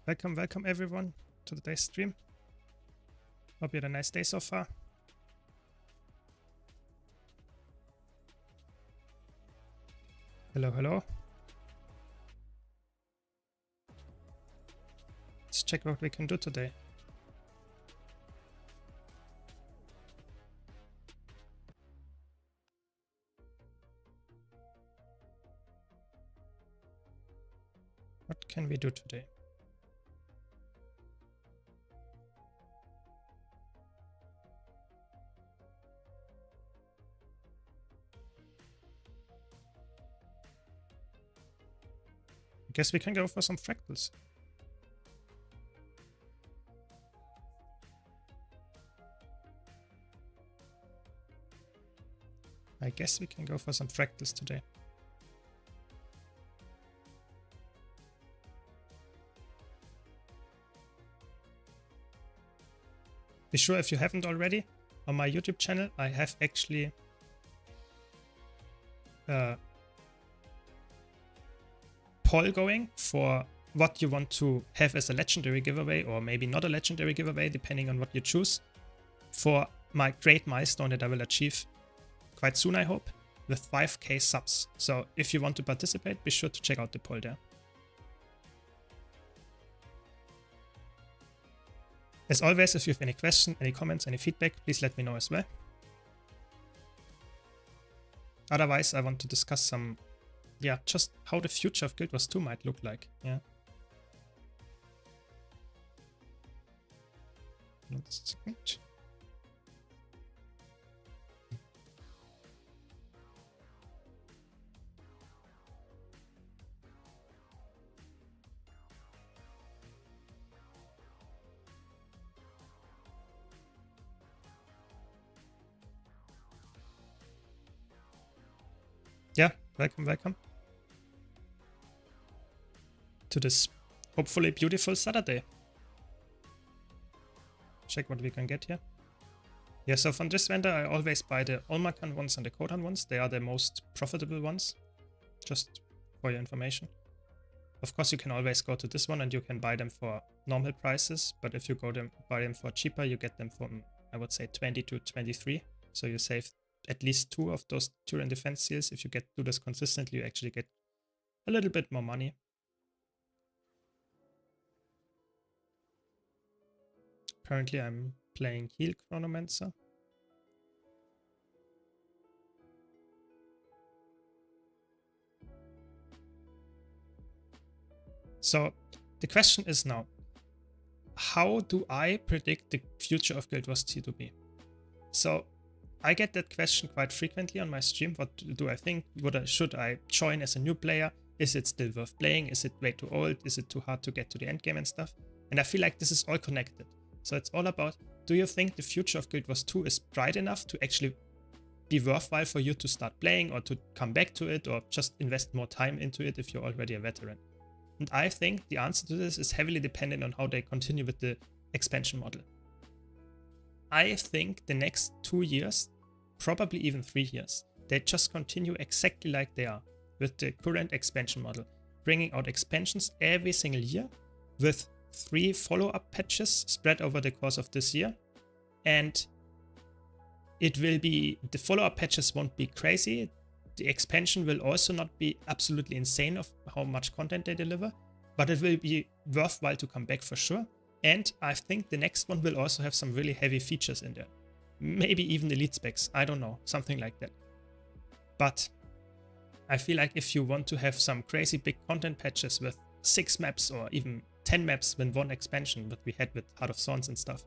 Welcome everyone to today's stream. Hope you had a nice day so far. Hello. Let's check what we can do today. What can we do today? I guess we can go for some fractals. Today. Be sure, if you haven't already, on my YouTube channel I have actually poll going for what you want to have as a legendary giveaway, or maybe not a legendary giveaway, depending on what you choose, for my great milestone that I will achieve quite soon, I hope, with 5k subs. So if you want to participate, be sure to check out the poll there. As always, if you have any questions, any comments, any feedback, please let me know as well. Otherwise, I want to discuss some, just how the future of Guild Wars 2 might look like. One second. Welcome to this hopefully beautiful Saturday. Check what we can get here. So from this vendor I always buy the Olmakan ones and the Kodan ones. They are the most profitable ones, just for your information. Of course, you can always go to this one and you can buy them for normal prices, but if you buy them for cheaper, you get them from, I would say, 20 to 23. So you save at least 2 of those Turan defense seals. If you do this consistently, you actually get a little bit more money. Currently I'm playing Heal Chronomancer. So the question is now, how do I predict the future of Guild Wars 2 to be? So I get that question quite frequently on my stream. What do I think? Should I join as a new player? Is it still worth playing? Is it way too old? Is it too hard to get to the end game and stuff? And I feel like this is all connected. So it's all about, do you think the future of Guild Wars 2 is bright enough to actually be worthwhile for you to start playing, or to come back to it, or just invest more time into it if you're already a veteran? And I think the answer to this is heavily dependent on how they continue with the expansion model. I think the next 2 years, probably even 3 years, they just continue exactly like they are with the current expansion model, bringing out expansions every single year with 3 follow-up patches spread over the course of this year. And the follow-up patches won't be crazy. The expansion will also not be absolutely insane of how much content they deliver, but it will be worthwhile to come back for sure. And I think the next one will also have some really heavy features in there. Maybe even elite specs, I don't know, something like that. But I feel like if you want to have some crazy big content patches with 6 maps or even 10 maps in one expansion that we had with Heart of Thorns and stuff,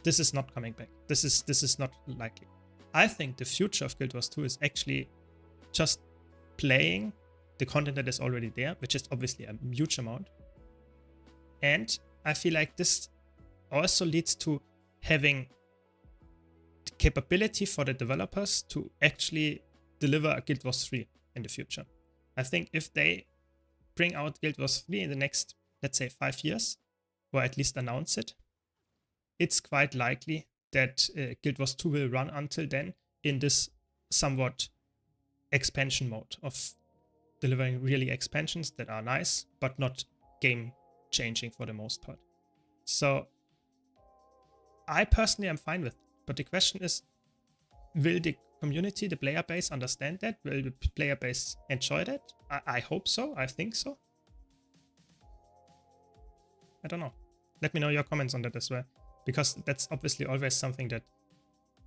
this is not coming back. This is not likely. I think the future of Guild Wars 2 is actually just playing the content that is already there, which is obviously a huge amount. And I feel like this also leads to having the capability for the developers to actually deliver a Guild Wars 3 in the future. I think if they bring out Guild Wars 3 in the next, let's say, 5 years, or at least announce it, it's quite likely that Guild Wars 2 will run until then in this somewhat expansion mode of delivering really expansions that are nice, but not game changing for the most part. So I personally am fine with it. But the question is, will the community, the player base understand that? Will the player base enjoy that? I hope so. I think so. I don't know. Let me know your comments on that as well. Because that's obviously always something that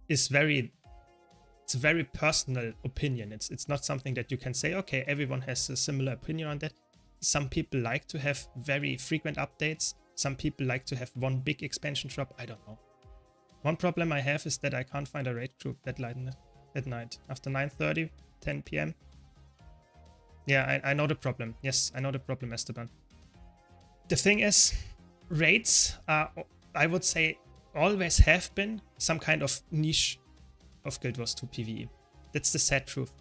is it's a very personal opinion. It's not something that you can say, okay, everyone has a similar opinion on that. Some people like to have very frequent updates. Some people like to have one big expansion drop. I don't know. One problem I have is that I can't find a raid group that late at night. After 9:30, 10 p.m. Yeah, I know the problem. Yes, I know the problem, Esteban. The thing is, raids are, I would say, always have been some kind of niche of Guild Wars 2 PvE. That's the sad truth.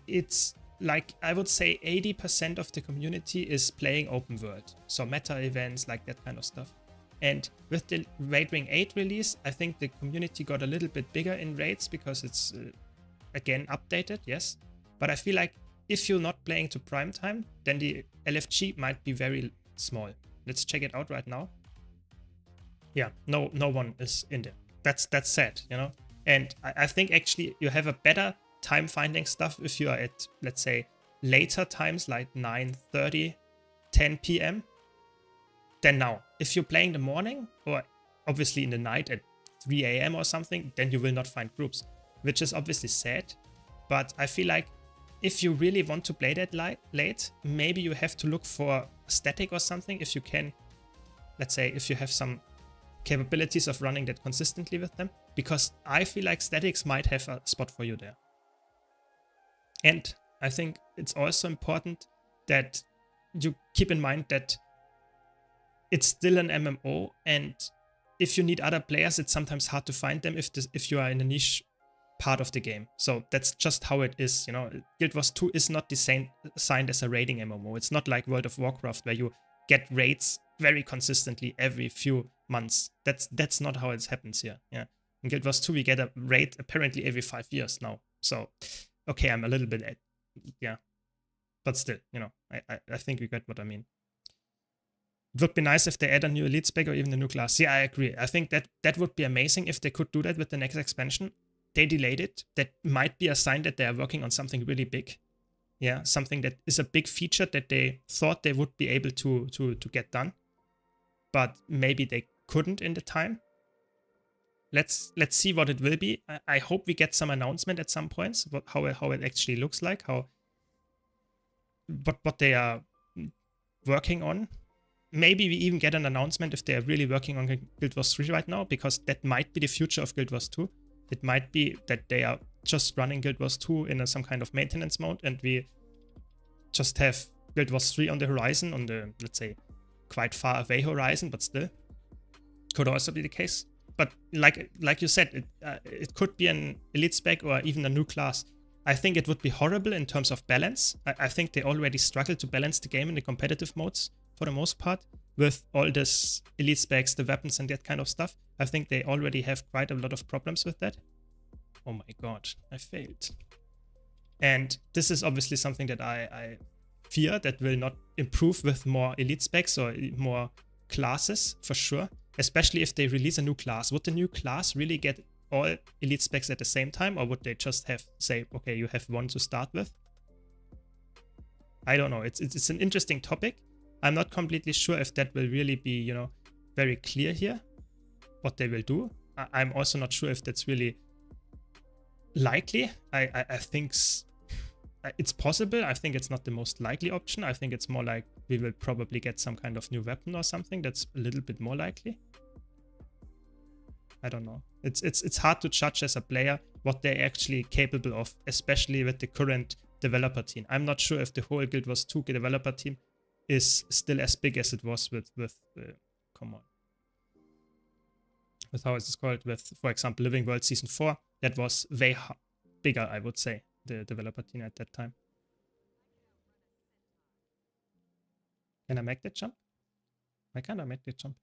It's like, I would say 80% of the community is playing open world. So meta events, like that kind of stuff. And with the Raid Ring 8 release, I think the community got a little bit bigger in raids because it's, again, updated, yes. But I feel like if you're not playing to prime time, then the LFG might be very small. Let's check it out right now. Yeah, no one is in there. That's sad, you know? And I think actually you have a better time finding stuff if you are at, let's say, later times like 9:30, 10 p.m. than now. If you're playing the morning or obviously in the night at 3 a.m. or something, then you will not find groups, which is obviously sad. But I feel like if you really want to play that late, maybe you have to look for static or something if you can, let's say, if you have some capabilities of running that consistently with them, because I feel like statics might have a spot for you there. And I think it's also important that you keep in mind that it's still an MMO, and if you need other players, it's sometimes hard to find them if you are in a niche part of the game. So that's just how it is, you know. Guild Wars 2 is not designed as a raiding MMO. It's not like World of Warcraft where you get raids very consistently every few months. That's not how it happens here. Yeah. In Guild Wars 2 we get a raid apparently every 5 years now. So okay, I'm a little bit yeah. But still, you know, I think you get what I mean. It would be nice if they add a new elite spec or even a new class. Yeah, I agree. I think that would be amazing if they could do that with the next expansion. They delayed it. That might be a sign that they are working on something really big. Yeah, something that is a big feature that they thought they would be able to get done, but maybe they couldn't in the time. Let's see what it will be. I hope we get some announcement at some points how it actually looks like, what they are working on. Maybe we even get an announcement if they are really working on Guild Wars 3 right now, because that might be the future of Guild Wars 2. It might be that they are just running Guild Wars 2 in some kind of maintenance mode, and we just have Guild Wars 3 on the horizon, on the, let's say, quite far away horizon, but still. Could also be the case. But like you said, it could be an elite spec or even a new class. I think it would be horrible in terms of balance. I think they already struggle to balance the game in the competitive modes for the most part, with all this elite specs, the weapons and that kind of stuff. I think they already have quite a lot of problems with that. Oh my god, I failed. And this is obviously something that I fear that will not improve with more elite specs or more classes, for sure. Especially if they release a new class. Would the new class really get all elite specs at the same time, or would they just have, say, okay, you have one to start with? I don't know. It's an interesting topic. I'm not completely sure if that will really be, you know, very clear here, what they will do. I'm also not sure if that's really likely. I think it's possible. I think it's not the most likely option. I think it's more like we will probably get some kind of new weapon or something that's a little bit more likely. I don't know. It's hard to judge as a player what they're actually capable of, especially with the current developer team. I'm not sure if the whole Guild Wars 2 developer team is still as big as it was with come on. With how is it called? With, for example, Living World Season 4. That was way bigger, I would say, the developer team at that time. Can I make that jump? Why can't I make that jump?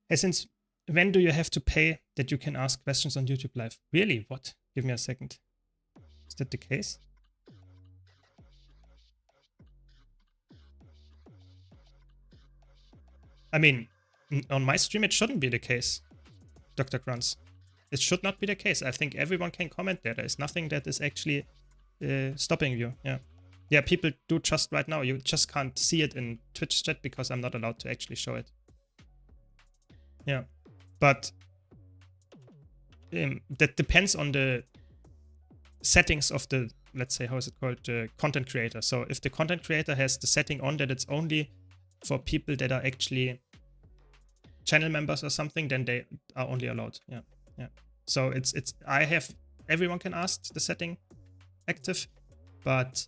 Hey, since when do you have to pay that you can ask questions on YouTube Live? Really? What? Give me a second. Is that the case? I mean, on my stream, it shouldn't be the case, Dr. Grunts. It should not be the case. I think everyone can comment there. There is nothing that is actually stopping you. Yeah. Yeah, people do just right now. You just can't see it in Twitch chat because I'm not allowed to actually show it. Yeah. But that depends on the settings of the, let's say, how is it called, the content creator. So if the content creator has the setting on that it's only for people that are actually channel members or something, then they are only allowed. Yeah, yeah. So I have, everyone can ask the setting active, but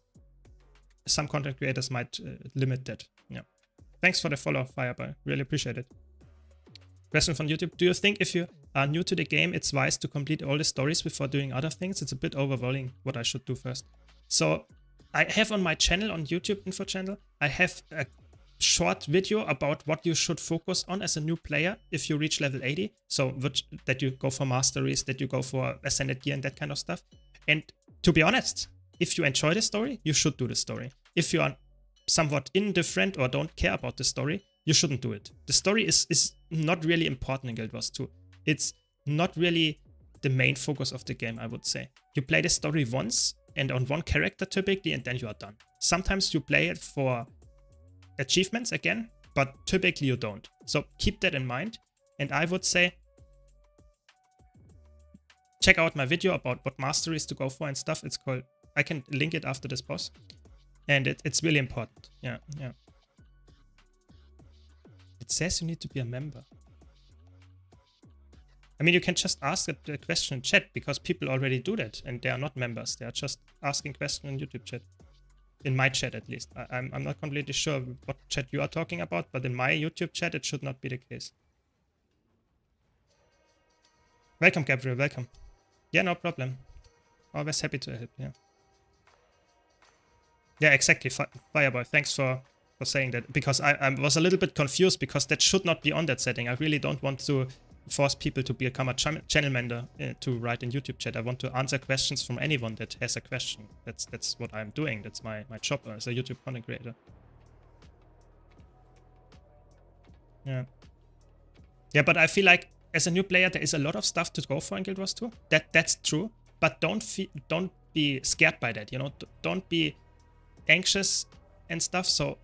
some content creators might limit that. Yeah. Thanks for the follow, Fireball. Really appreciate it. Question from YouTube. Do you think if you are new to the game, it's wise to complete all the stories before doing other things? It's a bit overwhelming what I should do first. So I have on my channel, on YouTube info channel, I have a short video about what you should focus on as a new player if you reach level 80. So that you go for masteries, that you go for ascended gear and that kind of stuff. And to be honest, if you enjoy the story, you should do the story. If you are somewhat indifferent or don't care about the story, you shouldn't do it. The story is not really important in Guild Wars 2. It's not really the main focus of the game, I would say. You play the story once and on one character typically, and then you are done. Sometimes you play it for achievements again, but typically you don't. So keep that in mind. And I would say, check out my video about what masteries to go for and stuff. It's called, I can link it after this post. And it's really important. Yeah, yeah. It says you need to be a member. I mean, you can just ask a question in chat because people already do that and they are not members. They are just asking questions in YouTube chat. In my chat, at least. I'm not completely sure what chat you are talking about, but in my YouTube chat, it should not be the case. Welcome, Gabriel. Welcome. Yeah, no problem. Always happy to help. Yeah. Yeah, exactly. Fireboy, thanks for saying that, because I was a little bit confused because that should not be on that setting. I really don't want to force people to become a channel member to write in YouTube chat. I want to answer questions from anyone that has a question. That's what I'm doing. That's my job as a YouTube content creator. Yeah. Yeah, but I feel like as a new player, there is a lot of stuff to go for in Guild Wars 2. That's true, but don't be scared by that. You know, don't be anxious and stuff. So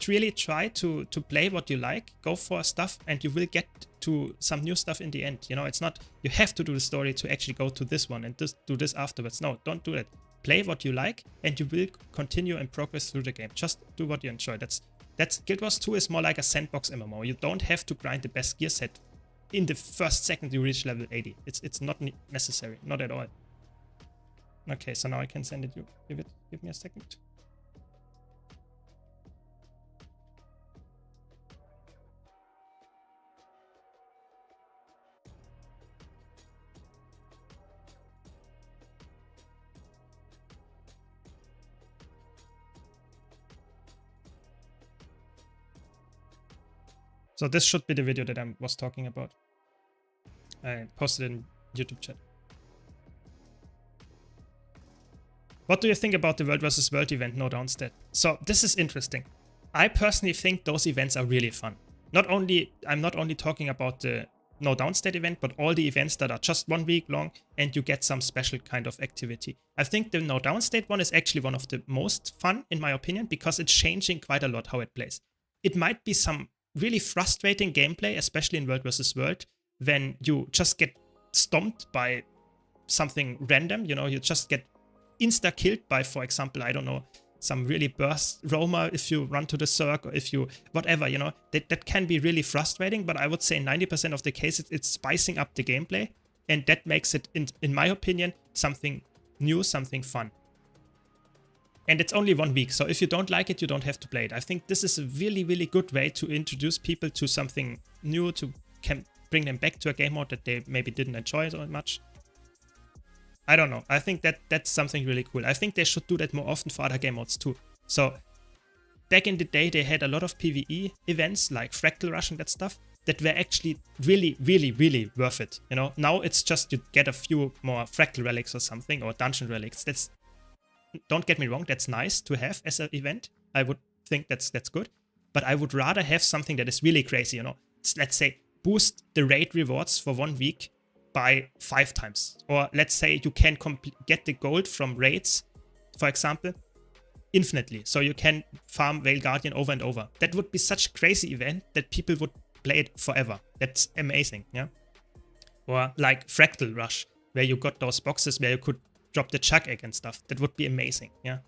really try to play what you like, go for stuff, and you will get to some new stuff in the end. You know, it's not you have to do the story to actually go to this one and do this afterwards. No, don't do it. Play what you like and you will continue and progress through the game. Just do what you enjoy. That's Guild Wars 2 is more like a sandbox MMO. You don't have to grind the best gear set in the first second you reach level 80. It's not necessary, not at all. Okay, so now I can send it you. Give me a second. So this should be the video that I was talking about. I posted it in YouTube chat. What do you think about the World vs. World event, No Downstat? So this is interesting. I personally think those events are really fun. I'm not only talking about the No Downstat event, but all the events that are just 1 week long and you get some special kind of activity. I think the No Downstat one is actually one of the most fun in my opinion because it's changing quite a lot how it plays. It might be some really frustrating gameplay, especially in World vs. World, when you just get stomped by something random. You know, you just get insta-killed by, for example, I don't know, some really burst roamer if you run to the circ or if you, whatever, you know, that can be really frustrating, but I would say 90% of the cases it's spicing up the gameplay, and that makes it, in my opinion, something new, something fun. And it's only 1 week, so if you don't like it, you don't have to play it. I think this is a really, really good way to introduce people to something new, to bring them back to a game mode that they maybe didn't enjoy so much. I don't know. I think that's something really cool. I think they should do that more often for other game modes too. So back in the day, they had a lot of PvE events like Fractal Rush and that stuff that were actually really, really, really worth it. You know, now it's just you get a few more Fractal Relics or something, or Dungeon Relics. Don't get me wrong, that's nice to have as an event. I would think that's good. but I would rather have something that is really crazy, you know. Let's say boost the raid rewards for 1 week by 5 times. Or let's say you can get the gold from raids, for example, infinitely. So you can farm Veil Guardian over and over. That would be such a crazy event that people would play it forever. That's amazing, yeah. Or like Fractal Rush, where you got those boxes where you could drop the Chuck Egg and stuff. That would be amazing, yeah.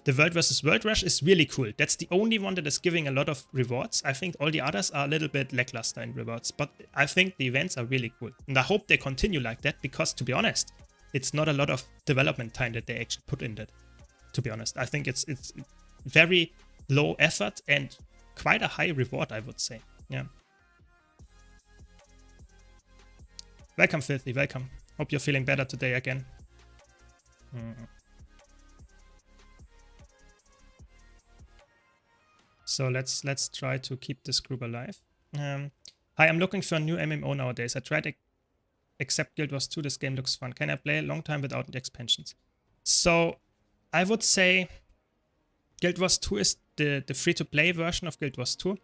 The World vs. World Rush is really cool. That's the only one that is giving a lot of rewards. I think all the others are a little bit lackluster in rewards, but I think the events are really cool. And I hope they continue like that because, to be honest, it's not a lot of development time that they actually put in that, to be honest. I think it's very low effort and quite a high reward, I would say. Yeah. Welcome, Filthy, welcome. Hope you're feeling better today again. So let's try to keep this group alive. Hi, I'm looking for a new MMO nowadays. I tried to accept Guild Wars 2. This game looks fun. Can I play a long time without the expansions? So I would say Guild Wars 2 is the free-to-play version of Guild Wars 2.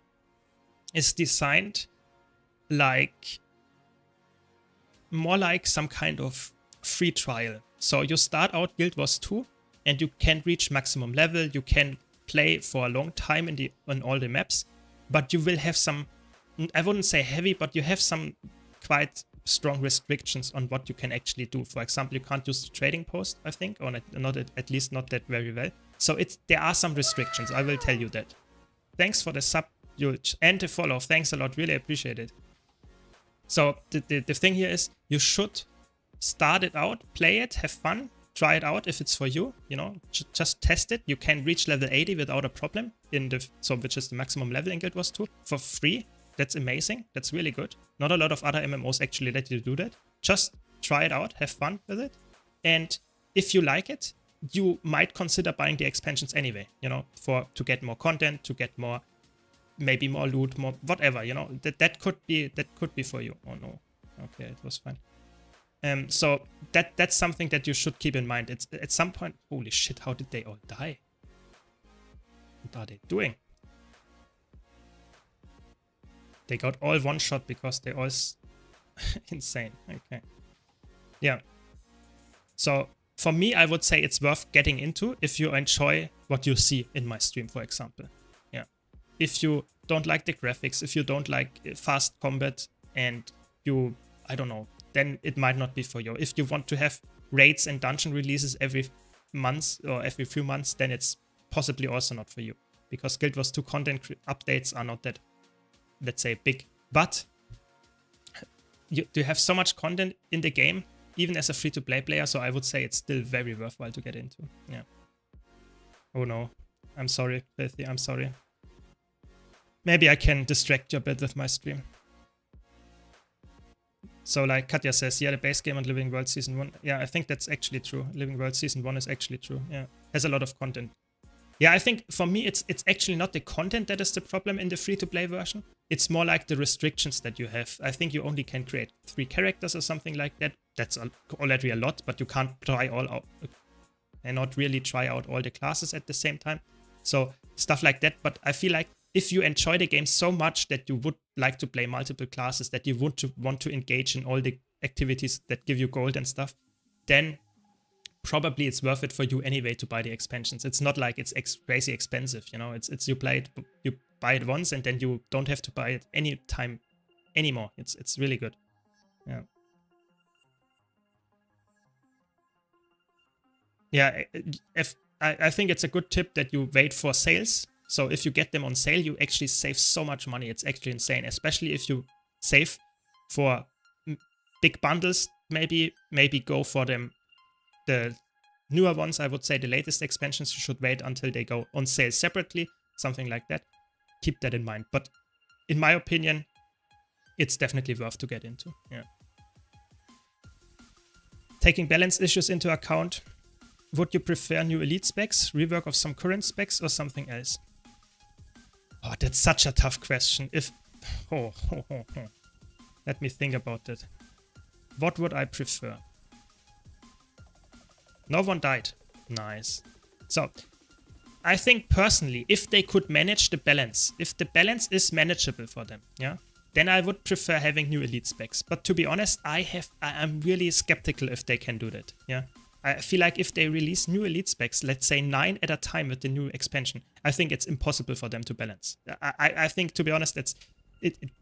It's designed like more like some kind of free trial. So you start out Guild Wars 2 and you can reach maximum level. You can play for a long time on all the maps, but you will have some, I wouldn't say heavy, but you have some quite strong restrictions on what you can actually do. For example, you can't use the trading post, I think, or not at least not that very well. So there are some restrictions, I will tell you that. Thanks for the sub and the follow. Thanks a lot, really appreciate it. So the thing here is you should start it out, play it, have fun, try it out if it's for you, you know, just test it. You can reach level 80 without a problem which is the maximum level in Guild Wars 2 for free. That's amazing. That's really good. Not a lot of other MMOs actually let you do that. Just try it out, have fun with it. And if you like it, you might consider buying the expansions anyway, you know, to get more content, to get more, maybe more loot, more whatever, you know, that could be for you. Oh no. Okay, it was fine. So that's something that you should keep in mind. It's at some point, holy shit, how did they all die? What are they doing? They got all one shot because they all insane. Okay. Yeah. So for me, I would say it's worth getting into if you enjoy what you see in my stream, for example. Yeah. If you don't like the graphics, if you don't like fast combat, and you, I don't know, then it might not be for you. If you want to have raids and dungeon releases every month or every few months, then it's possibly also not for you. Because Guild Wars 2 content updates are not that, let's say, big. But you have so much content in the game, even as a free-to-play player, so I would say it's still very worthwhile to get into. Yeah. Oh no. I'm sorry, Filthy, I'm sorry. Maybe I can distract you a bit with my stream. So like Katya says, yeah, the base game on Living World Season 1. Yeah, I think that's actually true. Living World Season 1 is actually true. Yeah, has a lot of content. Yeah, I think for me, it's actually not the content that is the problem in the free-to-play version. It's more like the restrictions that you have. I think you only can create 3 characters or something like that. That's already a lot, but you can't try all out and not really try out all the classes at the same time. So stuff like that. But I feel like if you enjoy the game so much that you would like to play multiple classes, that you want to engage in all the activities that give you gold and stuff, then probably it's worth it for you anyway to buy the expansions. It's not like it's crazy expensive, you know. It's you buy it once and then you don't have to buy it any time anymore. It's really good. Yeah. Yeah, I think it's a good tip that you wait for sales. So if you get them on sale, you actually save so much money. It's actually insane, especially if you save for big bundles. Maybe go for them. The newer ones, I would say the latest expansions, you should wait until they go on sale separately, something like that. Keep that in mind. But in my opinion, it's definitely worth to get into. Yeah. Taking balance issues into account, would you prefer new elite specs, rework of some current specs, or something else? Oh, that's such a tough question. Let me think about it. What would I prefer? No one died. Nice. So, I think personally, if they could manage the balance, if the balance is manageable for them, yeah, then I would prefer having new elite specs. But to be honest, I'm really skeptical if they can do that. Yeah, I feel like if they release new elite specs, let's say 9 at a time with the new expansion, I think it's impossible for them to balance. I think, to be honest,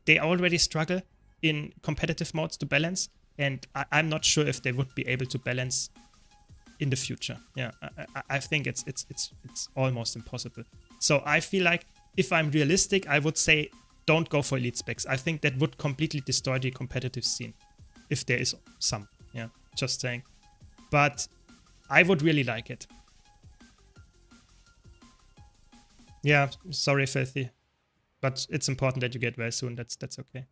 they already struggle in competitive modes to balance, and I'm not sure if they would be able to balance in the future. Yeah, I think it's almost impossible. So I feel like if I'm realistic, I would say don't go for elite specs. I think that would completely destroy the competitive scene, if there is some. Yeah, just saying. But I would really like it. Yeah, sorry, Filthy. But it's important that you get well soon. That's okay.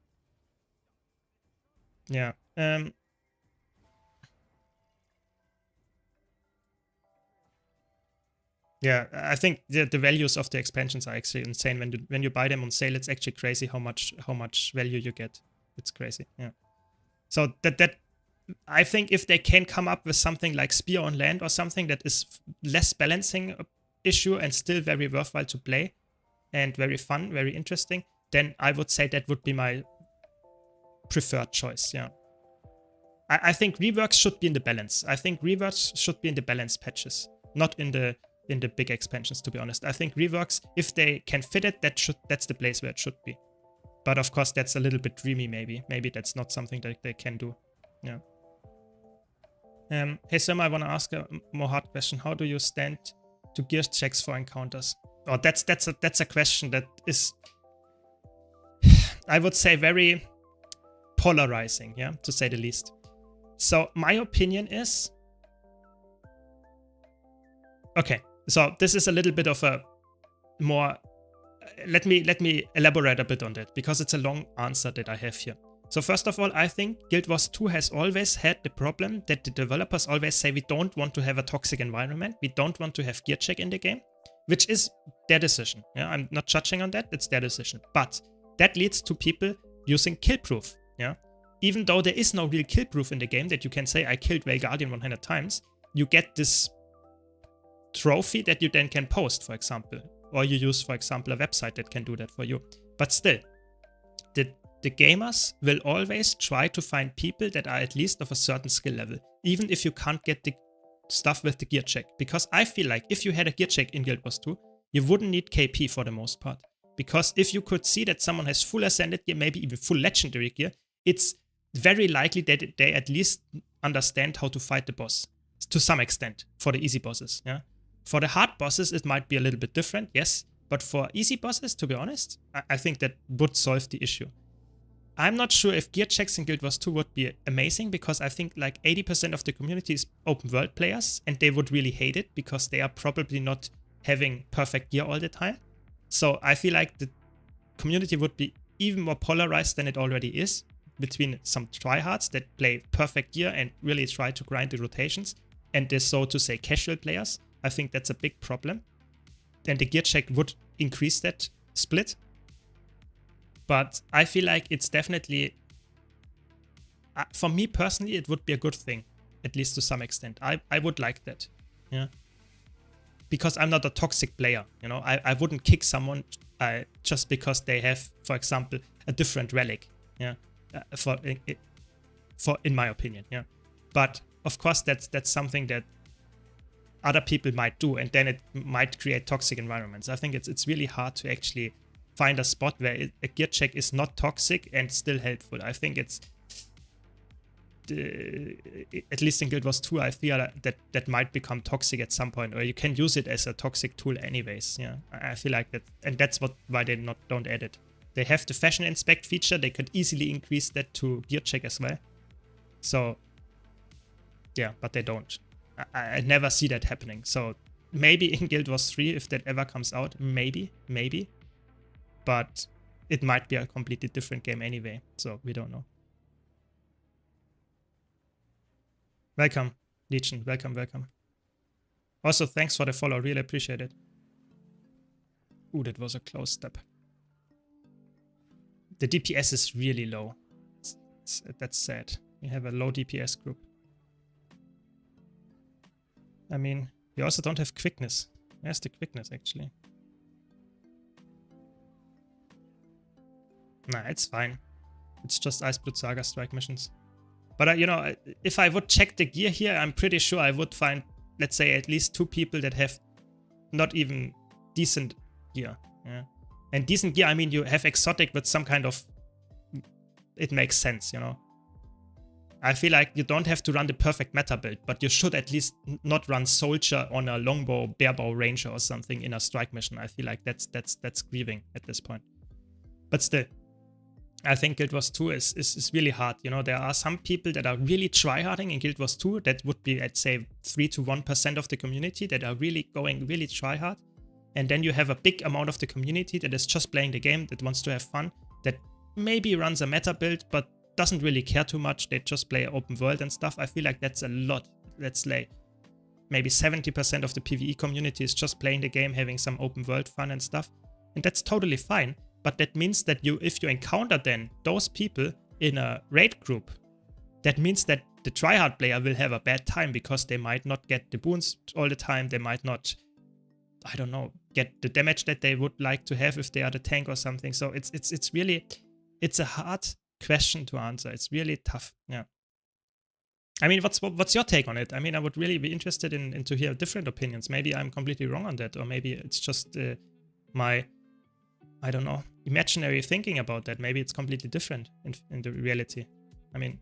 Yeah. Yeah, I think the values of the expansions are actually insane. When you buy them on sale, it's actually crazy how much value you get. It's crazy. Yeah. So that I think if they can come up with something like Spear on Land or something that is less balancing issue and still very worthwhile to play and very fun, very interesting, then I would say that would be my preferred choice. Yeah. I think reworks should be in the balance. I think reworks should be in the balance patches, not in the big expansions, to be honest. I think reworks, if they can fit it, that's the place where it should be. But of course, that's a little bit dreamy, maybe. Maybe that's not something that they can do. Yeah. Hey, Sam, I want to ask a more hard question. How do you stand to gear checks for encounters? Oh, that's a question that is, I would say, very polarizing, yeah, to say the least. So my opinion is, okay, so this is a little bit of a more, let me elaborate a bit on that, because it's a long answer that I have here. So first of all, I think Guild Wars 2 has always had the problem that the developers always say we don't want to have a toxic environment, we don't want to have gear check in the game, which is their decision. Yeah, I'm not judging on that, it's their decision. But that leads to people using kill proof. Yeah, even though there is no real kill proof in the game that you can say I killed Veil Guardian 100 times, you get this trophy that you then can post, for example, or you use, for example, a website that can do that for you. But still, the gamers will always try to find people that are at least of a certain skill level, even if you can't get the stuff with the gear check. Because I feel like if you had a gear check in Guild Wars 2, you wouldn't need KP for the most part. Because if you could see that someone has full Ascended gear, maybe even full Legendary gear, it's very likely that they at least understand how to fight the boss to some extent for the easy bosses. Yeah. For the hard bosses, it might be a little bit different, yes. But for easy bosses, to be honest, I think that would solve the issue. I'm not sure if gear checks in Guild Wars 2 would be amazing, because I think like 80% of the community is open world players and they would really hate it because they are probably not having perfect gear all the time. So I feel like the community would be even more polarized than it already is, between some tryhards that play perfect gear and really try to grind the rotations, and the, so to say, casual players. I think that's a big problem. And the gear check would increase that split. But I feel like it's definitely, for me personally, it would be a good thing, at least to some extent. I would like that, yeah. Because I'm not a toxic player, you know. I wouldn't kick someone just because they have, for example, a different relic, yeah. In my opinion, yeah. But of course, that's something that other people might do, and then it might create toxic environments. I think it's really hard to actually find a spot where a gear check is not toxic and still helpful. I think it's, at least in Guild Wars 2, I feel that might become toxic at some point, or you can use it as a toxic tool anyways. Yeah, I feel like that, and that's why they don't add it. They have the fashion inspect feature. They could easily increase that to gear check as well. So yeah, but they don't. I never see that happening. So maybe in Guild Wars 3, if that ever comes out, maybe. But it might be a completely different game anyway. So we don't know. Welcome, Legion. Welcome. Also, thanks for the follow. Really appreciate it. Ooh, that was a close step. The DPS is really low. That's sad. We have a low DPS group. I mean, we also don't have quickness. Where's the quickness, actually? Nah, it's fine. It's just Iceblood Saga strike missions. But, you know, if I would check the gear here, I'm pretty sure I would find, let's say, at least 2 people that have not even decent gear. Yeah. And decent gear, I mean, you have exotic with some kind of... It makes sense, you know. I feel like you don't have to run the perfect meta build, but you should at least not run Soldier on a Longbow, Barebow Ranger or something in a strike mission. I feel like that's grieving at this point. But still, I think Guild Wars 2 is really hard. You know, there are some people that are really tryharding in Guild Wars 2. That would be, I'd say, 3 to 1% of the community that are really going really tryhard. And then you have a big amount of the community that is just playing the game, that wants to have fun, that maybe runs a meta build, but doesn't really care too much. They just play open world and stuff. I feel like that's a lot. Let's say maybe 70% of the PvE community is just playing the game, having some open world fun and stuff. And that's totally fine. But that means that if you encounter then those people in a raid group, that means that the tryhard player will have a bad time because they might not get the boons all the time. They might not, I don't know, get the damage that they would like to have if they are the tank or something. So it's really, it's a hard question to answer. It's really tough. Yeah. I mean, what's your take on it? I mean, I would really be interested in to hear different opinions. Maybe I'm completely wrong on that, or maybe it's just my, I don't know, imaginary thinking about that. Maybe it's completely different in the reality. I mean,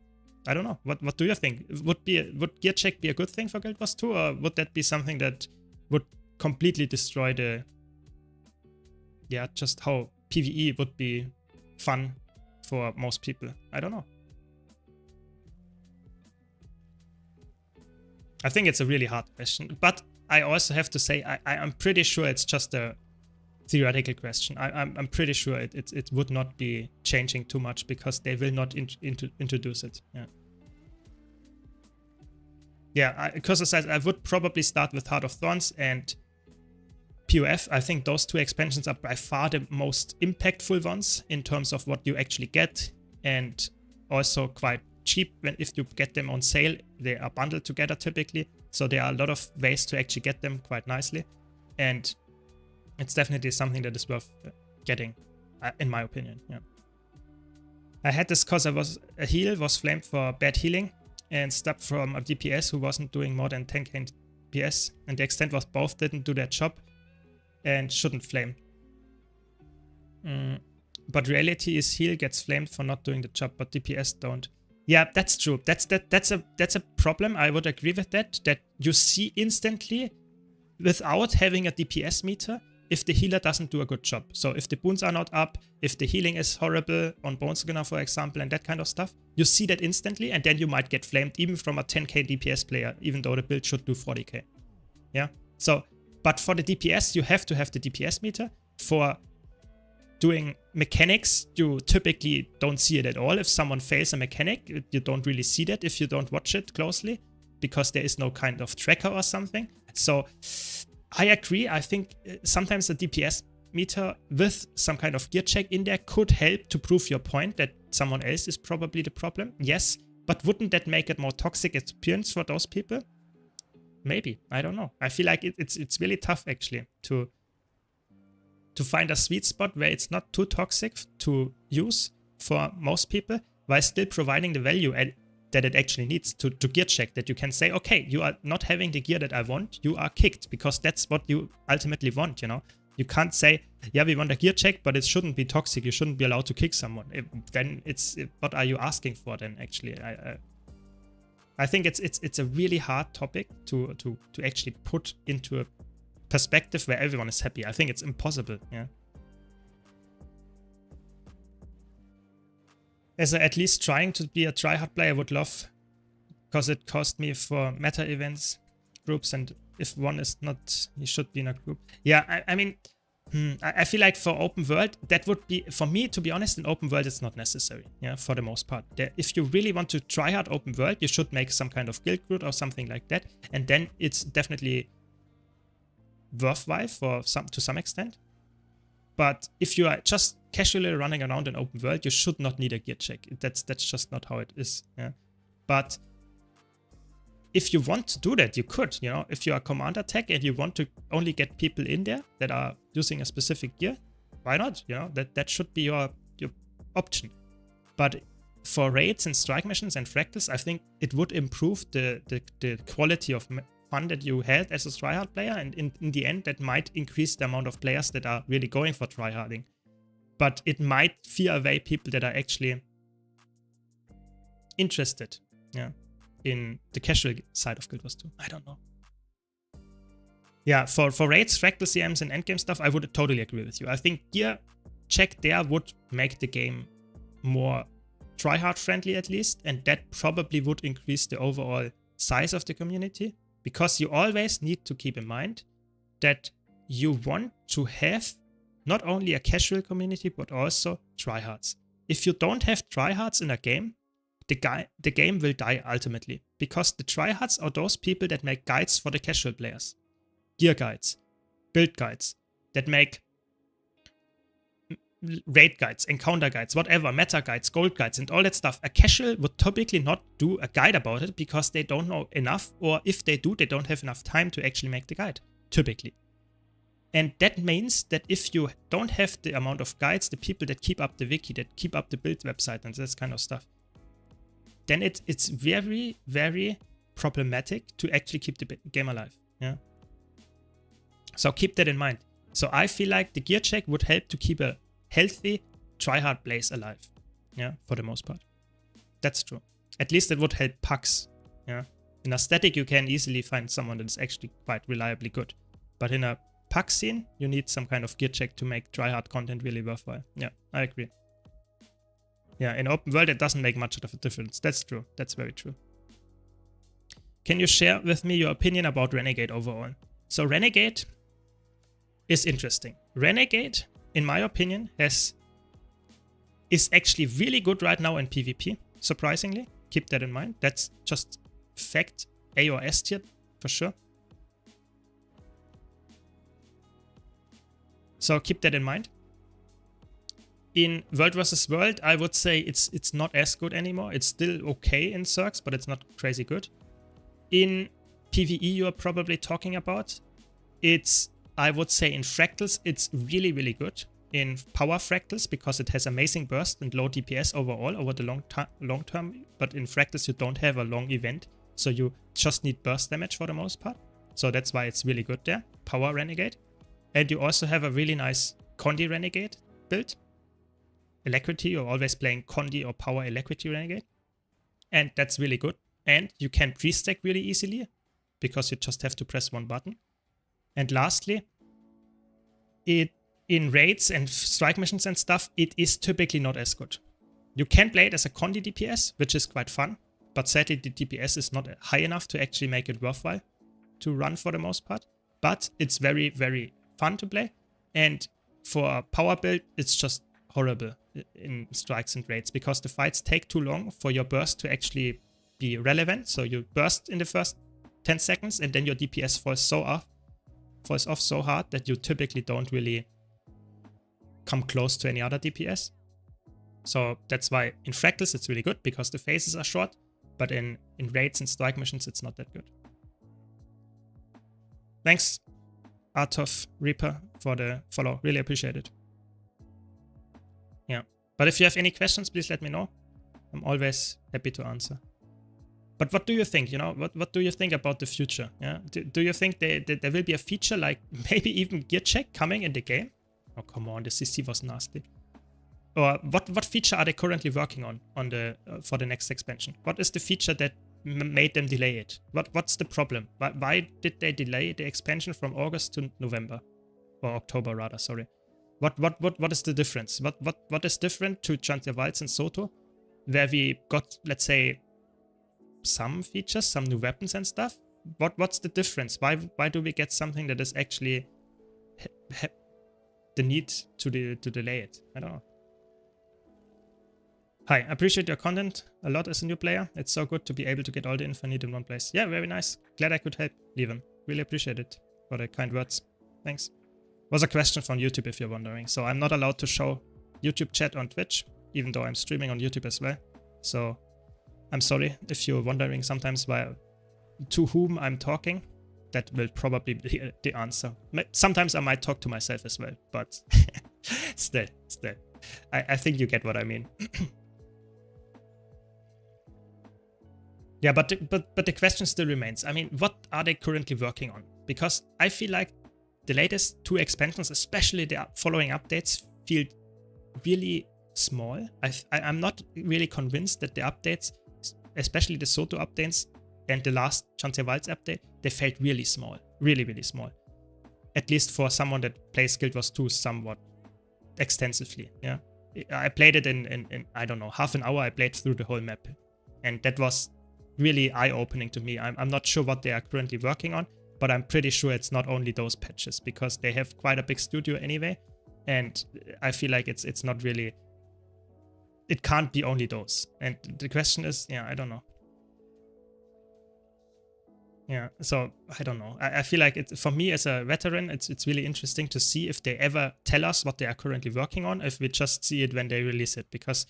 I don't know. What do you think? Would gear check be a good thing for Guild Wars 2, or would that be something that would completely destroy the, yeah, just how PvE would be fun for most people? I don't know. I think it's a really hard question, but I also have to say I'm pretty sure it's just a theoretical question. I'm pretty sure it would not be changing too much because they will not introduce it. Yeah. Yeah, because as I said, I would probably start with Heart of Thorns and POF. I think those 2 expansions are by far the most impactful ones in terms of what you actually get, and also quite cheap if you get them on sale. They are bundled together typically, so there are a lot of ways to actually get them quite nicely, and it's definitely something that is worth getting, in my opinion. Yeah. I had this because a heal was flamed for bad healing and stopped from a DPS who wasn't doing more than 10k DPS, and the extent was both didn't do their job and shouldn't flame. But reality is heal gets flamed for not doing the job, but DPS don't. Yeah, that's true. That's a problem. I would agree with that you see instantly without having a DPS meter if the healer doesn't do a good job. So if the boons are not up, if the healing is horrible on Bone Skinner, for example, and that kind of stuff, you see that instantly, and then you might get flamed even from a 10k DPS player, even though the build should do 40k. Yeah. So, but for the DPS, you have to have the DPS meter. For doing mechanics, you typically don't see it at all. If someone fails a mechanic, you don't really see that if you don't watch it closely, because there is no kind of tracker or something. So I agree. I think sometimes the DPS meter with some kind of gear check in there could help to prove your point that someone else is probably the problem. Yes, but wouldn't that make it more toxic experience for those people? Maybe. I don't know. I feel like it's really tough actually to find a sweet spot where it's not too toxic to use for most people, while still providing the value that it actually needs to gear check, that you can say, okay, you are not having the gear that I want, you are kicked, because that's what you ultimately want, you know? You can't say, yeah, we want a gear check, but it shouldn't be toxic, you shouldn't be allowed to kick someone. Then what are you asking for then, actually? I think it's a really hard topic to actually put into a perspective where everyone is happy. I think it's impossible, yeah. As at least trying to be a tryhard player, I would love, because it cost me for meta events, groups, and if one is not, he should be in a group. Yeah, I mean, I feel like for open world, that would be, for me, to be honest, in open world, it's not necessary, yeah, for the most part. If you really want to try hard open world, you should make some kind of guild group or something like that, and then it's definitely worthwhile to some extent. But if you are just casually running around in open world, you should not need a gear check. That's just not how it is. Yeah. But if you want to do that, you could, you know, if you are commander tech and you want to only get people in there that are using a specific gear, why not? You know, that should be your option. But for raids and strike missions and fractals, I think it would improve the quality of fun that you had as a tryhard player, and in the end, that might increase the amount of players that are really going for tryharding. But it might fear away people that are actually interested, yeah, in the casual side of Guild Wars 2. I don't know. Yeah, for raids, fractal CMs, and endgame stuff, I would totally agree with you. I think gear check there would make the game more tryhard friendly at least, and that probably would increase the overall size of the community, because you always need to keep in mind that you want to have not only a casual community but also tryhards. If you don't have tryhards in a game, the game will die ultimately, because the tryhards are those people that make guides for the casual players. Gear guides, build guides, that make raid guides, encounter guides, whatever, meta guides, gold guides, and all that stuff. A casual would typically not do a guide about it because they don't know enough, or if they do, they don't have enough time to actually make the guide, typically. And that means that if you don't have the amount of guides, the people that keep up the wiki, that keep up the build website and this kind of stuff, then it's very, very problematic to actually keep the game alive. Yeah. So keep that in mind. So I feel like the gear check would help to keep a healthy tryhard blaze alive. Yeah, for the most part. That's true. At least it would help pucks. Yeah. In a static, you can easily find someone that is actually quite reliably good. But in a puck scene, you need some kind of gear check to make tryhard content really worthwhile. Yeah, I agree. Yeah, in open world, it doesn't make much of a difference. That's true. That's very true. Can you share with me your opinion about Renegade overall? So Renegade is interesting. Renegade, in my opinion, is actually really good right now in PvP, surprisingly. Keep that in mind. That's just fact. A or S tier, for sure. So keep that in mind. In World vs. World, I would say it's not as good anymore. It's still okay in Zergs, but it's not crazy good. In PvE, you're probably talking about, I would say in Fractals, it's really, really good. In Power Fractals, because it has amazing burst and low DPS overall over the long term. But in Fractals, you don't have a long event, so you just need burst damage for the most part. So that's why it's really good there. Power Renegade. And you also have a really nice Condi Renegade build. Alacrity, you're always playing Condi or Power Alacrity Renegade. And that's really good. And you can pre-stack really easily, because you just have to press one button. And lastly, in raids and strike missions and stuff, it is typically not as good. You can play it as a Condi DPS, which is quite fun, but sadly the DPS is not high enough to actually make it worthwhile to run for the most part. But it's very, very fun to play. And for a power build, it's just horrible in strikes and raids, because the fights take too long for your burst to actually be relevant. So you burst in the first 10 seconds and then your DPS falls off so hard that you typically don't really come close to any other DPS. So that's why in Fractals it's really good, because the phases are short, but in raids and strike missions it's not that good. Thanks, Artov Reaper, for the follow. Really appreciate it. Yeah, but if you have any questions, please let me know. I'm always happy to answer. But what do you think? You know, what do you think about the future? Yeah, do you think there will be a feature like maybe even gear check coming in the game? Oh come on, the CC was nasty. Or what feature are they currently working on the for the next expansion? What is the feature that made them delay it? What's the problem? Why did they delay the expansion from August to November, or October rather? Sorry. What is the difference? What is different to Chantia Wilds and Soto, where we got, let's say, some features, some new weapons and stuff? What's the difference? Why do we get something that is actually the need to delay it? I don't know. Hi, I appreciate your content a lot as a new player. It's so good to be able to get all the info I need in one place. Yeah, very nice. Glad I could help, Levan. Really appreciate it for the kind words. Thanks. Was a question from YouTube if you're wondering. So I'm not allowed to show YouTube chat on Twitch, even though I'm streaming on YouTube as well. So I'm sorry if you're wondering sometimes why to whom I'm talking, that will probably be the answer. Sometimes I might talk to myself as well, but still. I think you get what I mean. Yeah, but the question still remains. I mean, what are they currently working on? Because I feel like the latest 2 expansions, especially the following updates, feel really small. I'm not really convinced that the updates, especially the Soto updates and the last Chante Wilds update, they felt really small. Really small. At least for someone that plays Guild Wars 2 somewhat extensively. Yeah, I played it in I don't know, half an hour. I played through the whole map. And that was really eye-opening to me. I'm not sure what they are currently working on, but I'm pretty sure it's not only those patches, because they have quite a big studio anyway, and I feel like it's not really, it can't be only those. And the question is, yeah, I don't know. Yeah, so I don't know. I feel like for me as a veteran, it's really interesting to see if they ever tell us what they are currently working on, if we just see it when they release it, because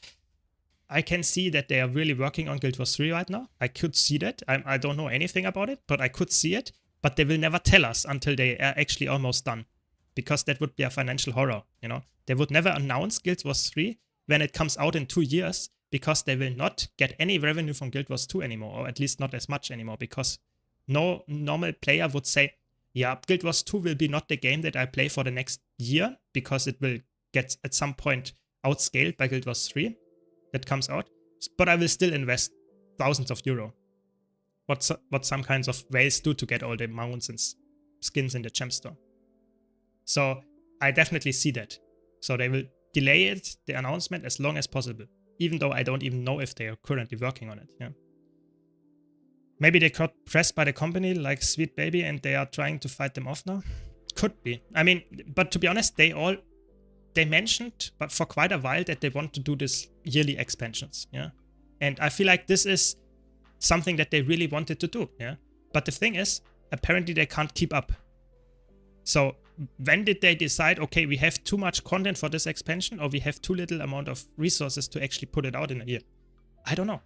I can see that they are really working on Guild Wars 3 right now. I could see that. I don't know anything about it, but I could see it. But they will never tell us until they are actually almost done, because that would be a financial horror, you know? They would never announce Guild Wars 3 when it comes out in 2 years, because they will not get any revenue from Guild Wars 2 anymore, or at least not as much anymore, because no normal player would say, yeah, Guild Wars 2 will be not the game that I play for the next year, because it will get at some point outscaled by Guild Wars 3. That comes out, but I will still invest thousands of euro. What some kinds of whales do to get all the mounts and skins in the gem store. So I definitely see that. So they will delay it, the announcement, as long as possible, even though I don't even know if they are currently working on it. Yeah. Maybe they got pressed by the company like Sweet Baby and they are trying to fight them off now. Could be. I mean, but to be honest, they mentioned, but for quite a while, that they want to do this yearly expansions, yeah? And I feel like this is something that they really wanted to do, yeah? But the thing is, apparently they can't keep up. So when did they decide, okay, we have too much content for this expansion, or we have too little amount of resources to actually put it out in a year? I don't know.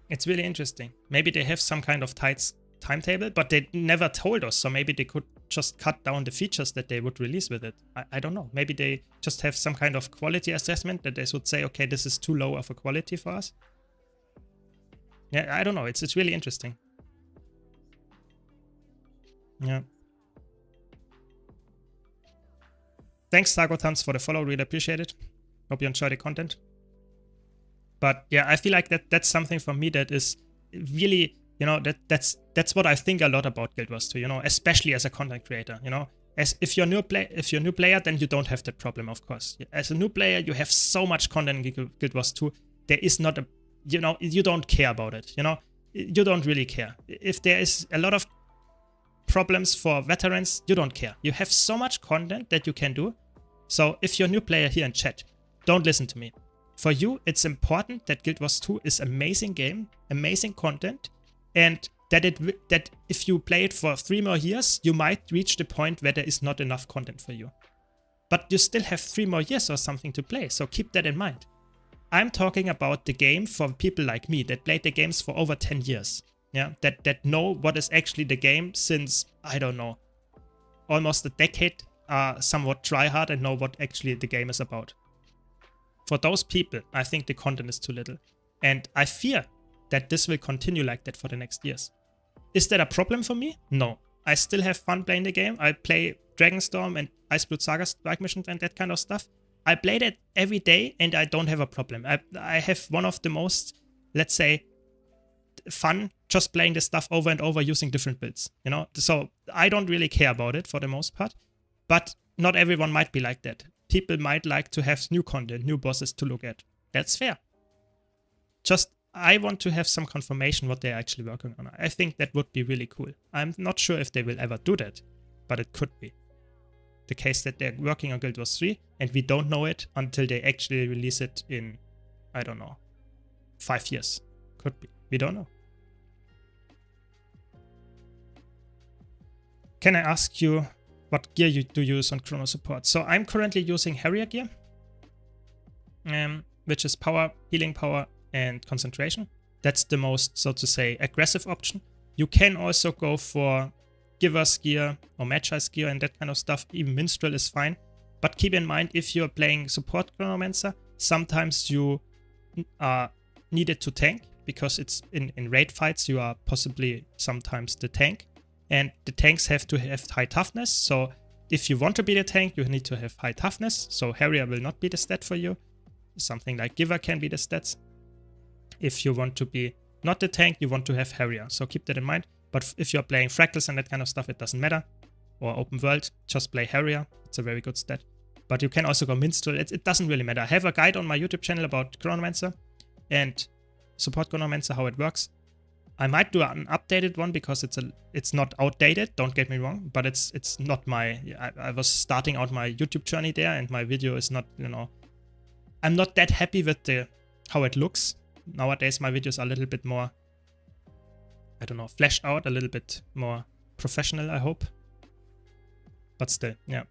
It's really interesting. Maybe they have some kind of tight timetable, but they never told us, so maybe they could just cut down the features that they would release with it. I don't know. Maybe they just have some kind of quality assessment that they would say, okay, this is too low of a quality for us. Yeah, I don't know. It's really interesting. Yeah. Thanks, Sagotans, for the follow. Really appreciate it. Hope you enjoy the content. But yeah, I feel like that's something for me that is really, you know, that's what I think a lot about Guild Wars 2, you know, especially as a content creator, you know. As if you're a new player, then you don't have that problem, of course. As a new player, you have so much content in Guild Wars 2. There is not a, you know, you don't care about it, you know. You don't really care. If there is a lot of problems for veterans, you don't care. You have so much content that you can do. So if you're a new player here in chat, don't listen to me. For you, it's important that Guild Wars 2 is amazing game, amazing content, and that if you play it for 3 more years, you might reach the point where there is not enough content for you. But you still have 3 more years or something to play, so keep that in mind. I'm talking about the game for people like me that played the games for over 10 years. Yeah, that know what is actually the game since, I don't know, almost a decade, somewhat try hard and know what actually the game is about. For those people, I think the content is too little. And I fear that this will continue like that for the next years. Is that a problem for me? No. I still have fun playing the game. I play Dragonstorm and Iceblood Saga strike missions and that kind of stuff. I play that every day and I don't have a problem. I have one of the most, let's say, fun just playing this stuff over and over using different builds, you know? So I don't really care about it for the most part, but not everyone might be like that. People might like to have new content, new bosses to look at. That's fair. Just, I want to have some confirmation what they're actually working on. I think that would be really cool. I'm not sure if they will ever do that, but it could be the case that they're working on Guild Wars 3 and we don't know it until they actually release it in, I don't know, 5 years. Could be. We don't know. Can I ask you what gear you do use on Chrono Support? So I'm currently using Harrier gear, which is power, healing power, and concentration. That's the most, so to say, aggressive option. You can also go for Giver's gear or Magi's gear and that kind of stuff. Even Minstrel is fine. But keep in mind, if you're playing support Chronomancer, sometimes you are needed to tank, because it's in raid fights, you are possibly sometimes the tank. And the tanks have to have high toughness. So if you want to be the tank, you need to have high toughness. So Harrier will not be the stat for you. Something like Giver can be the stats. If you want to be not the tank, you want to have Harrier. So keep that in mind. But if you're playing Fractals and that kind of stuff, it doesn't matter. Or Open World, just play Harrier. It's a very good stat. But you can also go Minstrel. It doesn't really matter. I have a guide on my YouTube channel about Chronomancer and support Chronomancer, how it works. I might do an updated one because it's not outdated, don't get me wrong, but it's not my... I was starting out my YouTube journey there, and my video is not, you know... I'm not that happy with how it looks. Nowadays my videos are a little bit more, I don't know, fleshed out, a little bit more professional, I hope. But still, yeah.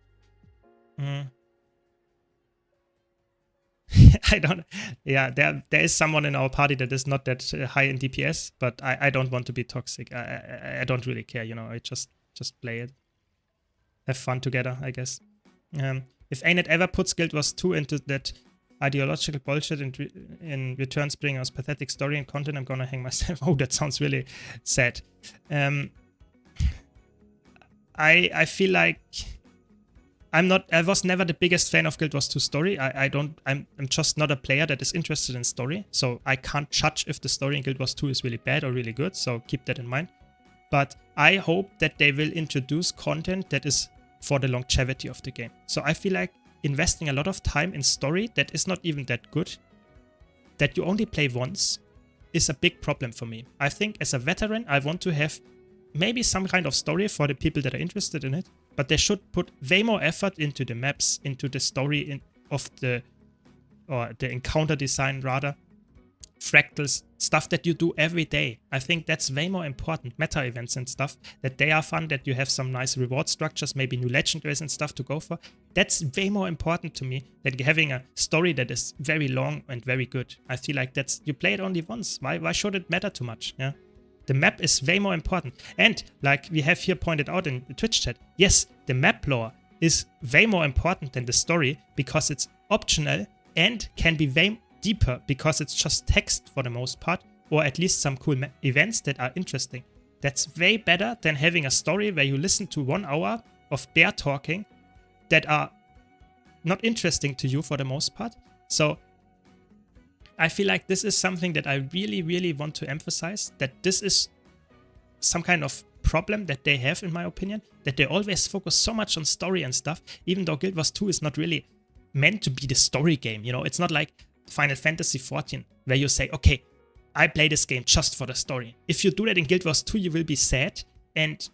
I don't... Yeah, there is someone in our party that is not that high in DPS, but I don't want to be toxic. I don't really care, you know. I just play it. Have fun together, I guess. If ANET ever puts Guild Wars 2 into that ideological bullshit and in returns bring us pathetic story and content, I'm gonna hang myself. Oh, that sounds really sad. I feel like... I was never the biggest fan of Guild Wars 2 story. I'm just not a player that is interested in story. So I can't judge if the story in Guild Wars 2 is really bad or really good. So keep that in mind. But I hope that they will introduce content that is for the longevity of the game. So I feel like investing a lot of time in story that is not even that good, that you only play once, is a big problem for me. I think as a veteran, I want to have maybe some kind of story for the people that are interested in it. But they should put way more effort into the maps, into the story of the encounter design rather. Fractals, stuff that you do every day. I think that's way more important. Meta events and stuff, that they are fun, that you have some nice reward structures, maybe new legendaries and stuff to go for. That's way more important to me than having a story that is very long and very good. I feel like you play it only once. Why should it matter too much? Yeah. The map is way more important. And like we have here pointed out in the Twitch chat, yes, the map lore is way more important than the story because it's optional and can be way deeper because it's just text for the most part, or at least some cool events that are interesting. That's way better than having a story where you listen to 1 hour of bear talking that are not interesting to you for the most part. So I feel like this is something that I really, really want to emphasize, that this is some kind of problem that they have, in my opinion, that they always focus so much on story and stuff, even though Guild Wars 2 is not really meant to be the story game, you know? It's not like Final Fantasy XIV, where you say, okay, I play this game just for the story. If you do that in Guild Wars 2, you will be sad, and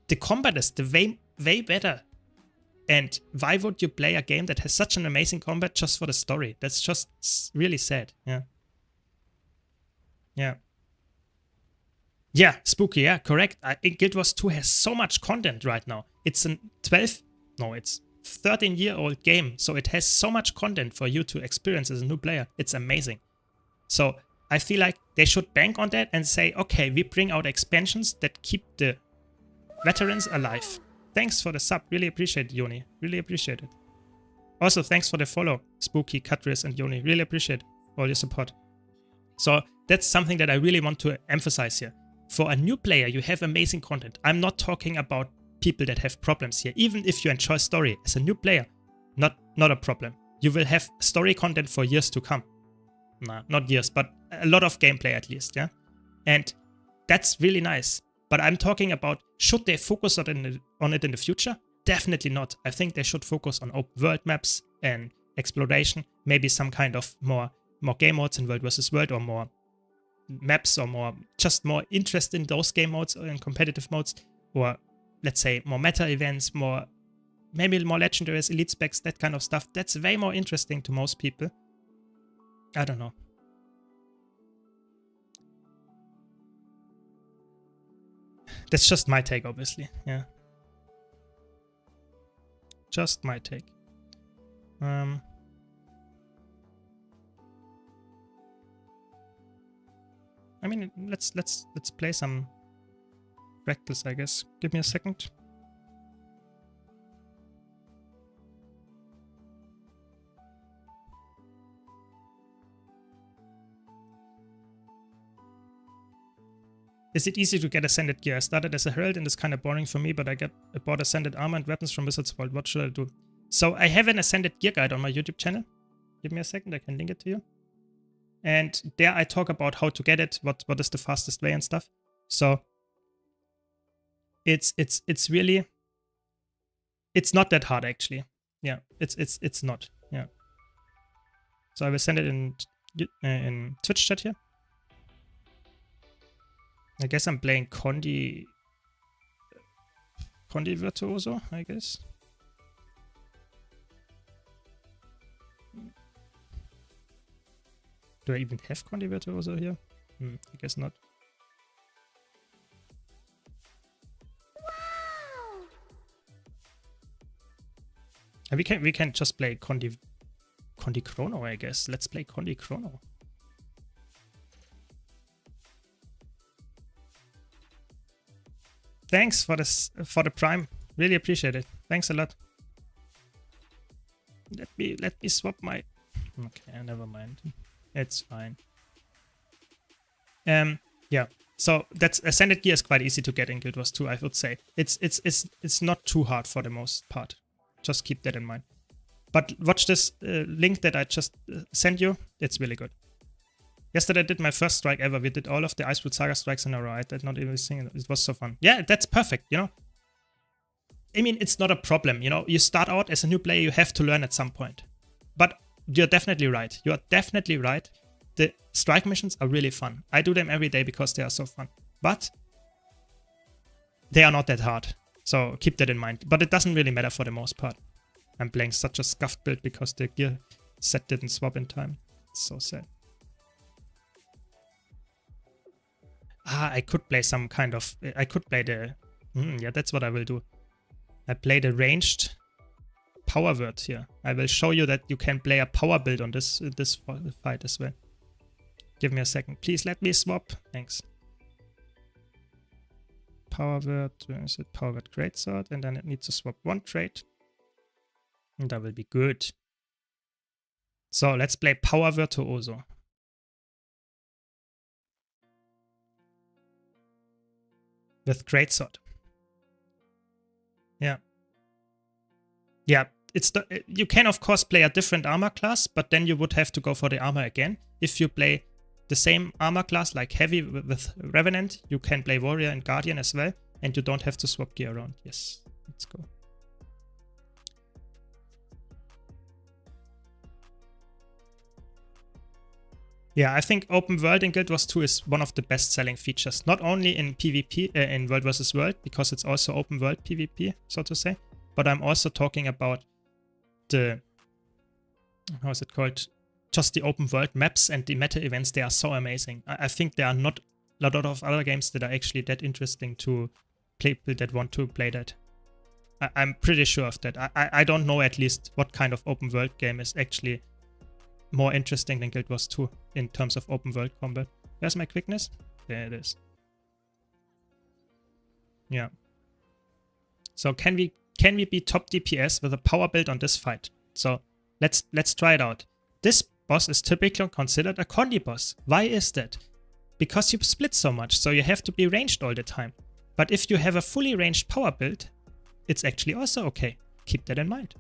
the combat is way better. And why would you play a game that has such an amazing combat just for the story? That's just really sad. Yeah. Yeah. Yeah, Spooky, yeah, correct. Guild Wars 2 has so much content right now. It's a 13-year-old game. So it has so much content for you to experience as a new player. It's amazing. So I feel like they should bank on that and say, okay, we bring out expansions that keep the veterans alive. Thanks for the sub. Really appreciate it, Yoni. Really appreciate it. Also, thanks for the follow, Spooky, Cutris, and Yoni. Really appreciate all your support. So that's something that I really want to emphasize here. For a new player, you have amazing content. I'm not talking about people that have problems here. Even if you enjoy story, as a new player, not a problem. You will have story content for years to come. Nah, not years, but a lot of gameplay at least, yeah? And that's really nice. But I'm talking about, should they focus on it in the future? Definitely not. I think they should focus on open world maps and exploration, maybe some kind of more game modes in World vs. World, or more maps, or just more interest in those game modes or in competitive modes, or let's say more meta events, maybe more legendaries, elite specs, that kind of stuff. That's way more interesting to most people. I don't know. That's just my take, obviously. Yeah. Just my take. I mean, let's play some practice, I guess. Give me a second. Is it easy to get Ascended gear? I started as a Herald and it's kind of boring for me, but I bought Ascended armor and weapons from Wizard's Vault. What should I do? So I have an Ascended gear guide on my YouTube channel. Give me a second, I can link it to you. And there I talk about how to get it, what is the fastest way and stuff. So it's really, it's not that hard actually. Yeah, it's not. Yeah. So I will send it in Twitch chat here. I guess I'm playing Condi Virtuoso, I guess. Do I even have Condi Virtuoso here? I guess not. Wow. We can just play Condi Chrono, I guess. Let's play Condi Chrono. Thanks for the Prime. Really appreciate it. Thanks a lot. Let me swap my. Okay, never mind. It's fine. Yeah. So that's Ascended gear is quite easy to get in Guild Wars 2, I would say. It's not too hard for the most part. Just keep that in mind. But watch this link that I just sent you. It's really good. Yesterday I did my first strike ever. We did all of the Icewood Saga strikes in a row. I did not even sing it. It was so fun. Yeah, that's perfect, you know. I mean, it's not a problem, you know. You start out as a new player, you have to learn at some point. But you're definitely right. You are definitely right. The strike missions are really fun. I do them every day because they are so fun. But they are not that hard. So keep that in mind. But it doesn't really matter for the most part. I'm playing such a scuffed build because the gear set didn't swap in time. It's so sad. I could play some kind of... I could play the... yeah, that's what I will do. I play the ranged power word here. I will show you that you can play a power build on this fight as well. Give me a second. Please let me swap. Thanks. Power word. Where is it? Power word greatsword. And then it needs to swap one trait. And that will be good. So let's play Power Virtuoso. With greatsword. Yeah. Yeah, you can of course play a different armor class, but then you would have to go for the armor again. If you play the same armor class like heavy with Revenant, you can play warrior and guardian as well, and you don't have to swap gear around. Yes, let's go. Yeah, I think open world in Guild Wars 2 is one of the best selling features, not only in PvP, in World vs. World, because it's also open world PvP, so to say, but I'm also talking about the, how is it called, just the open world maps and the meta events. They are so amazing. I think there are not a lot of other games that are actually that interesting to people that want to play that. I'm pretty sure of that. I don't know at least what kind of open world game is actually more interesting than Guild Wars 2 in terms of open world combat. Where's my quickness? There it is. Yeah. So can we be top DPS with a power build on this fight? So let's try it out. This boss is typically considered a Condi boss. Why is that? Because you split so much, so you have to be ranged all the time. But if you have a fully ranged power build, it's actually also okay. Keep that in mind.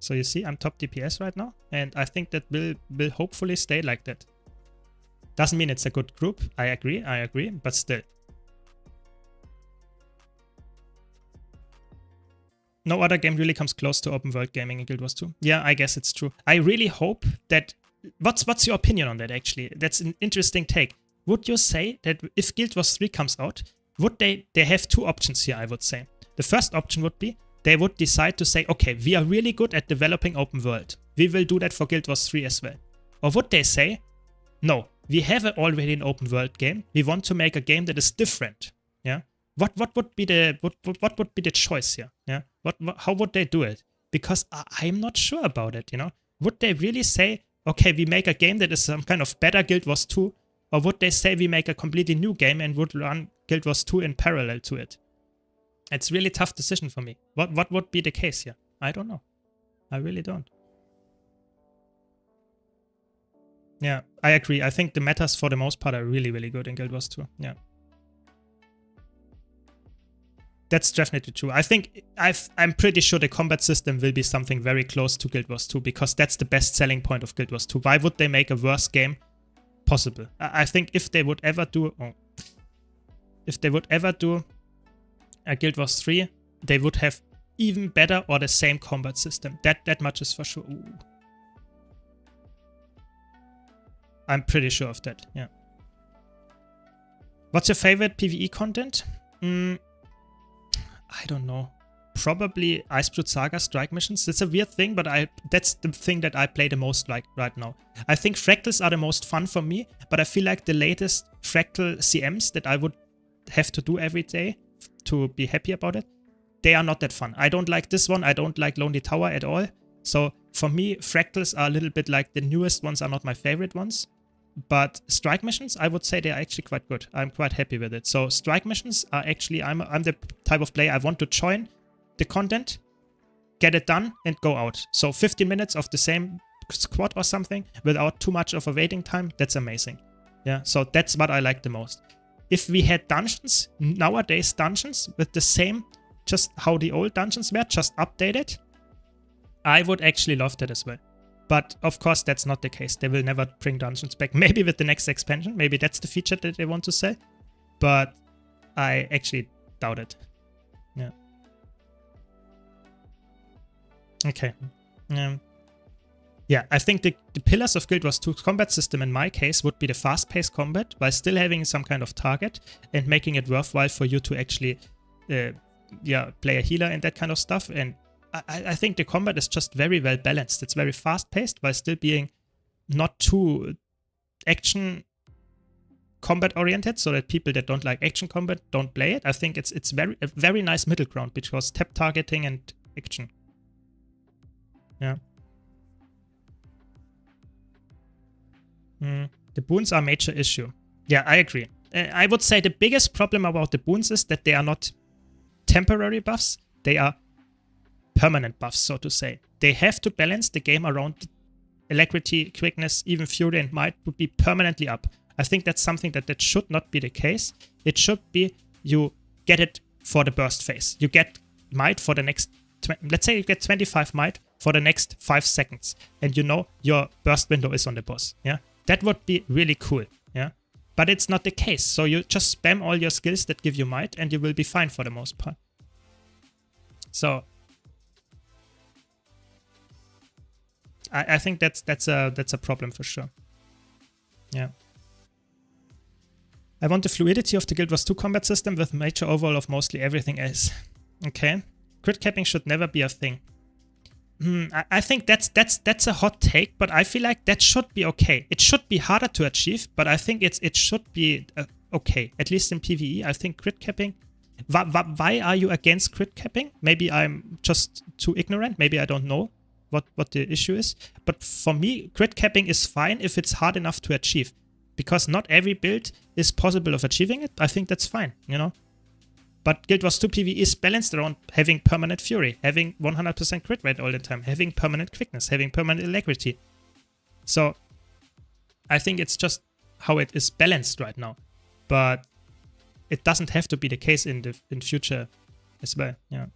So you see, I'm top DPS right now, and I think that will hopefully stay like that. Doesn't mean it's a good group. I agree, but still. No other game really comes close to open world gaming in Guild Wars 2. Yeah, I guess it's true. I really hope that... What's your opinion on that, actually? That's an interesting take. Would you say that if Guild Wars 3 comes out, would they have two options here, I would say. The first option would be they would decide to say, okay, we are really good at developing open world. We will do that for Guild Wars 3 as well. Or would they say, no, we have already an open world game. We want to make a game that is different. Yeah. What would be the choice here? Yeah. How would they do it? Because I'm not sure about it, you know. Would they really say, okay, we make a game that is some kind of better Guild Wars 2 Or would they say we make a completely new game and would run Guild Wars 2 in parallel to it? It's really tough decision for me. What would be the case here? I don't know. I really don't. Yeah, I agree. I think the metas for the most part are really, really good in Guild Wars 2. Yeah. That's definitely true. I think I'm pretty sure the combat system will be something very close to Guild Wars 2 because that's the best selling point of Guild Wars 2. Why would they make a worse game possible? I think if they would ever do a Guild Wars 3, they would have even better or the same combat system. That much is for sure. Ooh. I'm pretty sure of that. Yeah. What's your favorite PvE content? I don't know. Probably Icebrood Saga strike missions. It's a weird thing, but that's the thing that I play the most like right now. I think fractals are the most fun for me, but I feel like the latest fractal CMs that I would have to do every day to be happy about it, they are not that fun. I don't like this one. I don't like Lonely Tower at all. So for me, fractals are a little bit like the newest ones are not my favorite ones. But strike missions, I would say they're actually quite good. I'm quite happy with it. So strike missions are actually, I'm the type of player I want to join the content, get it done, and go out. So 50 minutes of the same squad or something without too much of a waiting time, that's amazing. Yeah, so that's what I like the most. If we had dungeons, nowadays dungeons, with the same, just how the old dungeons were, just updated, I would actually love that as well. But of course, that's not the case. They will never bring dungeons back. Maybe with the next expansion. Maybe that's the feature that they want to sell. But I actually doubt it. Yeah. Okay. Yeah, I think the pillars of Guild Wars 2's combat system in my case would be the fast-paced combat while still having some kind of target and making it worthwhile for you to actually play a healer and that kind of stuff. And I think the combat is just very well balanced. It's very fast-paced while still being not too action combat-oriented, so that people that don't like action combat don't play it. I think it's a very nice middle ground because tap targeting and action. Yeah. The boons are a major issue. Yeah, I agree. I would say the biggest problem about the boons is that they are not temporary buffs. They are permanent buffs, so to say. They have to balance the game around alacrity, quickness, even fury and might would be permanently up. I think that's something that should not be the case. It should be you get it for the burst phase. You get might for the next, let's say you get 25 might for the next 5 seconds and you know your burst window is on the boss. Yeah, that would be really cool. Yeah, but it's not the case. So you just spam all your skills that give you might and you will be fine for the most part. So I think that's a problem for sure. Yeah. I want the fluidity of the Guild Wars 2 combat system with major overhaul of mostly everything else. Okay. Crit capping should never be a thing. I think that's a hot take, but I feel like that should be okay. It should be harder to achieve, but I think it should be okay. At least in PvE, I think crit capping. Why are you against crit capping? Maybe I'm just too ignorant. Maybe I don't know what the issue is. But for me, crit capping is fine if it's hard enough to achieve. Because not every build is possible of achieving it. I think that's fine, you know. But Guild Wars 2 PvE is balanced around having permanent fury, having 100% crit rate all the time, having permanent quickness, having permanent alacrity. So I think it's just how it is balanced right now. But it doesn't have to be the case in future as well, yeah.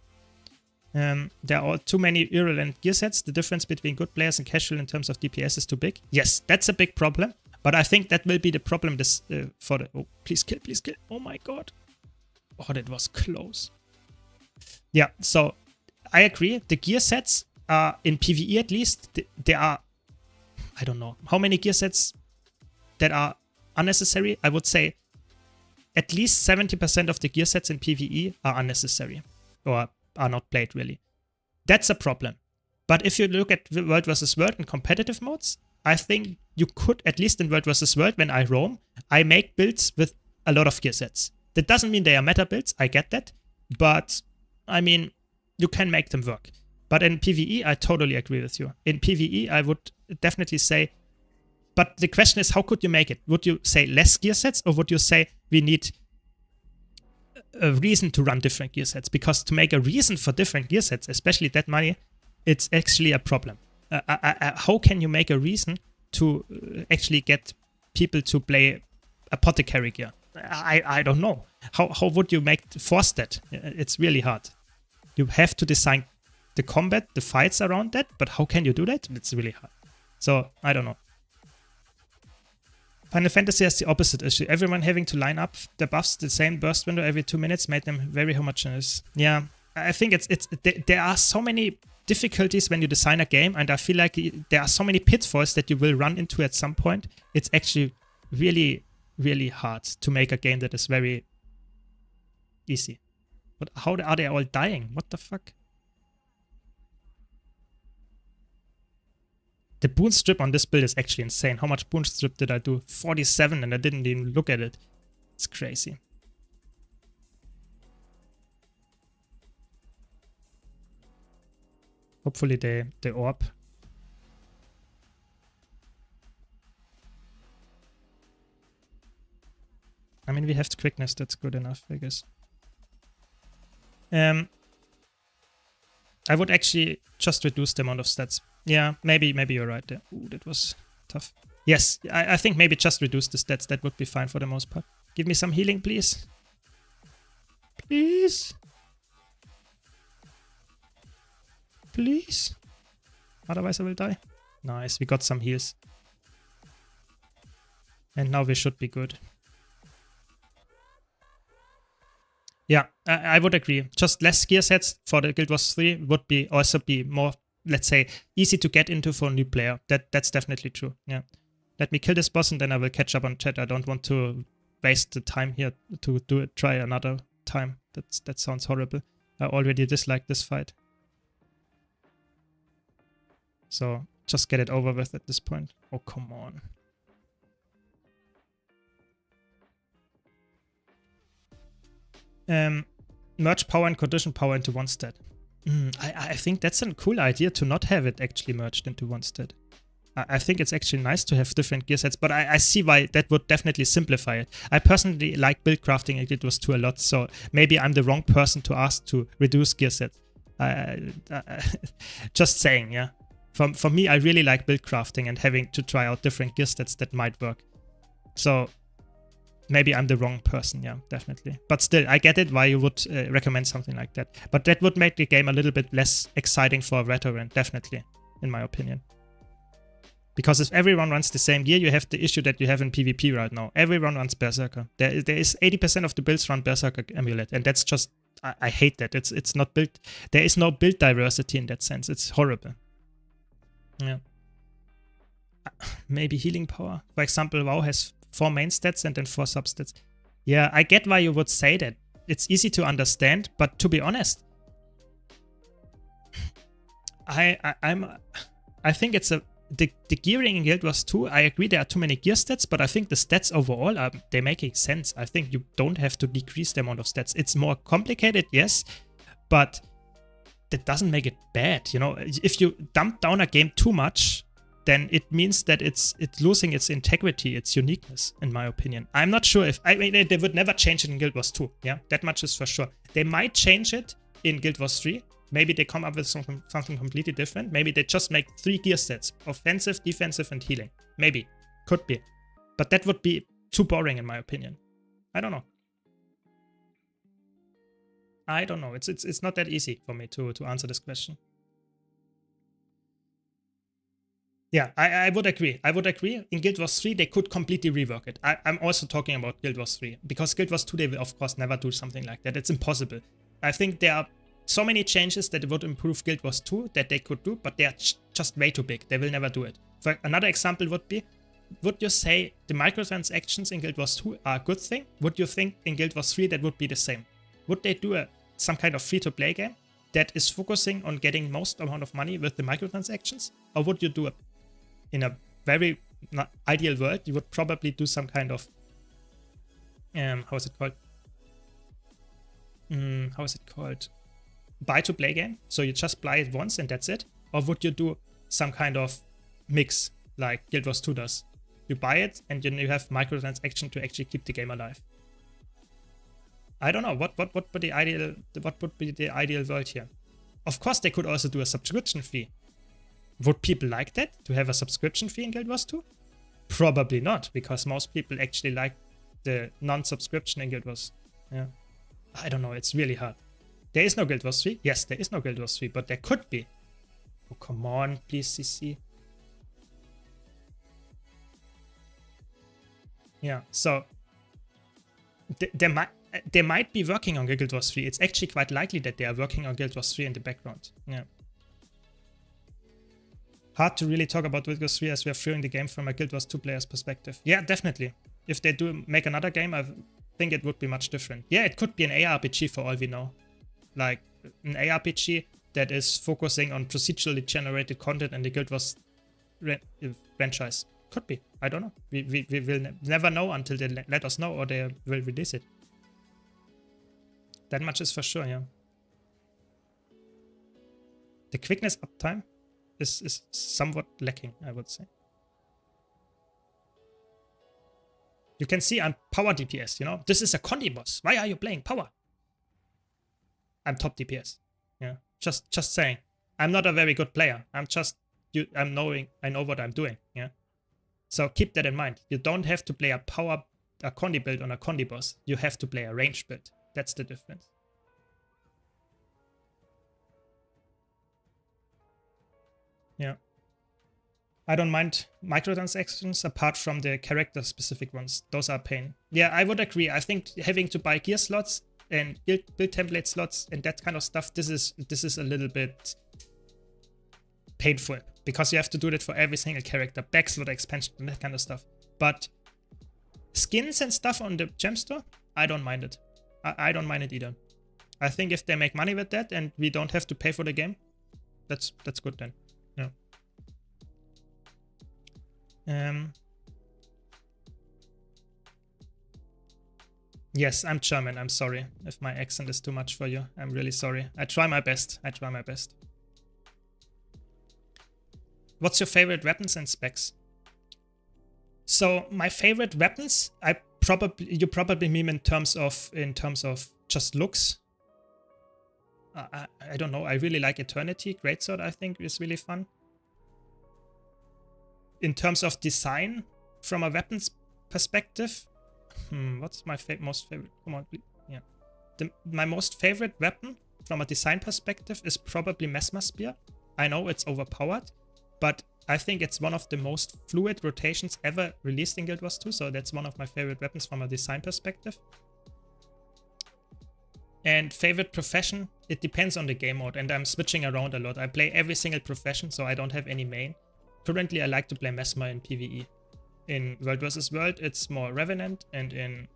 There are too many irrelevant gear sets. The difference between good players and casual in terms of DPS is too big. Yes, that's a big problem. But I think that will be the problem for the... Oh, please kill, please kill. Oh my god. Oh, that was close. Yeah, so I agree. The gear sets are, in PvE at least, they are... I don't know. How many gear sets that are unnecessary? I would say at least 70% of the gear sets in PvE are unnecessary. Or are not played, really. That's a problem. But if you look at World vs. World in competitive modes, I think you could, at least in World vs. World, when I roam, I make builds with a lot of gear sets. That doesn't mean they are meta builds, I get that. But, I mean, you can make them work. But in PvE, I totally agree with you. In PvE, I would definitely say But the question is, how could you make it? Would you say less gear sets, or would you say we need a reason to run different gear sets? Because to make a reason for different gear sets, especially that money, it's actually a problem. How can you make a reason to actually get people to play apothecary gear? I don't know. How would you force that? It's really hard. You have to design the combat, the fights around that, but how can you do that? It's really hard. So, I don't know. Final Fantasy has the opposite issue. Everyone having to line up the buffs the same burst window every 2 minutes made them very homogeneous. Yeah, I think there are so many difficulties when you design a game, and I feel like there are so many pitfalls that you will run into at some point. It's actually really, really hard to make a game that is very easy. But how are they all dying? What the fuck? The boon strip on this build is actually insane. How much boon strip did I do? 47, and I didn't even look at it. It's crazy. Hopefully the orb. I mean, we have quickness. That's good enough, I guess. I would actually just reduce the amount of stats. Yeah, maybe you're right there. Ooh, that was tough. Yes, I think maybe just reduce the stats. That would be fine for the most part. Give me some healing, please. Please. Please. Otherwise I will die. Nice, we got some heals. And now we should be good. Yeah, I would agree. Just less gear sets for the Guild Wars 3 would also be more, let's say, easy to get into for a new player. That's definitely true. Yeah. Let me kill this boss and then I will catch up on chat. I don't want to waste the time here to do it. Try another time. That sounds horrible. I already dislike this fight. So just get it over with at this point. Oh, come on. Merge power and condition power into one stat. I think that's a cool idea to not have it actually merged into one stat. I think it's actually nice to have different gear sets, but I see why that would definitely simplify it. I personally like build crafting in Guild Wars 2 a lot, so maybe I'm the wrong person to ask to reduce gear sets. Just saying, yeah. For me, I really like build crafting and having to try out different gear sets that might work. So maybe I'm the wrong person, yeah, definitely. But still, I get it why you would recommend something like that. But that would make the game a little bit less exciting for a veteran, definitely, in my opinion. Because if everyone runs the same gear, you have the issue that you have in PvP right now. Everyone runs Berserker. There is 80% of the builds run Berserker Amulet, and that's just, I hate that. It's not built, there is no build diversity in that sense. It's horrible. Yeah. Maybe healing power. For example, WoW has 4 main stats and then 4 substats. Yeah, I get why you would say that. It's easy to understand, but to be honest, I think it's the gearing in Guild Wars 2, I agree there are too many gear stats, but I think the stats overall they're making sense. I think you don't have to decrease the amount of stats. It's more complicated, yes, but that doesn't make it bad. You know, if you dump down a game too much, then it means that it's losing its integrity, its uniqueness, in my opinion. I'm not sure if, I mean, they would never change it in Guild Wars 2, yeah? That much is for sure. They might change it in Guild Wars 3. Maybe they come up with something completely different. Maybe they just make 3 gear sets, offensive, defensive, and healing. Maybe. Could be. But that would be too boring, in my opinion. I don't know. I don't know. It's not that easy for me to answer this question. Yeah, I would agree. I would agree. In Guild Wars 3, they could completely rework it. I'm also talking about Guild Wars 3. Because Guild Wars 2, they will, of course, never do something like that. It's impossible. I think there are so many changes that would improve Guild Wars 2 that they could do, but they are just way too big. They will never do it. For another example would be, would you say the microtransactions in Guild Wars 2 are a good thing? Would you think in Guild Wars 3 that would be the same? Would they do some kind of free-to-play game that is focusing on getting most amount of money with the microtransactions? Or would you do it in a very ideal world? You would probably do some kind of, how is it called? Buy-to-play game. So you just buy it once and that's it. Or would you do some kind of mix like Guild Wars 2 does? You buy it, and then you have microtransaction to actually keep the game alive. I don't know what would be the ideal world here. Of course, they could also do a subscription fee. Would people like that, to have a subscription fee in Guild Wars 2? Probably not, because most people actually like the non-subscription in Guild Wars. Yeah, I don't know. It's really hard. There is no Guild Wars 3. Yes, there is no Guild Wars 3, but there could be. Oh, come on, please, CC. Yeah, so they might be working on Guild Wars 3. It's actually quite likely that they are working on Guild Wars 3 in the background. Yeah. Hard to really talk about Guild Wars 3 as we are viewing the game from a Guild Wars 2 player's perspective. Yeah, definitely. If they do make another game, I think it would be much different. Yeah, it could be an ARPG for all we know. Like an ARPG that is focusing on procedurally generated content and the Guild Wars franchise. Could be. I don't know. We will never know until they let us know or they will release it. That much is for sure, yeah. The quickness uptime is somewhat lacking, I would say. You can see I'm power DPS, you know? This is a Condi boss. Why are you playing power? I'm top DPS. Yeah. Just saying. I'm not a very good player. I know what I'm doing, yeah. So keep that in mind. You don't have to play a Condi build on a Condi boss. You have to play a range build. That's the difference. Yeah. I don't mind microtransactions apart from the character-specific ones. Those are pain. Yeah, I would agree. I think having to buy gear slots and build template slots and that kind of stuff, this is a little bit painful because you have to do that for every single character, backslot expansion and that kind of stuff. But skins and stuff on the gem store, I don't mind it. I don't mind it either. I think if they make money with that and we don't have to pay for the game, that's good then. Yeah. Yes, I'm German. I'm sorry if my accent is too much for you. I'm really sorry. I try my best. What's your favorite weapons and specs? So my favorite weapons, you probably mean in terms of just looks. I don't know. I really like Eternity. Greatsword, I think, is really fun. In terms of design, from a weapons perspective, what's my most favorite? Come on, please. Yeah, my most favorite weapon from a design perspective is probably Mesmer Spear. I know it's overpowered, but I think it's one of the most fluid rotations ever released in Guild Wars 2, so that's one of my favorite weapons from a design perspective. And favorite profession, it depends on the game mode, and I'm switching around a lot. I play every single profession, so I don't have any main. Currently, I like to play Mesmer in PvE. In World vs. World, it's more Revenant, and in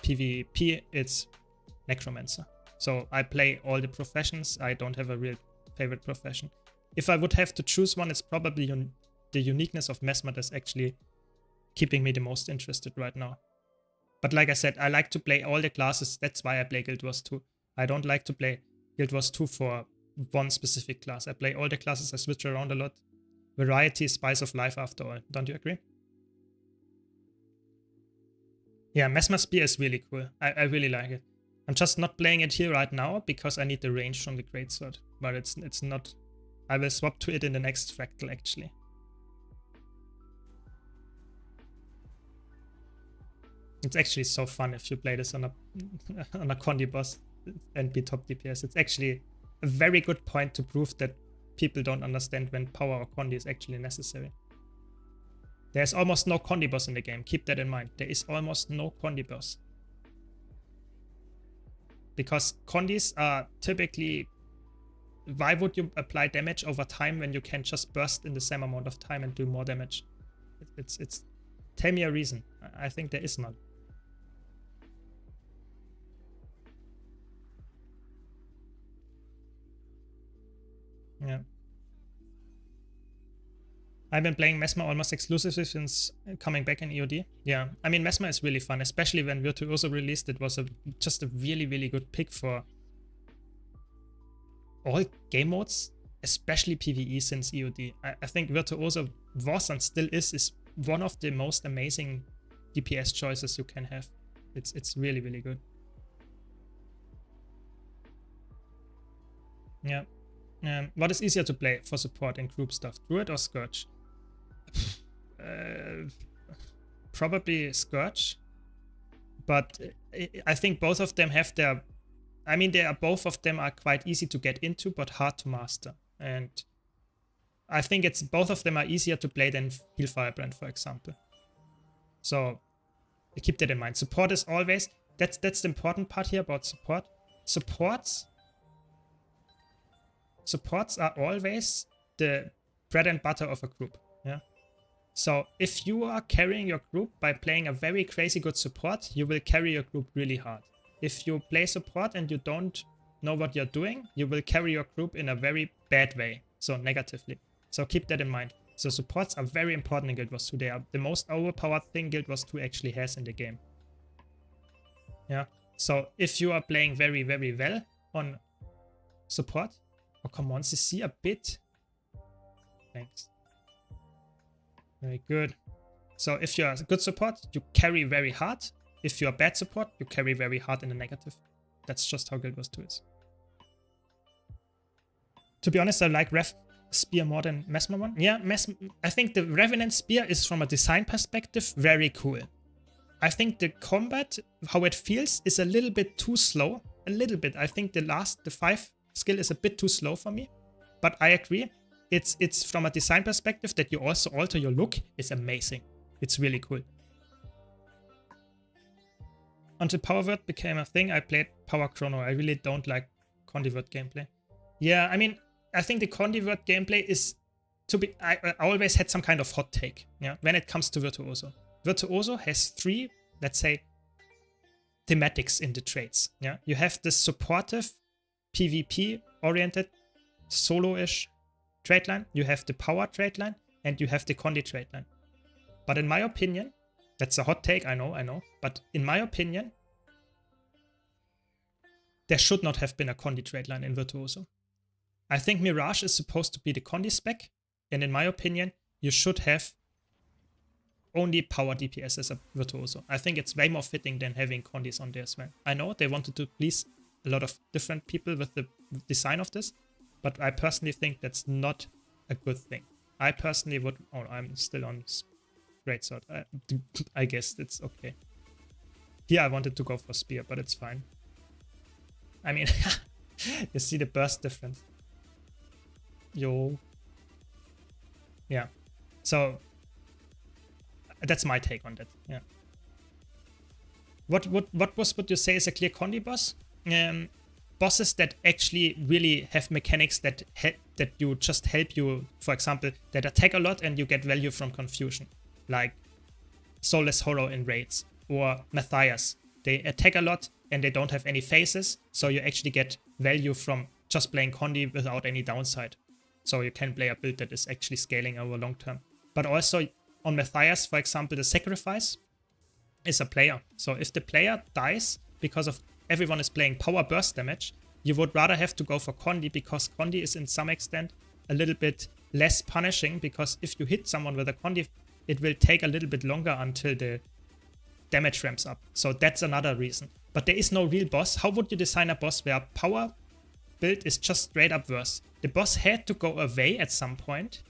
PvP, it's Necromancer. So I play all the professions. I don't have a real favorite profession. If I would have to choose one, it's probably the uniqueness of Mesmer that's actually keeping me the most interested right now. But like I said, I like to play all the classes. That's why I play Guild Wars 2. I don't like to play Guild Wars 2 for one specific class. I play all the classes. I switch around a lot. Variety is spice of life after all. Don't you agree? Yeah, Mesmer Spear is really cool. I really like it. I'm just not playing it here right now because I need the range from the Greatsword. But it's not... I will swap to it in the next fractal actually. It's actually so fun if you play this on a Condi boss and be top DPS. It's actually a very good point to prove that people don't understand when power or Condi is actually necessary. There's almost no Condi boss in the game. Keep that in mind. There is almost no Condi boss. Because Condis are typically... Why would you apply damage over time when you can just burst in the same amount of time and do more damage? It's tell me a reason. I think there is none. Yeah. I've been playing Mesmer almost exclusively since coming back in EOD. Yeah, I mean, Mesmer is really fun, especially when Virtuoso released. It was just a really, really good pick for all game modes, especially PvE since EOD. I think Virtuoso was and still is one of the most amazing DPS choices you can have. It's really, really good. Yeah. What is easier to play for support in group stuff, Druid or Scourge? Probably Scourge, but I think both of them have their, I mean, both of them are quite easy to get into, but hard to master. And I think both of them are easier to play than Heal Firebrand, for example. So keep that in mind. Support is always, that's the important part here about support. Supports are always the bread and butter of a group. Yeah. So if you are carrying your group by playing a very crazy good support, you will carry your group really hard. If you play support and you don't know what you're doing, you will carry your group in a very bad way, so negatively. So keep that in mind. So supports are very important in Guild Wars 2. They are the most overpowered thing Guild Wars 2 actually has in the game. Yeah. So if you are playing very, very well on support, oh come on, CC a bit. Thanks. Very good. So if you're a good support, you carry very hard. If you're bad support, you carry very hard in the negative. That's just how Guild Wars 2 is. To be honest, I like Rev Spear more than Mesmer one. Yeah, I think the Revenant Spear is, from a design perspective, very cool. I think the combat, how it feels, is a little bit too slow. A little bit. I think the 5 skill is a bit too slow for me. But I agree. It's from a design perspective that you also alter your look is amazing. It's really cool. Until Power Word became a thing, I played Power Chrono. I really don't like Condivert gameplay. Yeah, I mean, I think the Condivert gameplay is I always had some kind of hot take, yeah, when it comes to Virtuoso. Virtuoso has 3, let's say, thematics in the traits. Yeah, you have this supportive, PvP-oriented, solo-ish trait line, you have the power trait line, and you have the Condi trait line. But in my opinion, that's a hot take, I know, but in my opinion, there should not have been a Condi trait line in Virtuoso. I think Mirage is supposed to be the Condi spec, and in my opinion, you should have only power DPS as a Virtuoso. I think it's way more fitting than having Condis on there as well. I know they wanted to please a lot of different people with the design of this, but I personally think that's not a good thing. I personally would... Oh, I'm still on Greatsword. I guess it's okay. Here I wanted to go for Spear, but it's fine. I mean, you see the burst difference. Yo. Yeah. So, that's my take on that. Yeah. What would you say is a clear Condi boss? Bosses that actually really have mechanics that you just help you, for example, that attack a lot and you get value from confusion, like Soulless Horror in raids, or Matthias. They attack a lot and they don't have any phases, so you actually get value from just playing Condi without any downside. So you can play a build that is actually scaling over long term. But also on Matthias, for example, the sacrifice is a player. So if the player dies because of everyone is playing power burst damage, you would rather have to go for Condi, because Condi is in some extent a little bit less punishing, because if you hit someone with a Condi, it will take a little bit longer until the damage ramps up. So that's another reason. But there is no real boss. How would you design a boss where power build is just straight up worse? The boss had to go away at some point,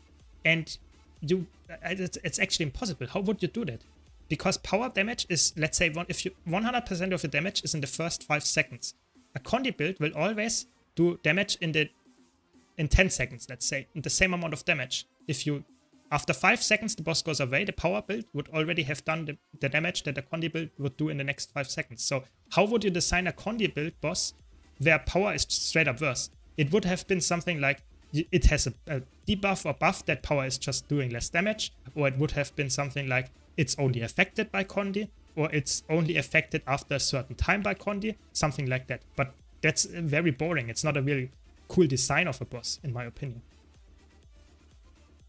and it's actually impossible. How would you do that? Because power damage is, let's say, if you 100% of the damage is in the first 5 seconds. A Condi build will always do damage in 10 seconds, let's say, the same amount of damage. If you, after 5 seconds, the boss goes away, the power build would already have done the damage that a Condi build would do in the next 5 seconds. So how would you design a Condi build boss where power is straight up worse? It would have been something like it has a debuff or buff that power is just doing less damage, or it would have been something like it's only affected by Condi, or it's only affected after a certain time by Condi, something like that. But that's very boring. It's not a really cool design of a boss, in my opinion.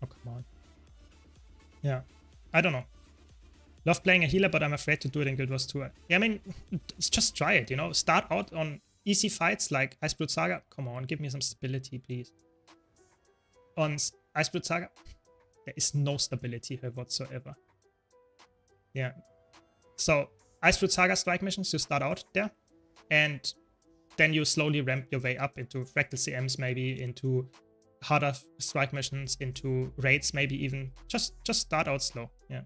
Oh, come on. Yeah, I don't know. Love playing a healer, but I'm afraid to do it in Guild Wars 2. Yeah, I mean, just try it, you know? Start out on easy fights like Iceblood Saga. Come on, give me some stability, please. On Iceblood Saga, There is no stability here whatsoever. Yeah. So Ice Root Saga strike missions, you start out there, and then you slowly ramp your way up into Fractal CMs, maybe into harder strike missions, into raids, maybe even. Just start out slow. Yeah.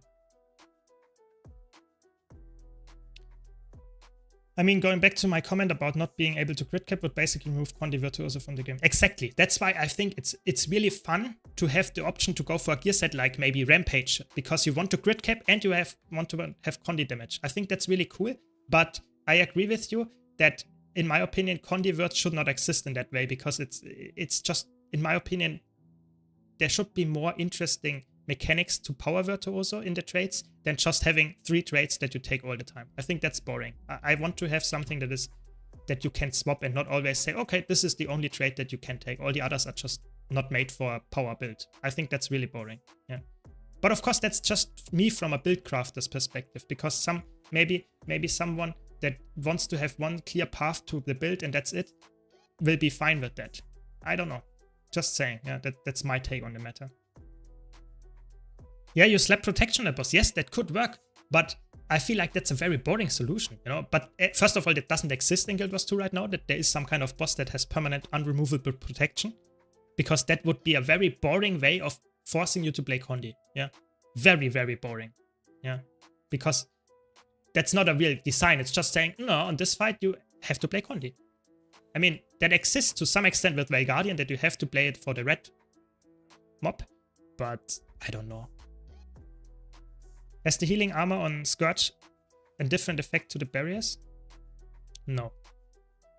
I mean, going back to my comment about not being able to grid cap would basically remove Condi Virtuoso from the game. Exactly. That's why I think it's really fun to have the option to go for a gear set like maybe Rampage, because you want to grid cap and you want to have Condi damage. I think that's really cool, but I agree with you that, in my opinion, Condi Virt should not exist in that way, because it's just, in my opinion, there should be more interesting mechanics to power Virtuoso in the trades than just having 3 trades that you take all the time. I think that's boring. I want to have something that you can swap and not always say, okay, this is the only trade that you can take. All the others are just not made for a power build. I think that's really boring. Yeah. But of course, that's just me from a build crafter's perspective, because maybe someone that wants to have one clear path to the build and that's it will be fine with that. I don't know. Just saying. Yeah, that's my take on the matter. Yeah, you slap protection at boss. Yes, that could work, but I feel like that's a very boring solution, you know. But first of all, that doesn't exist in Guild Wars 2 right now, that there is some kind of boss that has permanent unremovable protection, because that would be a very boring way of forcing you to play Condi. Yeah, very, very boring. Yeah, because that's not a real design. It's just saying, no, on this fight, you have to play Condi. I mean, that exists to some extent with Guardian, that you have to play it for the red mob, but I don't know. Has the healing armor on Scourge a different effect to the barriers? No.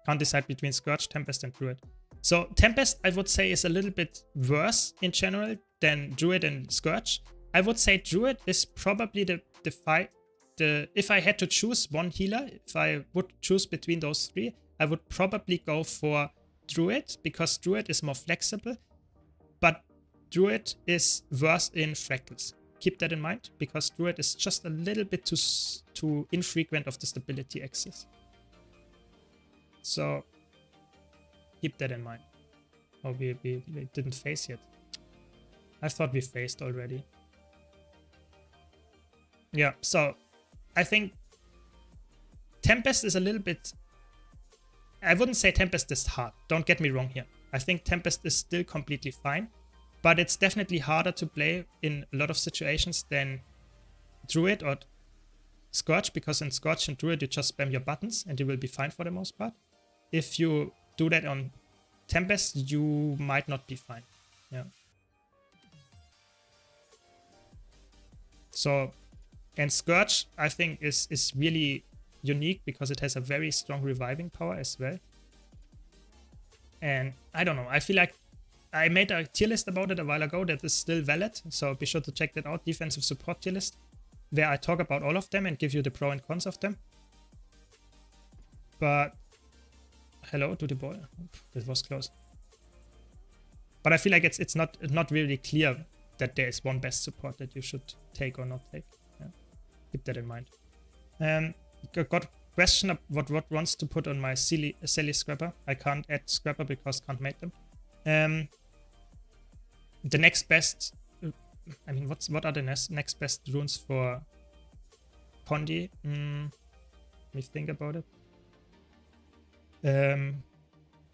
Can't decide between Scourge, Tempest, and Druid. So Tempest, I would say, is a little bit worse in general than Druid and Scourge. I would say Druid is probably if I had to choose one healer, if I would choose between those 3, I would probably go for Druid, because Druid is more flexible, but Druid is worse in fractals. Keep that in mind, because Druid is just a little bit too infrequent of the stability axis. So keep that in mind. Oh, we didn't face yet. I thought we faced already. Yeah, so I think Tempest is a little bit... I wouldn't say Tempest is hard. Don't get me wrong here. I think Tempest is still completely fine. But it's definitely harder to play in a lot of situations than Druid or Scourge, because in Scourge and Druid you just spam your buttons and you will be fine for the most part. If you do that on Tempest, you might not be fine. Yeah. So, and Scourge, I think, is really unique because it has a very strong reviving power as well. And I don't know, I feel like I made a tier list about it a while ago that is still valid, so be sure to check that out, defensive support tier list, where I talk about all of them and give you the pro and cons of them. But, hello to the boy, that was close. But I feel like it's not really clear that there is one best support that you should take or not take. Yeah. Keep that in mind. Got a question of what wants to put on my silly scrapper. I can't add scrapper because can't make them. The next best, I mean, what are the next best runes for Condi? Let me think about it.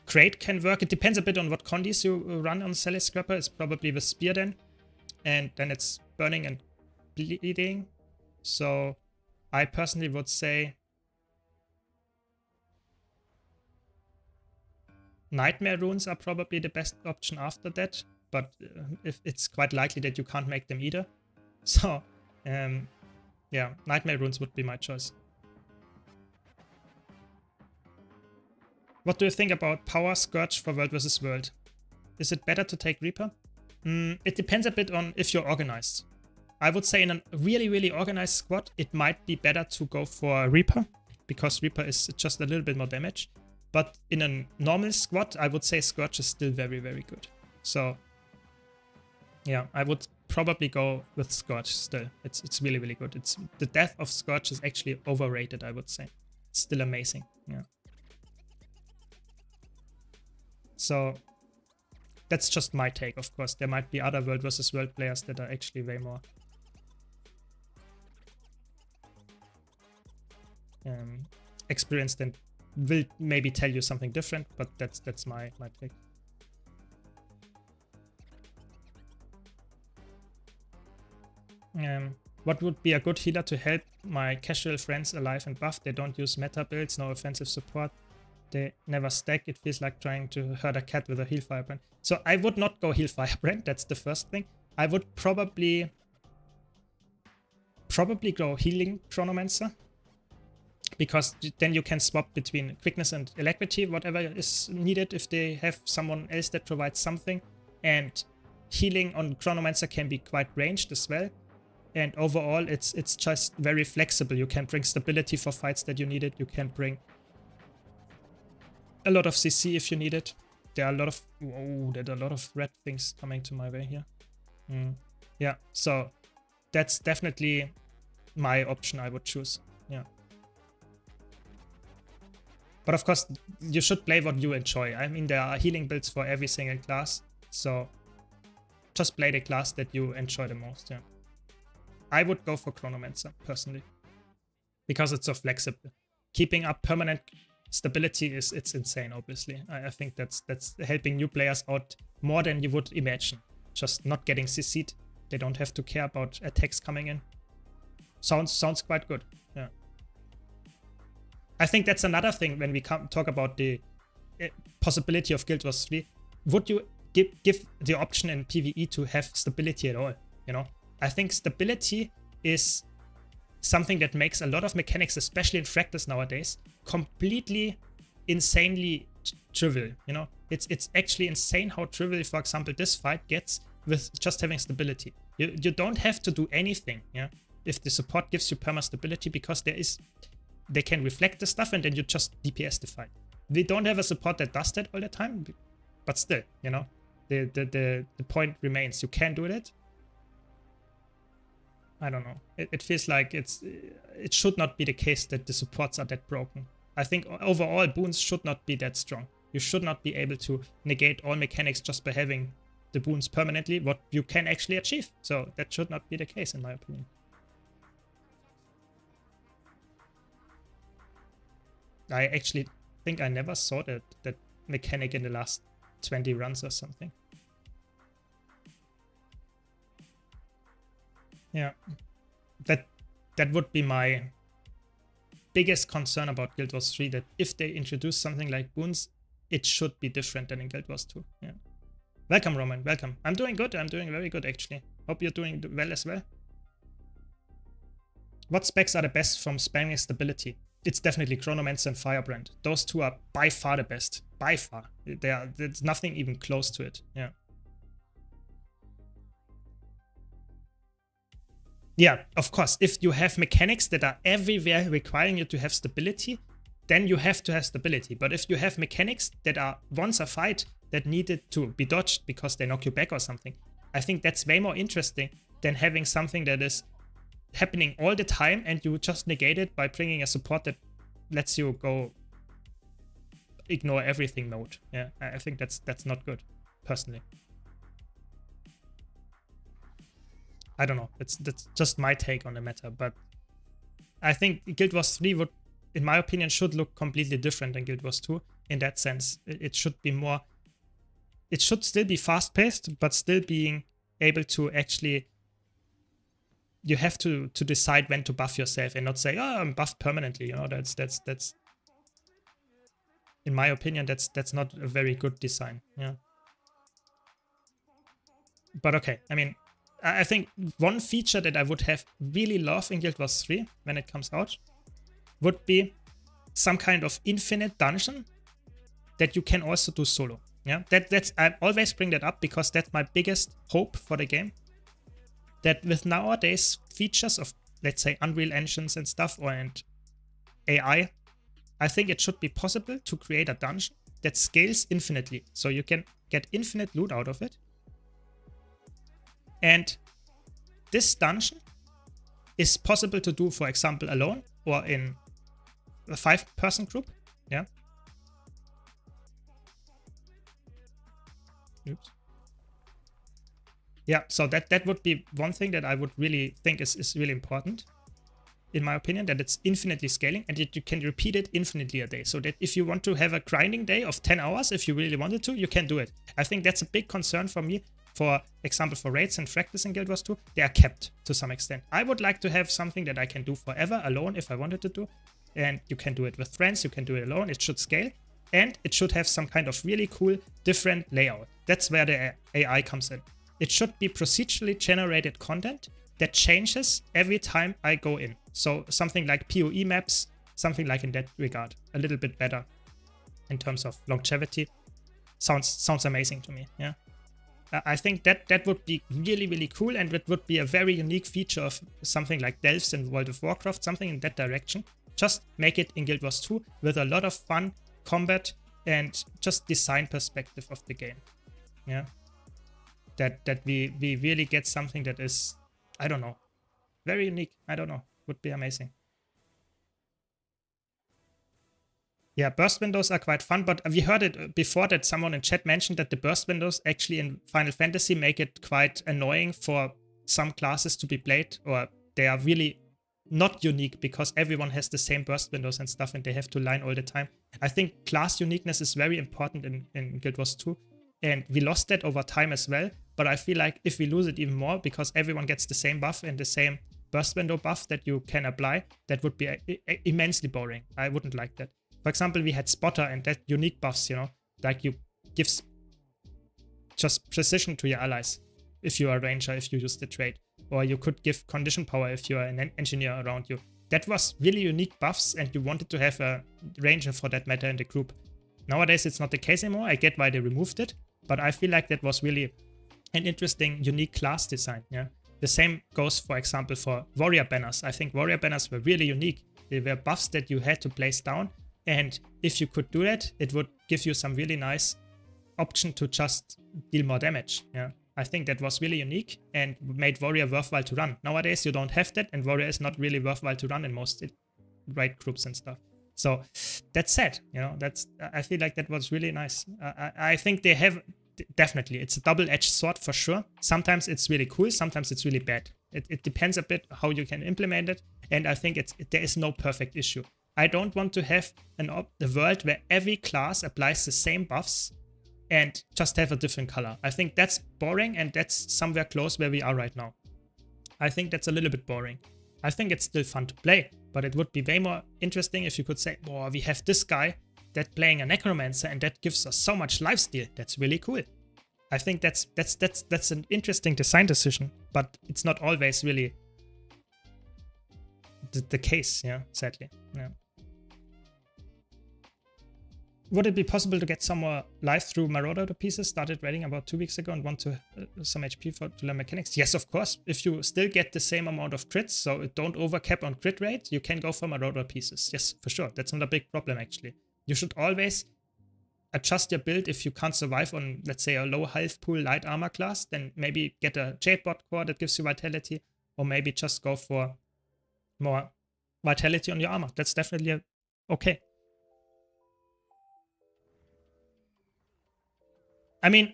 Crate can work. It depends a bit on what Condis you run on Sally Scrapper. It's probably the Spear then. And then it's Burning and Bleeding. So I personally would say Nightmare runes are probably the best option after that, but if it's quite likely that you can't make them either. So, yeah, Nightmare runes would be my choice. What do you think about Power Scourge for World vs. World? Is it better to take Reaper? It depends a bit on if you're organized. I would say in a really, really organized squad, it might be better to go for Reaper, because Reaper is just a little bit more damage. But in a normal squad, I would say Scourge is still very, very good. So, yeah, I would probably go with Scourge still. It's really, really good. The death of Scourge is actually overrated, I would say. It's still amazing. Yeah. So, that's just my take, of course. There might be other World versus World players that are actually way more experienced and will maybe tell you something different, but that's my take. What would be a good healer to help my casual friends alive and buff? They don't use meta builds, no offensive support. They never stack. It feels like trying to hurt a cat with a heal firebrand. So I would not go heal firebrand. That's the first thing. I would probably go healing chronomancer, because then you can swap between quickness and alacrity, whatever is needed if they have someone else that provides something. And healing on chronomancer can be quite ranged as well. And overall, it's just very flexible. You can bring stability for fights that you need it. You can bring a lot of CC if you need it. There are a lot of... Whoa, there are a lot of red things coming to my way here. Yeah, so that's definitely my option I would choose. Yeah. But of course, you should play what you enjoy. I mean, there are healing builds for every single class. So just play the class that you enjoy the most, yeah. I would go for Chronomancer, personally, because it's so flexible. Keeping up permanent stability it's insane, obviously. I think that's helping new players out more than you would imagine. Just not getting CC'd. They don't have to care about attacks coming in. Sounds quite good, yeah. I think that's another thing when we talk about the possibility of Guild Wars 3. Would you give the option in PvE to have stability at all, you know? I think stability is something that makes a lot of mechanics, especially in Fractals nowadays, completely insanely trivial, you know? It's actually insane how trivial, for example, this fight gets with just having stability. You don't have to do anything, yeah? If the support gives you perma stability, because they can reflect the stuff and then you just DPS the fight. We don't have a support that does that all the time, but still, you know, the point remains. You can do it. I don't know. It feels like it should not be the case that the supports are that broken. I think overall boons should not be that strong. You should not be able to negate all mechanics just by having the boons permanently, what you can actually achieve. So that should not be the case, in my opinion. I actually think I never saw that mechanic in the last 20 runs or something. Yeah, that would be my biggest concern about Guild Wars 3, that if they introduce something like boons, it should be different than in Guild Wars 2. Yeah. Welcome, Roman. Welcome. I'm doing good. I'm doing very good, actually. Hope you're doing well as well. What specs are the best from spamming stability? It's definitely Chronomancer and Firebrand. Those two are by far the best. By far. There's nothing even close to it. Yeah. Yeah, of course. If you have mechanics that are everywhere requiring you to have stability, then you have to have stability. But if you have mechanics that are once a fight that needed to be dodged because they knock you back or something, I think that's way more interesting than having something that is happening all the time and you just negate it by bringing a support that lets you go ignore everything mode. Yeah, I think that's not good, personally. I don't know. That's just my take on the matter, but I think Guild Wars 3 would, in my opinion, should look completely different than Guild Wars 2 in that sense. It should be more... It should still be fast-paced, but still being able to actually... You have to decide when to buff yourself and not say, oh, I'm buffed permanently. You know, that's in my opinion, that's not a very good design. Yeah. But okay, I mean, I think one feature that I would have really loved in Guild Wars 3 when it comes out would be some kind of infinite dungeon that you can also do solo. Yeah, I always bring that up because that's my biggest hope for the game. That with nowadays features of, let's say, Unreal Engines and stuff, and AI, I think it should be possible to create a dungeon that scales infinitely. So you can get infinite loot out of it. And this dungeon is possible to do, for example, alone or in a 5-person group. Yeah. Oops. Yeah, so that would be one thing that I would really think is really important, in my opinion, that it's infinitely scaling and that you can repeat it infinitely a day. So that if you want to have a grinding day of 10 hours, if you really wanted to, you can do it. I think that's a big concern for me. For example, for raids and fractals in Guild Wars 2, they are kept to some extent. I would like to have something that I can do forever alone if I wanted to do. And you can do it with friends, you can do it alone, it should scale. And it should have some kind of really cool, different layout. That's where the AI comes in. It should be procedurally generated content that changes every time I go in. So something like PoE maps, something like in that regard, a little bit better in terms of longevity. Sounds amazing to me, yeah. I think that would be really, really cool, and it would be a very unique feature of something like Delves in World of Warcraft, something in that direction. Just make it in Guild Wars 2 with a lot of fun, combat, and just design perspective of the game. Yeah. That we really get something that is, I don't know, very unique. I don't know. Would be amazing. Yeah, burst windows are quite fun, but we heard it before that someone in chat mentioned that the burst windows actually in Final Fantasy make it quite annoying for some classes to be played, or they are really not unique because everyone has the same burst windows and stuff and they have to line all the time. I think class uniqueness is very important in Guild Wars 2, and we lost that over time as well, but I feel like if we lose it even more because everyone gets the same buff and the same burst window buff that you can apply, that would be immensely boring. I wouldn't like that. For example, we had Spotter and that unique buffs, you know, like you gives just precision to your allies if you are a ranger, if you use the trait, or you could give condition power if you are an engineer around you. That was really unique buffs, and you wanted to have a ranger for that matter in the group. Nowadays, it's not the case anymore. I get why they removed it, but I feel like that was really an interesting, unique class design. Yeah, the same goes, for example, for warrior banners. I think warrior banners were really unique. They were buffs that you had to place down. And if you could do that, it would give you some really nice option to just deal more damage. Yeah, I think that was really unique and made Warrior worthwhile to run. Nowadays, you don't have that, and Warrior is not really worthwhile to run in most raid groups and stuff. So that's sad. You know, I feel like that was really nice. I think they have definitely. It's a double-edged sword for sure. Sometimes it's really cool. Sometimes it's really bad. It depends a bit how you can implement it. And I think there is no perfect issue. I don't want to have a world where every class applies the same buffs and just have a different color. I think that's boring, and that's somewhere close where we are right now. I think that's a little bit boring. I think it's still fun to play, but it would be way more interesting if you could say, oh, we have this guy that playing a necromancer and that gives us so much lifesteal. That's really cool. I think that's an interesting design decision, but it's not always really the case, yeah, sadly. Yeah. Would it be possible to get some more life through Marauder pieces? Started raiding about 2 weeks ago and want to some HP to learn mechanics. Yes, of course. If you still get the same amount of crits, so don't overcap on crit rate, you can go for Marauder pieces. Yes, for sure. That's not a big problem, actually. You should always adjust your build if you can't survive on, let's say, a low health pool light armor class. Then maybe get a Jadebot core that gives you vitality, or maybe just go for more vitality on your armor. That's definitely okay. I mean,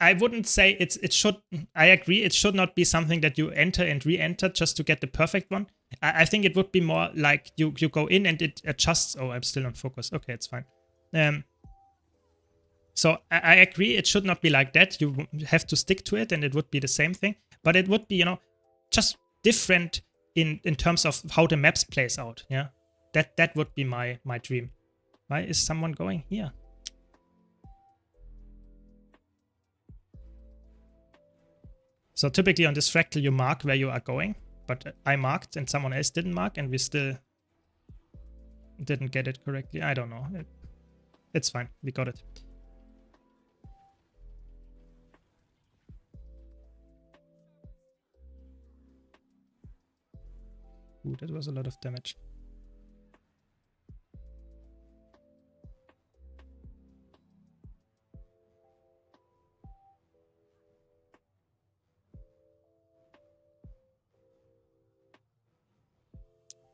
I wouldn't say it should. I agree. It should not be something that you enter and re-enter just to get the perfect one. I think it would be more like you go in and it adjusts. Oh, I'm still on focus. Okay, it's fine. So I agree. It should not be like that. You have to stick to it, and it would be the same thing. But it would be, you know, just different in terms of how the maps plays out. Yeah, that would be my dream. Why is someone going here? So typically on this fractal, you mark where you are going, but I marked and someone else didn't mark, and we still didn't get it correctly. I don't know. It's fine. We got it. Ooh, that was a lot of damage.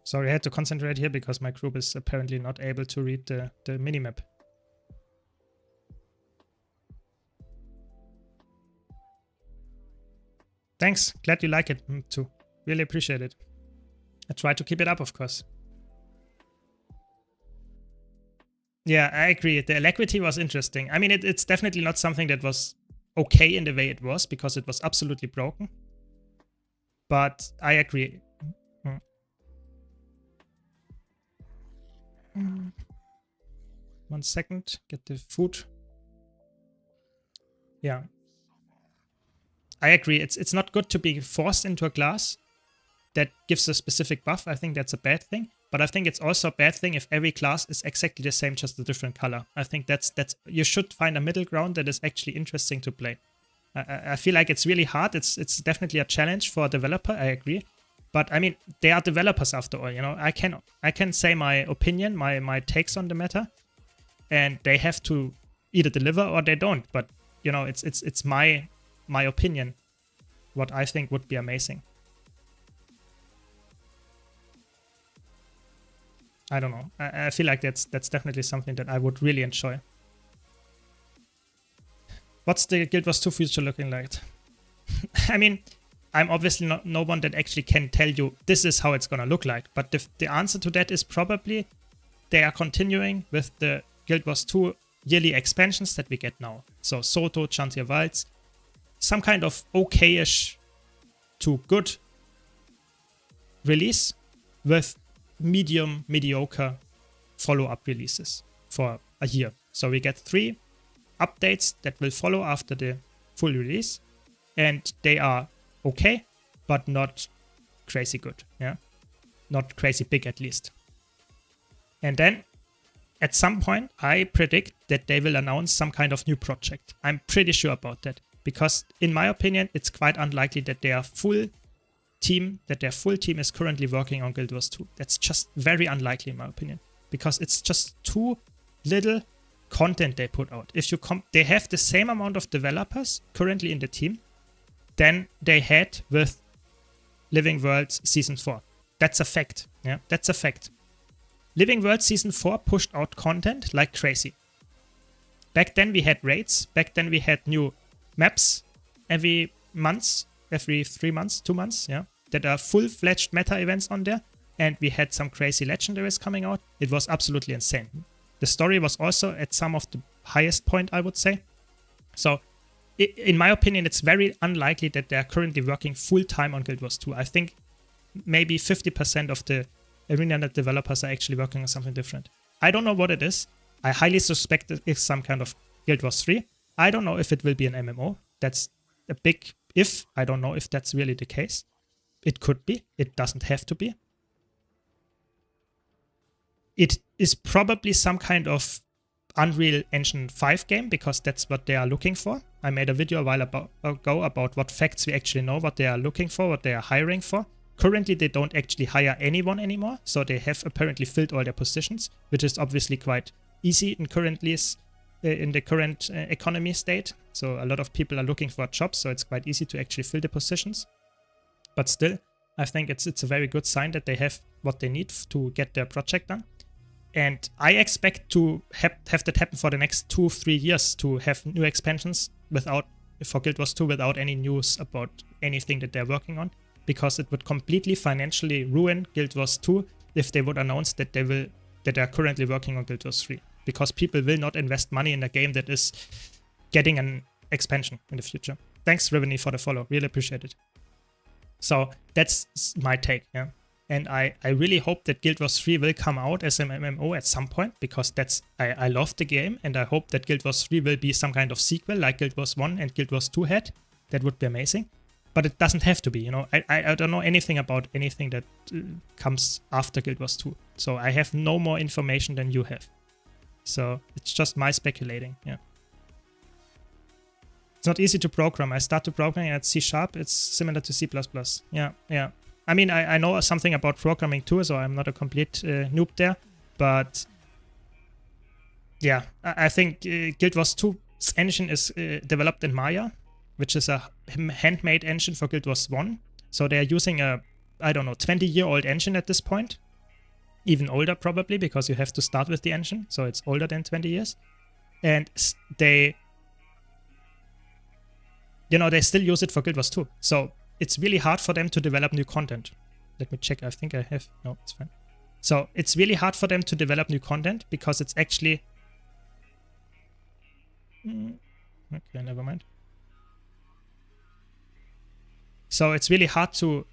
Sorry, I had to concentrate here because my group is apparently not able to read the minimap. Thanks. Glad you like it too. Really appreciate it. I try to keep it up, of course. Yeah, I agree. The alacrity was interesting. I mean, it's definitely not something that was okay in the way it was, because it was absolutely broken. But I agree. 1 second. Get the food. Yeah. I agree. It's not good to be forced into a class that gives a specific buff. I think that's a bad thing. But I think it's also a bad thing if every class is exactly the same, just a different color. I think that's you should find a middle ground that is actually interesting to play. I feel like it's really hard. It's definitely a challenge for a developer. I agree. But I mean, they are developers after all. You know, I can say my opinion, my takes on the meta, and they have to either deliver or they don't. But you know, it's my opinion, what I think would be amazing. I don't know. I feel like that's definitely something that I would really enjoy. What's the Guild Wars 2 future looking like? I mean, I'm obviously not no one that actually can tell you this is how it's gonna look like. But the answer to that is probably they are continuing with the Guild Wars 2 yearly expansions that we get now. So Soto, Chantier Wilds, some kind of okay-ish to good release with mediocre follow-up releases for a year. So we get 3 updates that will follow after the full release, and they are okay, but not crazy good. Yeah, not crazy big at least. And then at some point, I predict that they will announce some kind of new project. I'm pretty sure about that, because in my opinion, it's quite unlikely that their full team is currently working on Guild Wars 2. That's just very unlikely in my opinion, because it's just too little content they put out. If you they have the same amount of developers currently in the team than they had with Living Worlds Season 4. That's a fact. Yeah, that's a fact. Living Worlds Season 4 pushed out content like crazy. Back then we had raids. Back then we had new maps every month, every 3 months, 2 months, yeah, that are full-fledged meta events on there. And we had some crazy legendaries coming out. It was absolutely insane. The story was also at some of the highest point, I would say. So in my opinion, it's very unlikely that they are currently working full-time on Guild Wars 2. I think maybe 50% of the ArenaNet developers are actually working on something different. I don't know what it is. I highly suspect it's some kind of Guild Wars 3. I don't know if it will be an MMO. That's a big if. I don't know if that's really the case. It could be. It doesn't have to be. It is probably some kind of Unreal Engine 5 game, because that's what they are looking for. I made a video a while ago about what facts we actually know, what they are looking for, what they are hiring for. Currently, they don't actually hire anyone anymore, so they have apparently filled all their positions, which is obviously quite easy in the current economy state. So a lot of people are looking for jobs, so it's quite easy to actually fill the positions. But still, I think it's a very good sign that they have what they need to get their project done. And I expect to have that happen for the next 2-3 years, to have new expansions for Guild Wars 2 without any news about anything that they're working on, because it would completely financially ruin Guild Wars 2 if they would announce that they are currently working on Guild Wars 3, because people will not invest money in a game that is getting an expansion in the future. Thanks, Riveny, for the follow. Really appreciate it. So that's my take, yeah. And I really hope that Guild Wars 3 will come out as an MMO at some point, because I love the game, and I hope that Guild Wars 3 will be some kind of sequel like Guild Wars 1 and Guild Wars 2 had. That would be amazing. But it doesn't have to be, you know. I don't know anything about anything that comes after Guild Wars 2. So I have no more information than you have. So it's just my speculating, yeah. It's not easy to program. I started programming at C#. It's similar to C++. Yeah. I mean, I know something about programming too, so I'm not a complete noob there. But yeah, I think Guild Wars 2's engine is developed in Maya, which is a handmade engine for Guild Wars 1. So they're using a, I don't know, 20-year-old engine at this point. Even older probably, because you have to start with the engine. So it's older than 20 years. And they still use it for Guild Wars 2. So it's really hard for them to develop new content. Let me check. I think I have. No, it's fine. So it's really hard for them to develop new content because it's actually... Okay, never mind. So it's really hard to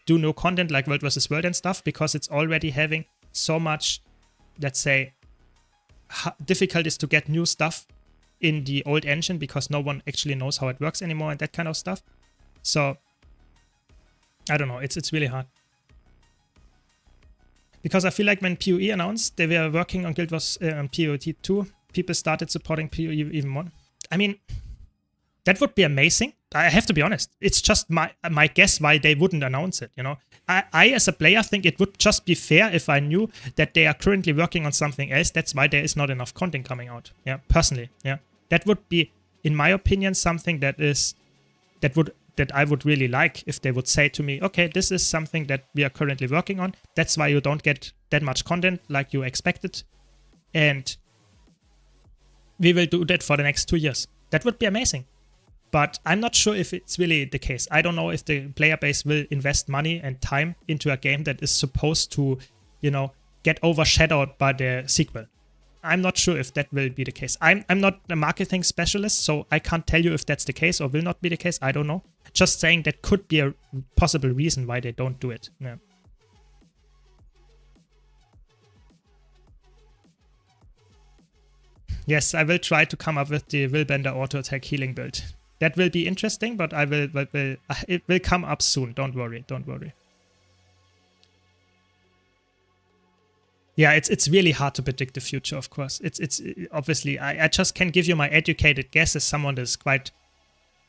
do new content like World vs. World and stuff because it's already having so much, let's say, difficulties to get new stuff in the old engine because no one actually knows how it works anymore and that kind of stuff. So I don't know, it's really hard. Because I feel like when PoE announced they were working on Guild Wars PoE 2, people started supporting PoE even more. I mean, that would be amazing. I have to be honest. It's just my guess why they wouldn't announce it, you know. I as a player think it would just be fair if I knew that they are currently working on something else. That's why there is not enough content coming out. Yeah, personally. Yeah. That would be, in my opinion, something that I would really like if they would say to me, okay, this is something that we are currently working on. That's why you don't get that much content like you expected. And we will do that for the next 2 years. That would be amazing. But I'm not sure if it's really the case. I don't know if the player base will invest money and time into a game that is supposed to, you know, get overshadowed by the sequel. I'm not sure if that will be the case. I'm not a marketing specialist, so I can't tell you if that's the case or will not be the case. I don't know. Just saying that could be a possible reason why they don't do it. Yeah. Yes, I will try to come up with the Willbender auto attack healing build. That will be interesting, but it will come up soon. Don't worry, don't worry. Yeah, it's really hard to predict the future, of course. It's obviously, I just can give you my educated guess as someone that is quite,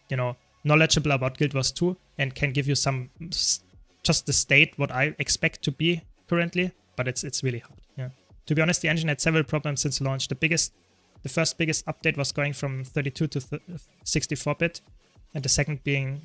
you know, knowledgeable about Guild Wars 2 and can give you some, just the state, what I expect to be currently, but it's really hard, yeah. To be honest, the engine had several problems since launch. The first biggest update was going from 32 to 64-bit, and the second being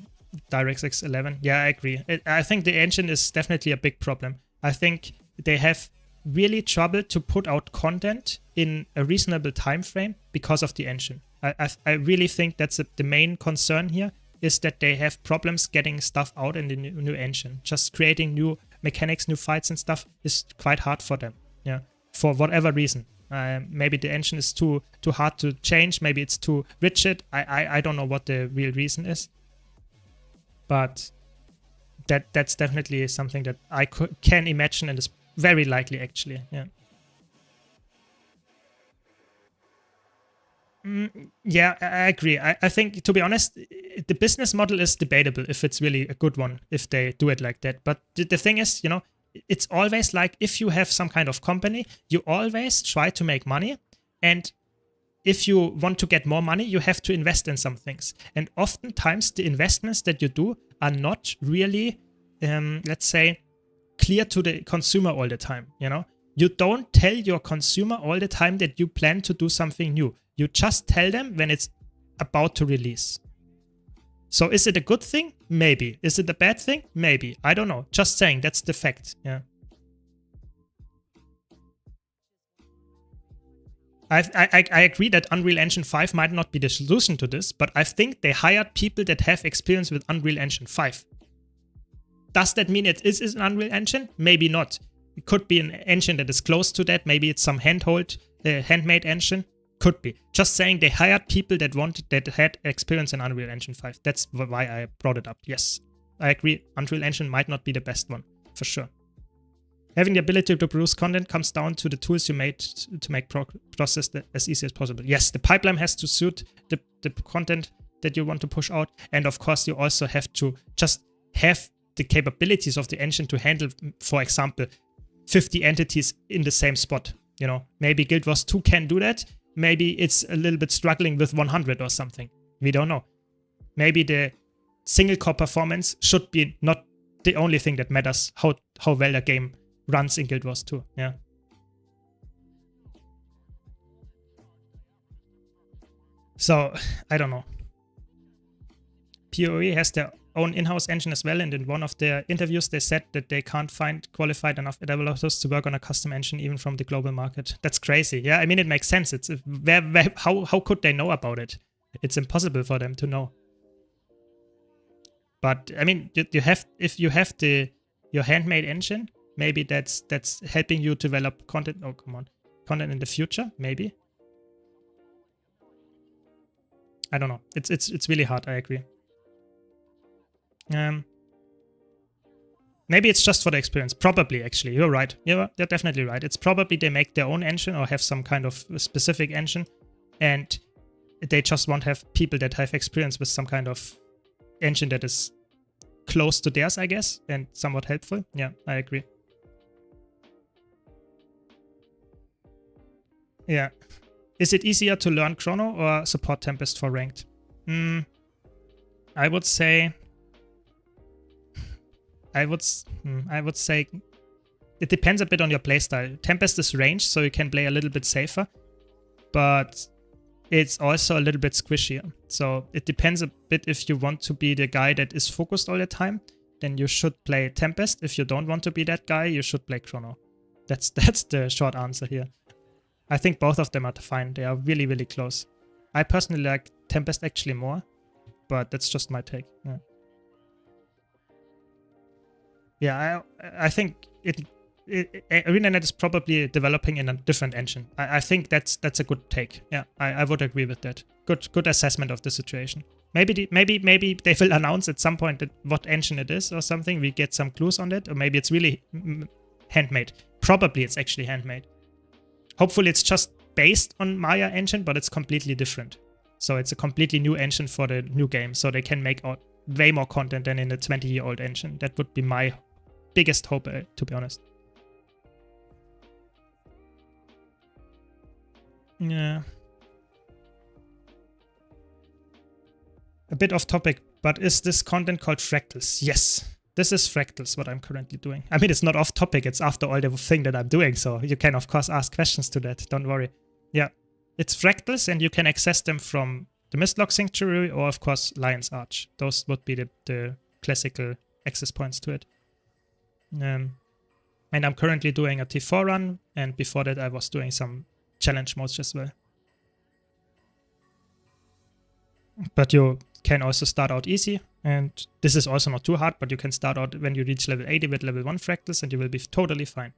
DirectX 11. Yeah, I agree. I think the engine is definitely a big problem. I think they have really trouble to put out content in a reasonable time frame because of the engine. I really think that's the main concern here, is that they have problems getting stuff out in the new engine. Just creating new mechanics, new fights and stuff is quite hard for them. Yeah, for whatever reason. Maybe the engine is too hard to change. Maybe it's too rigid. I don't know what the real reason is, but that's definitely something that I can imagine and is very likely actually. Yeah. Yeah, I agree. I think, to be honest, the business model is debatable if it's really a good one if they do it like that. But the thing is, you know, it's always like if you have some kind of company, you always try to make money. And if you want to get more money, you have to invest in some things. And oftentimes the investments that you do are not really, let's say, clear to the consumer all the time. You know, you don't tell your consumer all the time that you plan to do something new. You just tell them when it's about to release. So is it a good thing? Maybe. Is it a bad thing? Maybe. I don't know. Just saying, that's the fact. Yeah. I agree that Unreal Engine 5 might not be the solution to this, but I think they hired people that have experience with Unreal Engine 5. Does that mean it is an Unreal Engine? Maybe not. It could be an engine that is close to that. Maybe it's some handmade engine. Could be. Just saying they hired people that had experience in Unreal Engine 5. That's why I brought it up. Yes, I agree. Unreal Engine might not be the best one, for sure. Having the ability to produce content comes down to the tools you made to make process as easy as possible. Yes, the pipeline has to suit the content that you want to push out. And of course, you also have to just have the capabilities of the engine to handle, for example, 50 entities in the same spot. You know, maybe Guild Wars 2 can do that. Maybe it's a little bit struggling with 100 or something. We don't know. Maybe the single core performance should be not the only thing that matters, how well a game runs in Guild Wars 2. Yeah. So, I don't know. PoE has their own in-house engine as well, and in one of their interviews they said that they can't find qualified enough developers to work on a custom engine even from the global market. That's crazy. Yeah, I mean, it makes sense. It's how could they know about it? It's impossible for them to know. But I mean, you have, if you have your handmade engine, maybe that's helping you develop content. Oh, come on, content in the future, maybe. I don't know. It's really hard. I agree. Maybe it's just for the experience. Probably, actually, you're right. You're definitely right. It's probably they make their own engine or have some kind of specific engine, and they just want to have people that have experience with some kind of engine that is close to theirs, I guess, and somewhat helpful. Yeah, I agree. Yeah. Is it easier to learn Chrono or support Tempest for ranked? I would say it depends a bit on your playstyle. Tempest is ranged, so you can play a little bit safer, but it's also a little bit squishier. So it depends a bit. If you want to be the guy that is focused all the time, then you should play Tempest. If you don't want to be that guy, you should play Chrono. That's the short answer here. I think both of them are fine. They are really, really close. I personally like Tempest actually more, but that's just my take. Yeah, I think ArenaNet is probably developing in a different engine. I think that's a good take. Yeah, I would agree with that. Good assessment of the situation. Maybe they will announce at some point what engine it is or something. We get some clues on it, or maybe it's really handmade. Probably it's actually handmade. Hopefully it's just based on Maya engine, but it's completely different. So it's a completely new engine for the new game, so they can make out way more content than in a 20-year-old engine. That would be my biggest hope, to be honest. Yeah. A bit off topic, but is this content called Fractals? Yes. This is Fractals, what I'm currently doing. I mean, it's not off topic, it's after all the thing that I'm doing, so you can, of course, ask questions to that, don't worry. Yeah, it's Fractals, and you can access them from the Mistlock Sanctuary or, of course, Lion's Arch. Those would be the classical access points to it. And I'm currently doing a T4 run, and before that I was doing some challenge modes as well. But you can also start out easy, and this is also not too hard, but you can start out when you reach level 80 with level 1 Fractals, and you will be totally fine.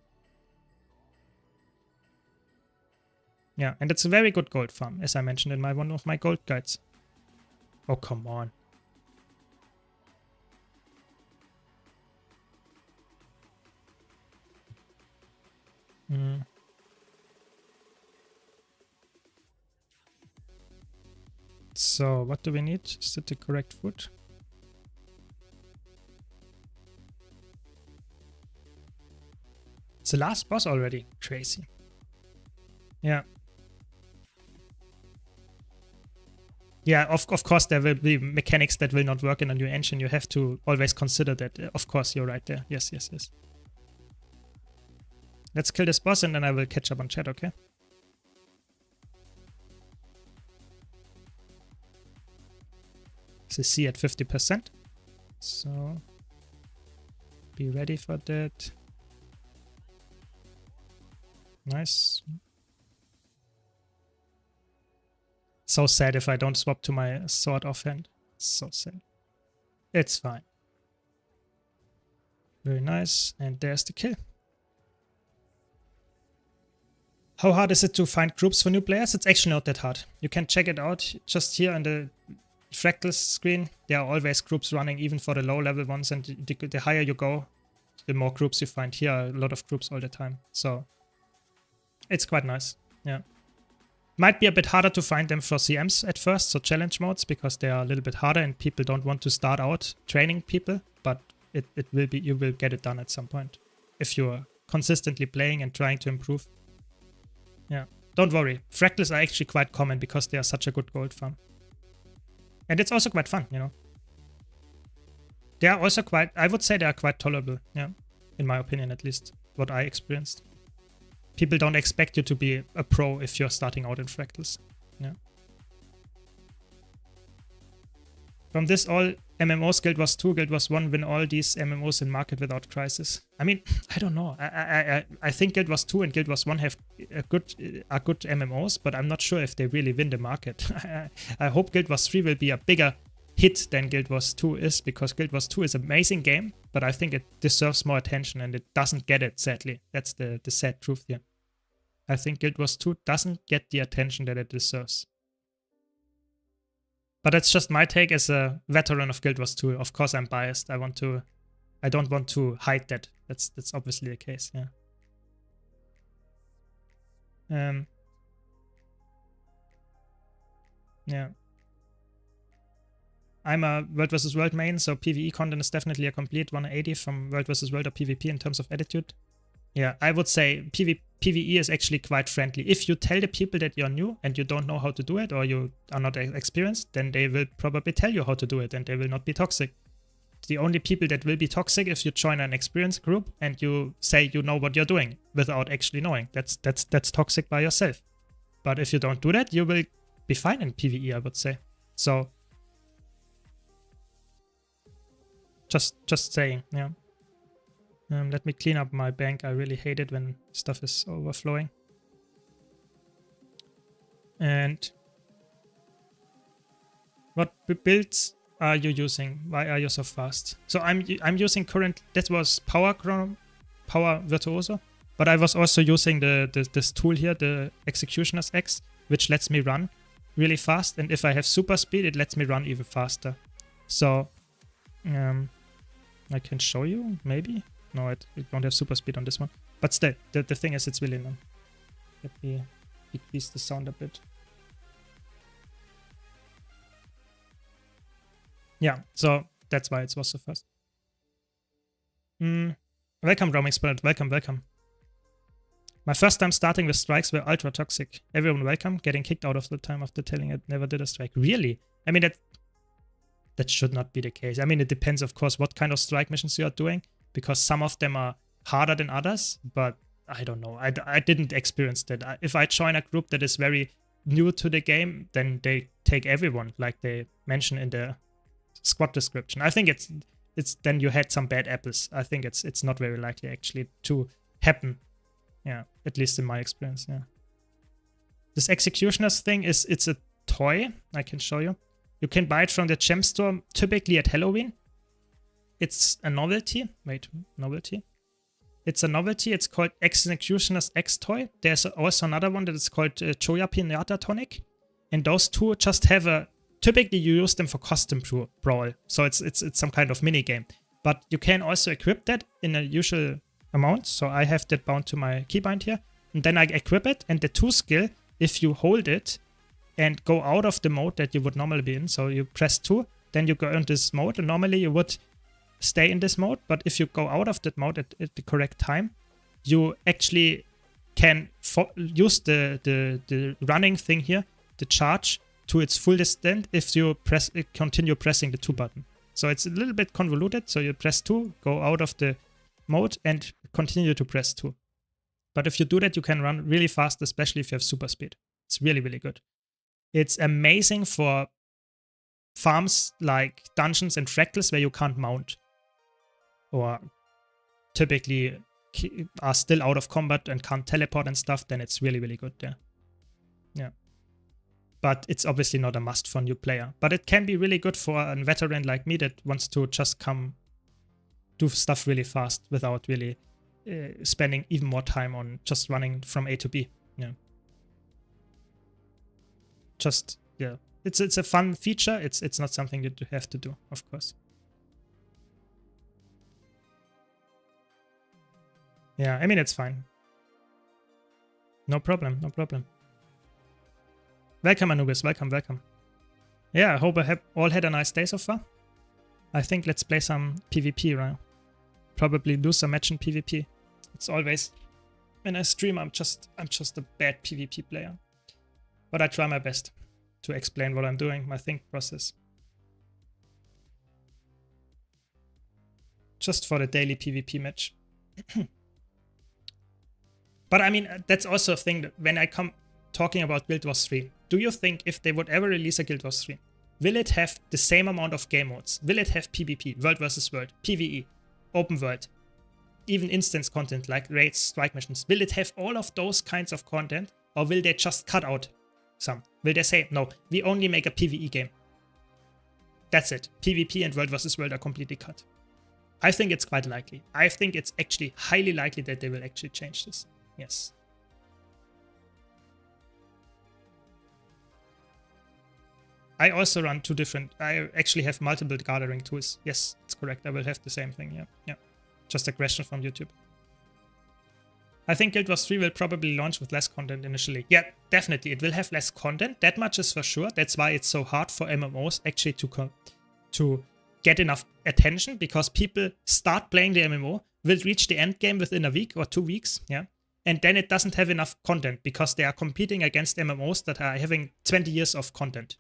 Yeah, and it's a very good gold farm, as I mentioned in one of my gold guides. Oh, come on. So, what do we need? Is it the correct food? It's the last boss already. Crazy. Yeah. Yeah, of course there will be mechanics that will not work in a new engine. You have to always consider that. Of course, you're right there. Yes, yes, yes. Let's kill this boss and then I will catch up on chat, okay? So C at 50%. So be ready for that. Nice. So sad if I don't swap to my sword offhand. So sad. It's fine. Very nice. And there's the kill. How hard is it to find groups for new players? It's actually not that hard. You can check it out just here on the Fractals screen. There are always groups running, even for the low level ones. And the higher you go, the more groups you find. Here are a lot of groups all the time. So it's quite nice. Yeah. Might be a bit harder to find them for CMs at first, so challenge modes, because they are a little bit harder and people don't want to start out training people, but it will be, you will get it done at some point if you're consistently playing and trying to improve. Yeah, don't worry. Fractals are actually quite common because they are such a good gold farm. And it's also quite fun, you know. They are also quite, I would say they are quite tolerable, yeah, in my opinion at least, what I experienced. People don't expect you to be a pro if you're starting out in Fractals. Yeah. From this, all MMOs, Guild Wars 2, Guild Wars 1 win all these MMOs in market without crisis. I mean, I don't know. I think Guild Wars 2 and Guild Wars 1 have are good MMOs, but I'm not sure if they really win the market. I hope Guild Wars 3 will be a bigger hit than Guild Wars 2 is, because Guild Wars 2 is an amazing game, but I think it deserves more attention and it doesn't get it, sadly. That's the sad truth here. I think Guild Wars 2 doesn't get the attention that it deserves. But that's just my take as a veteran of Guild Wars 2. Of course I'm biased. I don't want to hide that. That's obviously the case, yeah. Yeah. I'm a World vs. World main, so PvE content is definitely a complete 180 from World vs. World or PvP in terms of attitude. Yeah, I would say PvE is actually quite friendly. If you tell the people that you're new and you don't know how to do it, or you are not experienced, then they will probably tell you how to do it and they will not be toxic. The only people that will be toxic if you join an experienced group and you say you know what you're doing without actually knowing. That's toxic by yourself. But if you don't do that, you will be fine in PvE, I would say. So just saying, yeah. Let me clean up my bank. I really hate it when stuff is overflowing. And what builds are you using? Why are you so fast? So I'm using current. That was Power Virtuoso, but I was also using this tool here, the Executioner's X, which lets me run really fast. And if I have super speed, it lets me run even faster. So I can show you maybe. No, it don't have super speed on this one. But still, the thing is, it's really low. Let me decrease the sound a bit. Yeah, so that's why it was so fast. Welcome, Roaming Spirit. Welcome, welcome. My first time starting with strikes were ultra toxic. Everyone welcome. Getting kicked out of the time after telling it never did a strike. Really? I mean, that should not be the case. I mean, it depends, of course, what kind of strike missions you are doing, because some of them are harder than others, but I don't know. I didn't experience that. If I join a group that is very new to the game, then they take everyone, like they mention in the squad description. I think it's then you had some bad apples. I think it's not very likely actually to happen. Yeah, at least in my experience, yeah. This Executioner's thing it's a toy. I can show you. You can buy it from the gem store, typically at Halloween. It's a novelty. Wait, novelty? It's a novelty. It's called Executioner's X Toy. There's also another one that is called Choya Pinata Tonic. And those two just have a... Typically, you use them for custom brawl. So it's some kind of mini game. But you can also equip that in a usual amount. So I have that bound to my keybind here. And then I equip it. And the 2 skill, if you hold it and go out of the mode that you would normally be in. So you press 2, then you go in this mode. And normally you would stay in this mode, but if you go out of that mode at the correct time, you actually can use the running thing here, the charge, to its full extent if you continue pressing the 2 button. So it's a little bit convoluted. So you press 2, go out of the mode, and continue to press 2. But if you do that, you can run really fast, especially if you have super speed. It's really, really good. It's amazing for farms like dungeons and fractals where you can't mount, or typically are still out of combat and can't teleport and stuff. Then it's really, really good there. Yeah. But it's obviously not a must for a new player. But it can be really good for a veteran like me that wants to just come do stuff really fast without really spending even more time on just running from A to B. Yeah. Just, yeah. It's a fun feature. It's not something that you have to do, of course. Yeah, I mean, it's fine. No problem, no problem. Welcome, Anubis. Welcome, welcome. Yeah, I hope I have all had a nice day so far. I think let's play some PvP, right? Probably lose a match in PvP. It's always, when I stream, I'm just a bad PvP player. But I try my best to explain what I'm doing, my think process. Just for the daily PvP match. But I mean, that's also a thing that when I come talking about Guild Wars 3, do you think if they would ever release a Guild Wars 3, will it have the same amount of game modes? Will it have PvP, World vs. World, PvE, Open World, even instance content like raids, strike missions? Will it have all of those kinds of content, or will they just cut out some? Will they say, no, we only make a PvE game? That's it. PvP and World vs. World are completely cut. I think it's quite likely. I think it's actually highly likely that they will actually change this. Yes. I also run two different... I actually have multiple gathering tools. Yes, it's correct. I will have the same thing. Yeah. Just a question from YouTube. I think Guild Wars 3 will probably launch with less content initially. Yeah, definitely. It will have less content. That much is for sure. That's why it's so hard for MMOs actually to get enough attention, because people start playing the MMO, will reach the end game within a week or 2 weeks. Yeah. And then it doesn't have enough content because they are competing against MMOs that are having 20 years of content.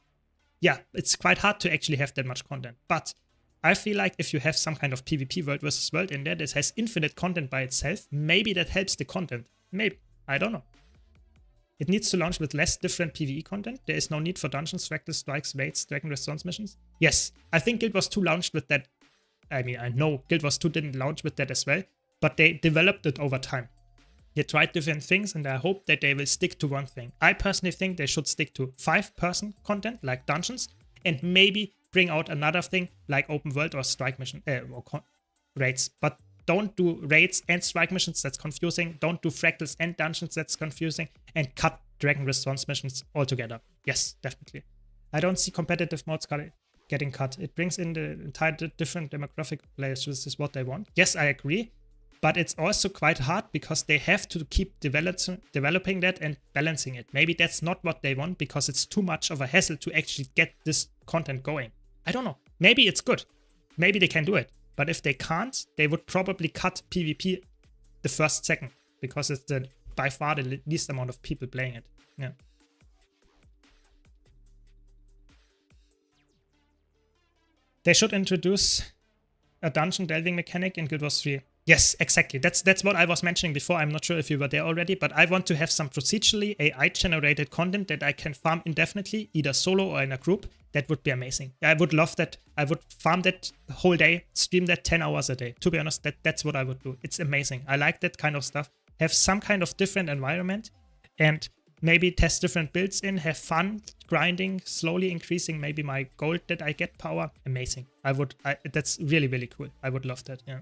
Yeah, it's quite hard to actually have that much content. But I feel like if you have some kind of PvP World versus World in there that has infinite content by itself, maybe that helps the content. Maybe. I don't know. It needs to launch with less different PvE content. There is no need for dungeons, fractal strikes, raids, dragon response missions. Yes, I think Guild Wars 2 launched with that. I mean, I know Guild Wars 2 didn't launch with that as well, but they developed it over time. They tried different things, and I hope that they will stick to one thing. I personally think they should stick to 5-person content like dungeons, and maybe bring out another thing like open world or strike mission raids. But don't do raids and strike missions, that's confusing. Don't do fractals and dungeons, that's confusing. And cut dragon response missions altogether. Yes, definitely. I don't see competitive modes getting cut. It brings in the entire different demographic players. This is what they want. Yes, I agree. But it's also quite hard because they have to keep developing that and balancing it. Maybe that's not what they want because it's too much of a hassle to actually get this content going. I don't know. Maybe it's good. Maybe they can do it. But if they can't, they would probably cut PvP the first second because it's by far the least amount of people playing it. Yeah. They should introduce a dungeon delving mechanic in Guild Wars 3. Yes, exactly. That's what I was mentioning before. I'm not sure if you were there already, but I want to have some procedurally AI-generated content that I can farm indefinitely, either solo or in a group. That would be amazing. I would love that. I would farm that the whole day, stream that 10 hours a day. To be honest, that's what I would do. It's amazing. I like that kind of stuff. Have some kind of different environment and maybe test different builds in, have fun, grinding, slowly increasing maybe my gold that I get power. Amazing. That's really, really cool. I would love that, yeah.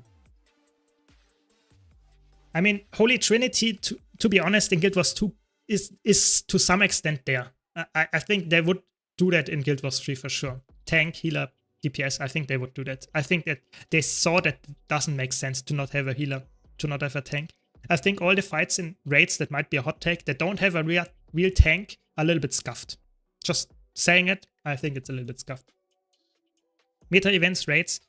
I mean, Holy Trinity, to be honest, in Guild Wars 2 is to some extent there. I think they would do that in Guild Wars 3 for sure. Tank, healer, DPS, I think they would do that. I think that they saw that it doesn't make sense to not have a healer, to not have a tank. I think all the fights in raids that might be a hot take that don't have a real tank are a little bit scuffed. Just saying it, I think it's a little bit scuffed. Meta events, raids,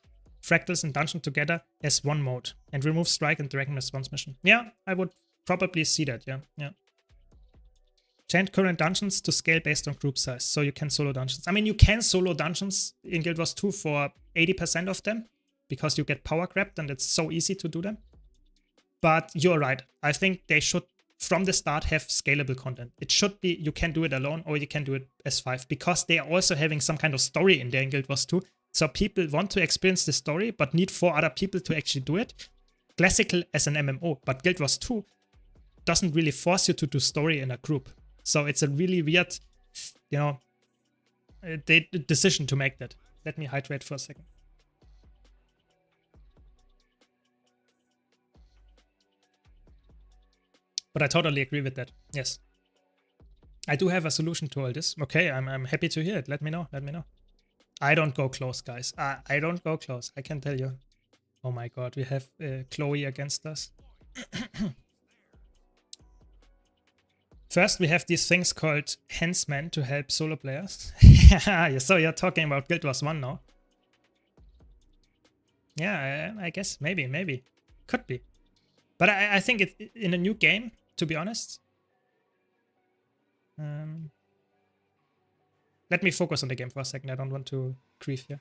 fractals and dungeon together as one mode and remove strike and dragon response mission. Yeah, I would probably see that. Yeah. Change current dungeons to scale based on group size, so you can solo dungeons. I mean, you can solo dungeons in Guild Wars 2 for 80% of them because you get power grabbed and it's so easy to do them. But you're right. I think they should, from the start, have scalable content. It should be, you can do it alone or you can do it as 5 because they are also having some kind of story in there in Guild Wars 2. So people want to experience the story, but need 4 other people to actually do it. Classical as an MMO, but Guild Wars 2 doesn't really force you to do story in a group. So it's a really weird, decision to make that. Let me hydrate for a second. But I totally agree with that. Yes. I do have a solution to all this. Okay, I'm happy to hear it. Let me know. I don't go close, guys. I don't go close. I can tell you. Oh my god, we have Chloe against us. First, we have these things called Hensmen to help solo players. So you're talking about Guild Wars 1 now. Yeah, I guess. Maybe. Could be. But I think it's in a new game, to be honest. Let me focus on the game for a second. I don't want to grief here.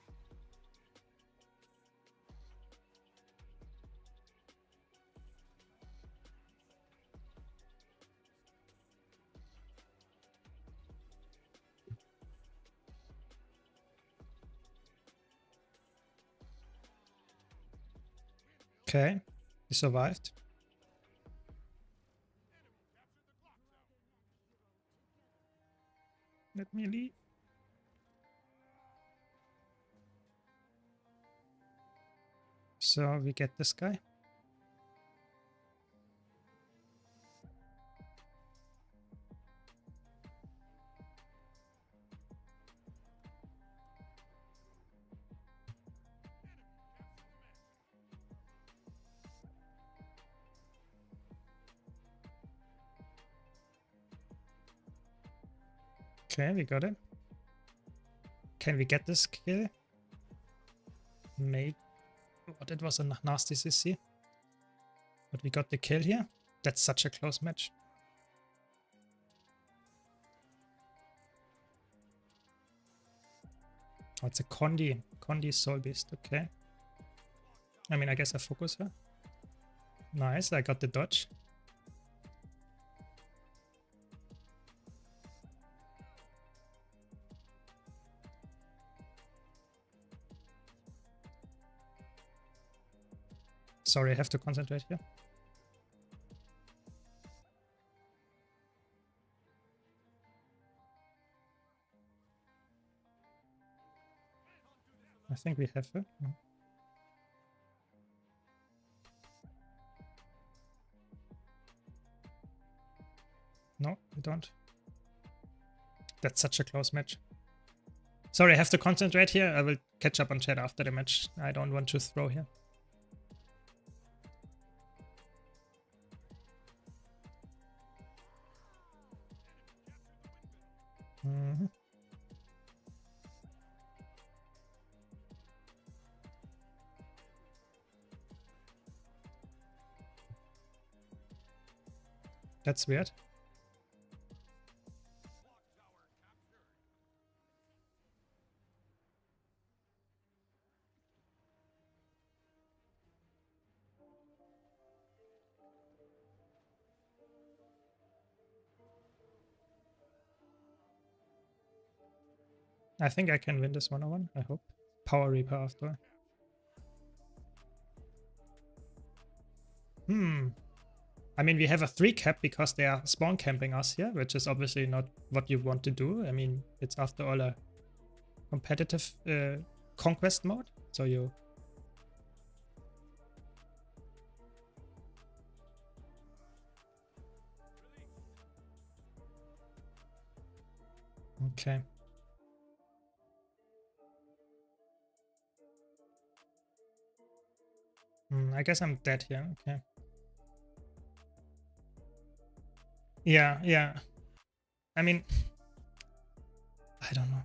Okay, he survived. Let me leave. So we get this guy. Okay, we got it. Can we get this kill? Maybe. Oh, that was a nasty CC. But we got the kill here. That's such a close match. Oh, it's a Condi. Condi Soul Beast. Okay. I mean, I guess I focus her. Nice. I got the dodge. Sorry, I have to concentrate here. I think we have her. No, we don't. That's such a close match. Sorry, I have to concentrate here. I will catch up on chat after the match. I don't want to throw here. That's weird. I think I can win this 1-on-1, I hope. Power Reaper after all. I mean, we have a 3 cap because they are spawn camping us here, which is obviously not what you want to do. I mean, it's after all a competitive conquest mode, so you... Okay. I guess I'm dead here, okay. Yeah, yeah. I mean, I don't know.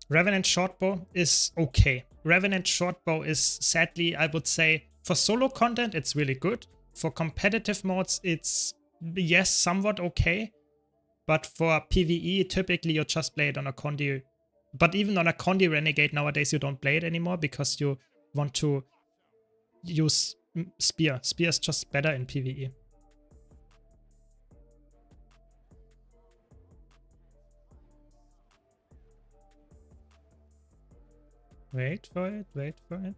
Revenant Shortbow is okay. Revenant Shortbow is, sadly, I would say, for solo content, it's really good. For competitive modes, it's, yes, somewhat okay. But for PvE, typically you just play it on a Condi. But even on a Condi Renegade nowadays, you don't play it anymore because you want to use Spear. Spear is just better in PvE. Wait for it, wait for it.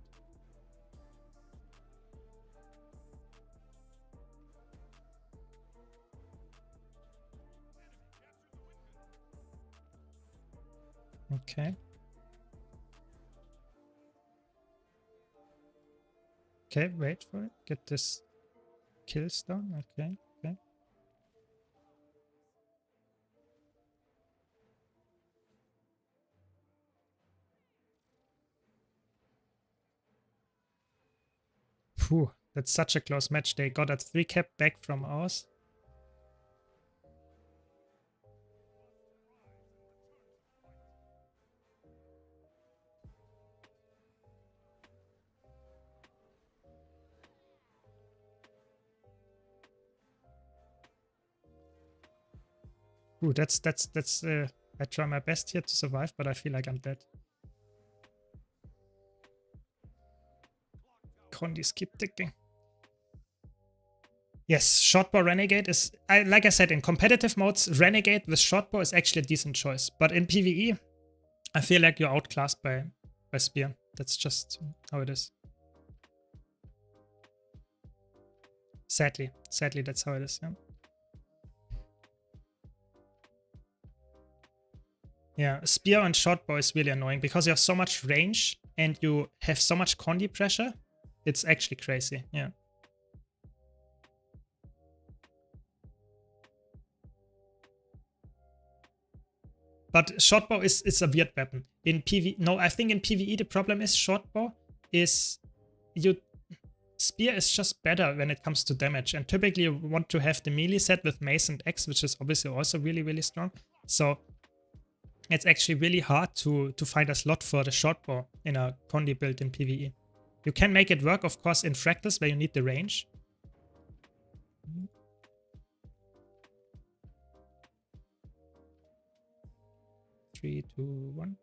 Okay. Okay, wait for it. Get this kills done. Okay, okay. Phew, that's such a close match. They got a 3 cap back from ours. Ooh, that's I try my best here to survive, but I feel like I'm dead. Condis keep ticking. Yes, Shortbow Renegade is, like I said, in competitive modes, Renegade with Shortbow is actually a decent choice. But in PvE, I feel like you're outclassed by Spear. That's just how it is. Sadly, that's how it is. Yeah. Yeah, Spear and Shortbow is really annoying because you have so much range and you have so much condi pressure, it's actually crazy. Yeah. But shortbow is a weird weapon. In PvE, no, I think in PvE the problem is shortbow is spear is just better when it comes to damage, and typically you want to have the melee set with mace and axe, which is obviously also really strong. So it's actually really hard to find a slot for the shortbow in a condi build in PvE. You can make it work, of course, in fractals where you need the range. 3, 2, 1.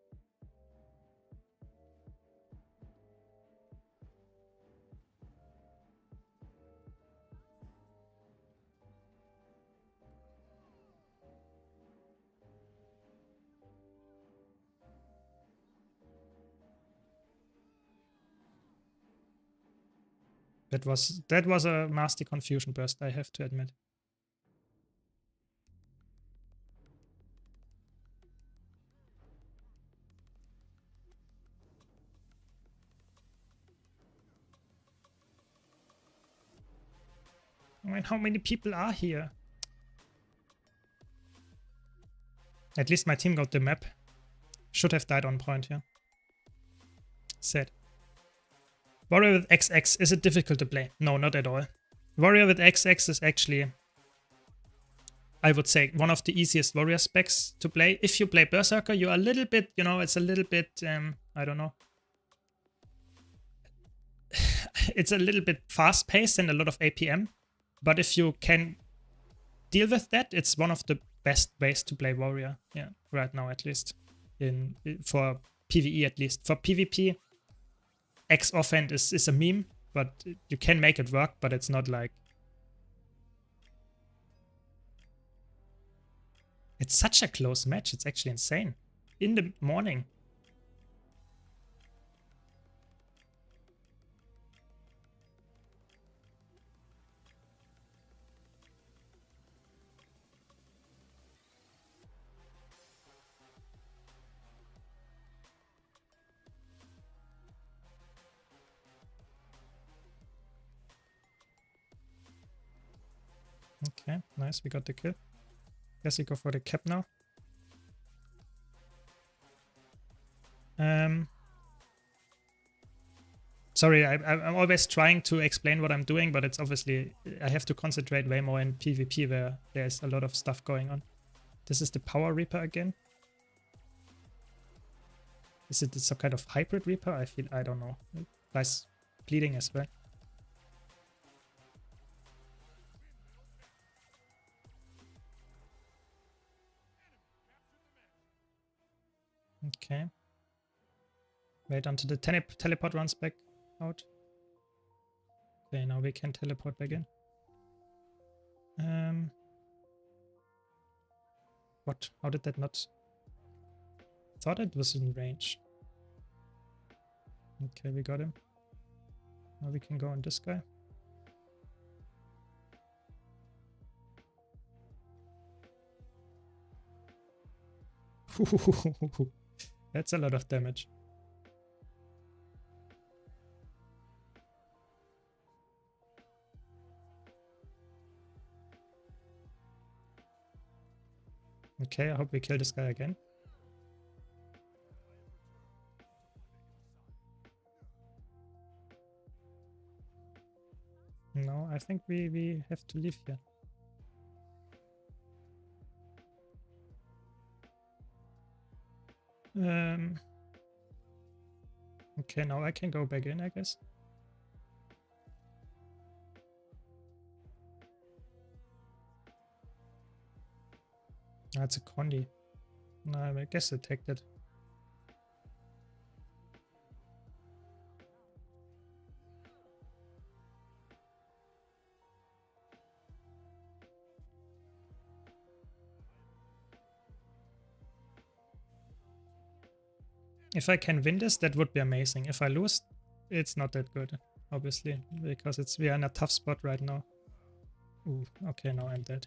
That was a nasty confusion burst, I have to admit. I mean, how many people are here? At least my team got the map. Should have died on point here. Sad. Warrior with XX, is it difficult to play? No, not at all. Warrior with XX is actually, I would say, one of the easiest warrior specs to play. If you play Berserker, you're a little bit, you know, it's a little bit, I don't know. It's a little bit fast-paced and a lot of APM. But if you can deal with that, it's one of the best ways to play warrior. Yeah, right now at least. For PvE at least. For PvP, X offhand is a meme, but you can make it work, but it's not like... It's such a close match, it's actually insane. In the morning. Okay, nice, we got the kill. Guess we go for the cap now. Sorry, I'm always trying to explain what I'm doing, but it's obviously, I have to concentrate way more in PvP where there's a lot of stuff going on. This is the Power Reaper again. Is it some kind of hybrid Reaper? I don't know. Nice bleeding as well. Okay. Wait until the teleport runs back out. Okay, now we can teleport back in. What? How did that not... Thought it was in range. Okay, we got him. Now we can go on this guy. That's a lot of damage. Okay, I hope we kill this guy again. No, I think we have to leave here. Okay, now I can go back in, I guess. That's a condi. No, I guess I take that. If I can win this, that would be amazing. If I lose, it's not that good, obviously, because we are in a tough spot right now. Ooh, okay, now I'm dead.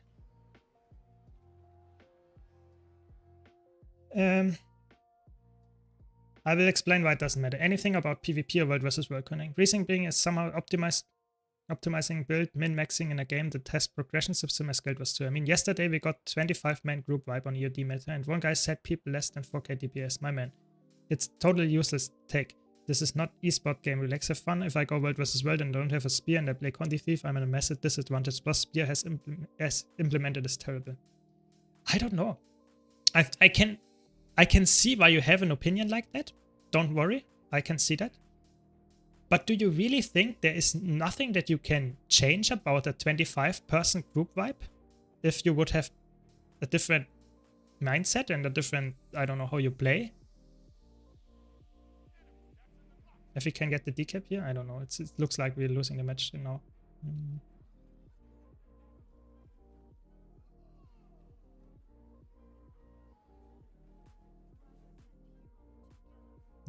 I will explain why it doesn't matter. Anything about PvP or world versus world connect. Reason being is somehow optimizing build, min-maxing in a game that has progression system as Guild Wars 2. I mean, yesterday we got 25-man group wipe on EOD meta, and one guy said people less than 4k DPS. My man. It's totally useless take. This is not esport game. Relax, have fun. If I go world versus world and don't have a spear and I play Conti Thief, I'm at a massive disadvantage. Plus, spear has implemented is terrible. I don't know. I can see why you have an opinion like that. Don't worry, I can see that. But do you really think there is nothing that you can change about a 25-person group wipe if you would have a different mindset and a different, I don't know how you play? If we can get the decap here, I don't know. It looks like we're losing the match now.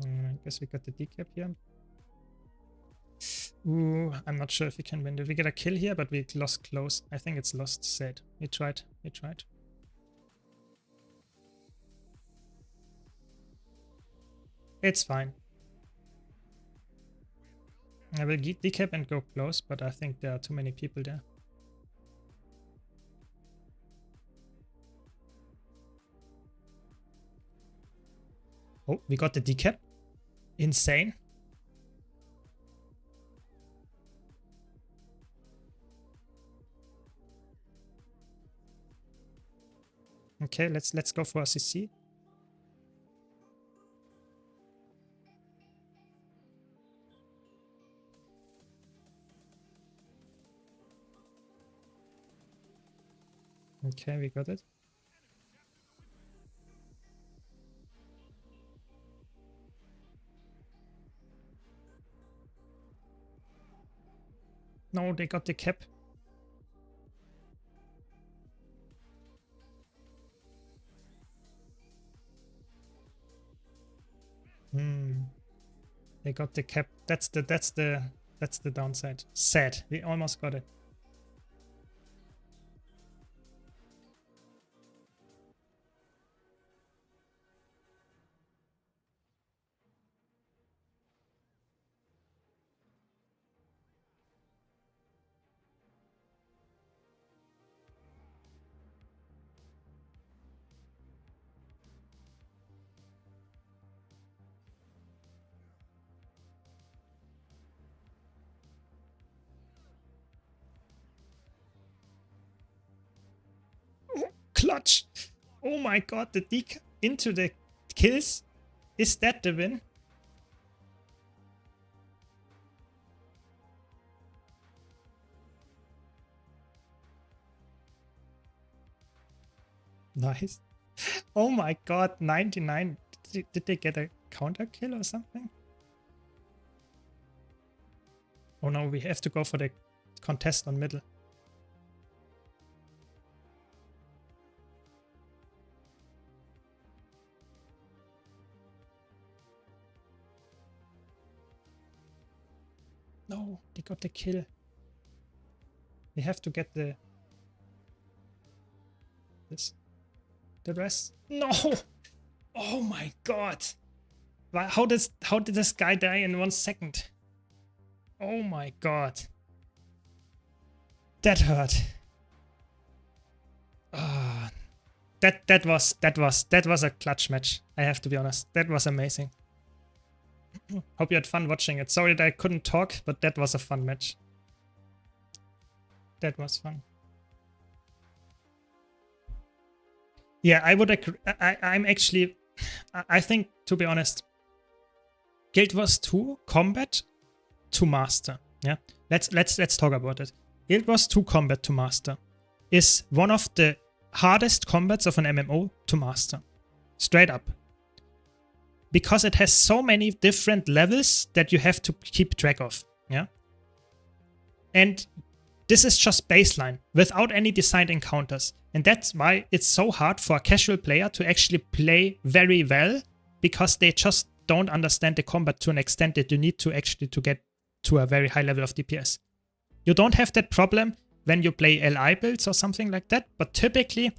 I guess we got the decap here. Ooh, I'm not sure if we can win. Did we get a kill here? But we lost close. I think it's lost. Sad. We tried. We tried. It's fine. I will decap and go close, but I think there are too many people there. Oh, we got the decap. Insane. Okay, let's go for a CC. Okay, we got it. No, they got the cap. They got the cap. That's the downside. Sad. We almost got it. Clutch. Oh my god, the decap into the kills. Is that the win? Nice. Oh my god, 99. Did they get a counter kill or something? Oh no, we have to go for the contest on middle. No, they got the kill. We have to get the rest. No. Oh my god. How did this guy die in 1 second? Oh my god. That hurt. That was a clutch match. I have to be honest. That was amazing. Hope you had fun watching it. Sorry that I couldn't talk, but that was a fun match. That was fun. Yeah, I would agree. I think, to be honest, Guild Wars 2 combat to master. Yeah, let's talk about it. Guild Wars 2 combat to master is one of the hardest combats of an MMO to master. Straight up. Because it has so many different levels that you have to keep track of. Yeah. And this is just baseline without any designed encounters. And that's why it's so hard for a casual player to actually play very well, because they just don't understand the combat to an extent that you need to actually to get to a very high level of DPS. You don't have that problem when you play LI builds or something like that, but typically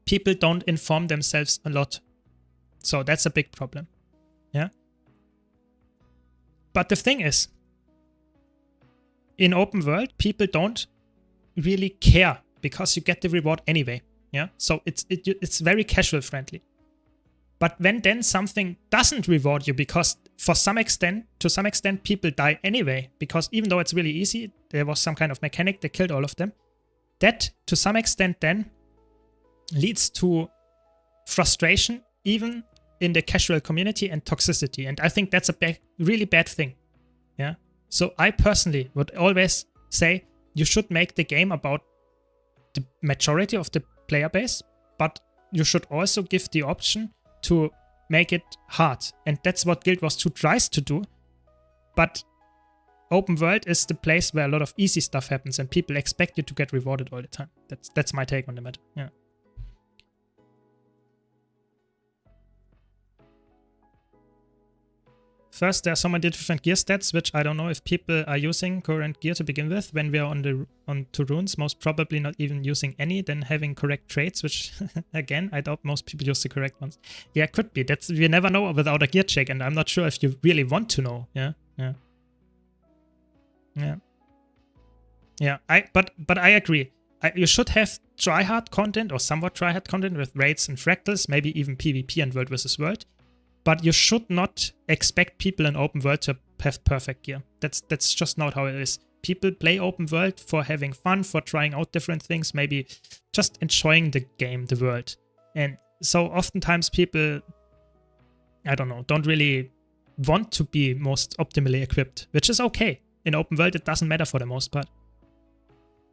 people don't inform themselves a lot. So that's a big problem. Yeah. But the thing is, in open world, people don't really care because you get the reward anyway. Yeah. So it's very casual friendly. But when then something doesn't reward you because to some extent, people die anyway, because even though it's really easy, there was some kind of mechanic that killed all of them. That to some extent then leads to frustration, even in the casual community, and toxicity. And I think that's a really bad thing. Yeah. So I personally would always say you should make the game about the majority of the player base, but you should also give the option to make it hard. And that's what Guild Wars 2 tries to do. But open world is the place where a lot of easy stuff happens and people expect you to get rewarded all the time. That's my take on the matter. Yeah. First, there are so many different gear stats, which I don't know if people are using current gear to begin with. When we are on to runes, most probably not even using any, then having correct traits, which again, I doubt most people use the correct ones. Yeah, could be. We never know without a gear check, and I'm not sure if you really want to know. Yeah. But I agree. You should have tryhard content or somewhat tryhard content with raids and fractals, maybe even PvP and world versus world. But you should not expect people in open world to have perfect gear. That's just not how it is. People play open world for having fun, for trying out different things, maybe just enjoying the game, the world. And so oftentimes people, I don't know, don't really want to be most optimally equipped, which is okay. In open world, it doesn't matter for the most part.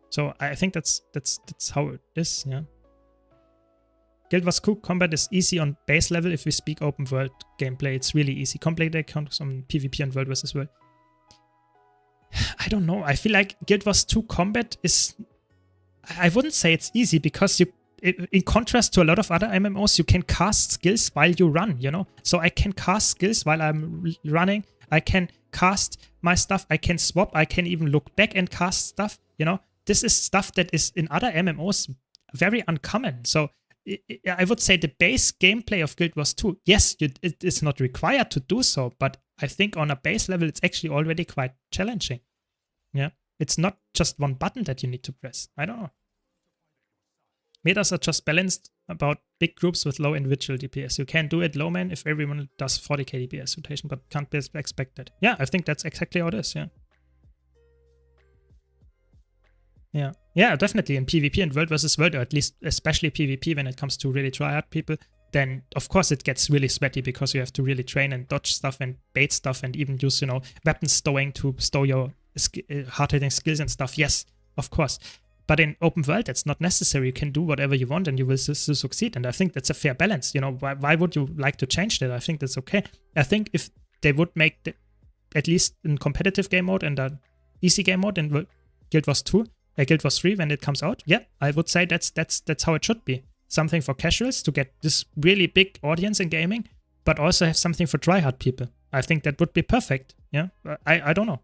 So I think that's how it is, yeah. Guild Wars 2 combat is easy on base level if we speak open world gameplay. It's really easy. Complete accounts on PvP and world versus world. I don't know. I feel like Guild Wars 2 combat is... I wouldn't say it's easy because in contrast to a lot of other MMOs, you can cast skills while you run, you know? So I can cast skills while I'm running. I can cast my stuff. I can swap. I can even look back and cast stuff, you know? This is stuff that is in other MMOs very uncommon. So I would say the base gameplay of Guild Wars 2, yes, it is not required to do so, but I think on a base level, it's actually already quite challenging. Yeah, it's not just one button that you need to press. I don't know. Metas are just balanced about big groups with low individual DPS. You can do it low man if everyone does 40k DPS rotation, but can't be expected. Yeah, I think that's exactly how it is, yeah. Yeah, definitely in PvP and world versus world, or at least especially PvP when it comes to really tryhard people, then of course it gets really sweaty because you have to really train and dodge stuff and bait stuff and even use, you know, weapon stowing to stow your hard-hitting skills and stuff. Yes, of course. But in open world, that's not necessary. You can do whatever you want and you will succeed. And I think that's a fair balance. You know, why would you like to change that? I think that's okay. I think if they would make at least in competitive game mode and an easy game mode in Guild Wars 2, Guild Wars 3 when it comes out, yeah, I would say that's how it should be. Something for casuals to get this really big audience in gaming, but also have something for tryhard people. I think that would be perfect. Yeah, I don't know.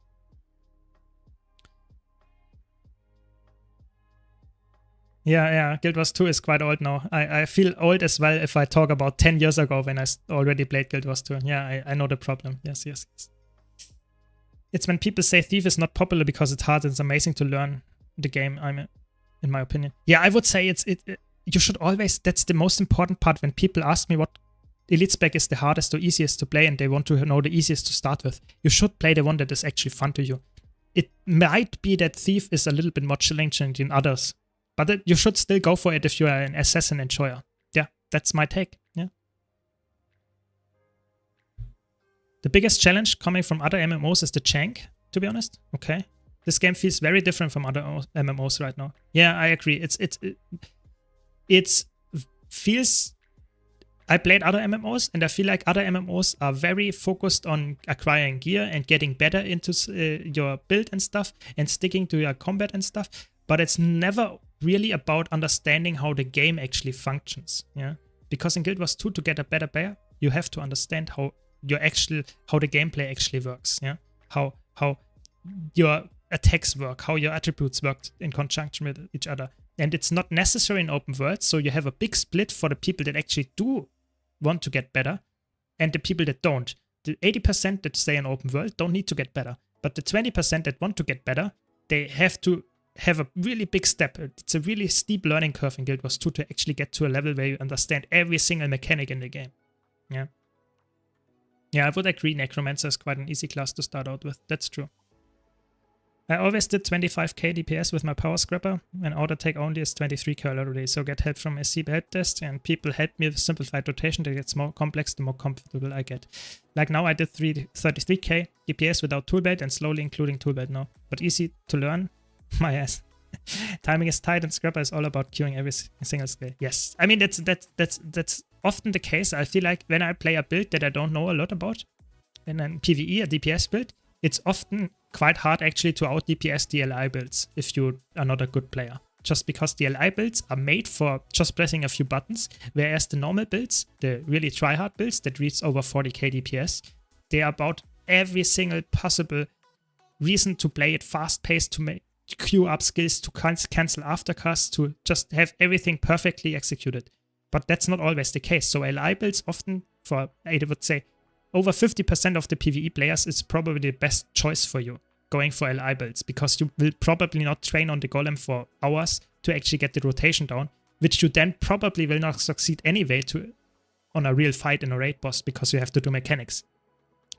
Yeah, Guild Wars 2 is quite old now. I feel old as well if I talk about 10 years ago when I already played Guild Wars 2. Yeah, I know the problem. Yes. It's when people say Thief is not popular because it's hard and it's amazing to learn the game, in my opinion. Yeah, I would say you should always, that's the most important part when people ask me what Elite Spec is the hardest or easiest to play and they want to know the easiest to start with. You should play the one that is actually fun to you. It might be that Thief is a little bit more challenging than others, but you should still go for it if you are an assassin enjoyer. Yeah, that's my take. Yeah. The biggest challenge coming from other MMOs is the jank, to be honest. Okay. This game feels very different from other MMOs right now. Yeah, I agree. It feels... I played other MMOs and I feel like other MMOs are very focused on acquiring gear and getting better into your build and stuff and sticking to your combat and stuff. But it's never really about understanding how the game actually functions. Yeah, because in Guild Wars 2, to get a better player, you have to understand how the gameplay actually works. Yeah, how your attacks work, how your attributes work in conjunction with each other. And it's not necessary in open world, so you have a big split for the people that actually do want to get better and the people that don't. The 80% that stay in open world don't need to get better. But the 20% that want to get better, they have to have a really big step. It's a really steep learning curve in Guild Wars 2 to actually get to a level where you understand every single mechanic in the game. Yeah. Yeah, I would agree Necromancer is quite an easy class to start out with. That's true. I always did 25k DPS with my Power Scrapper, and auto take only is 23k already, so get help from SC help desk, and people help me with simplified rotation that gets more complex the more comfortable I get. Like now I did 33k DPS without toolbelt and slowly including toolbelt now, but easy to learn, my ass. Timing is tight and Scrapper is all about queuing every single skill. Yes, I mean that's often the case. I feel like when I play a build that I don't know a lot about, in a PvE, a DPS build, it's often quite hard actually to out DPS the LI builds if you are not a good player. Just because the LI builds are made for just pressing a few buttons, whereas the normal builds, the really try-hard builds that reach over 40k DPS, they are about every single possible reason to play it fast-paced, to make queue up skills, to cancel aftercasts, to just have everything perfectly executed. But that's not always the case. So LI builds often, for I would say, over 50% of the PvE players is probably the best choice for you going for LI builds, because you will probably not train on the golem for hours to actually get the rotation down, which you then probably will not succeed anyway on a real fight in a raid boss, because you have to do mechanics.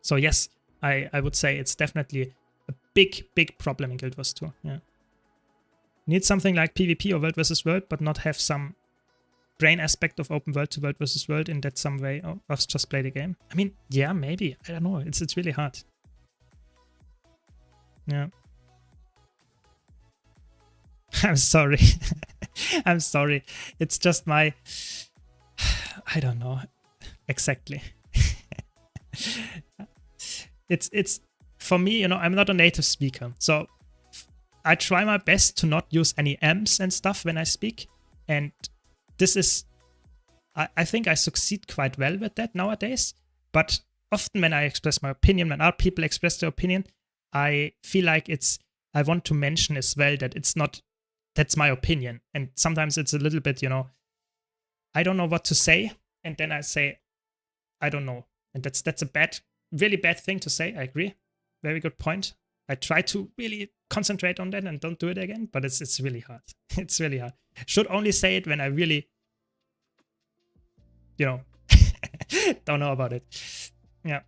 So yes, I would say it's definitely a big problem in Guild Wars 2. Yeah. Need something like PvP or World vs. World, but not have some brain aspect of open world to world versus world in that some way of just play the game. I mean, yeah, maybe. I don't know. It's really hard. Yeah. I'm sorry. I'm sorry. It's just my... I don't know. Exactly. It's for me, you know, I'm not a native speaker. So I try my best to not use any M's and stuff when I speak. And this is, I think I succeed quite well with that nowadays, but often when I express my opinion, when other people express their opinion, I feel like I want to mention as well that it's not, that's my opinion. And sometimes it's a little bit, you know, I don't know what to say. And then I say, I don't know. And that's a really bad thing to say. I agree. Very good point. I try to really concentrate on that and don't do it again, but it's really hard. It's really hard. Should only say it when I really, you know, don't know about it. Yeah.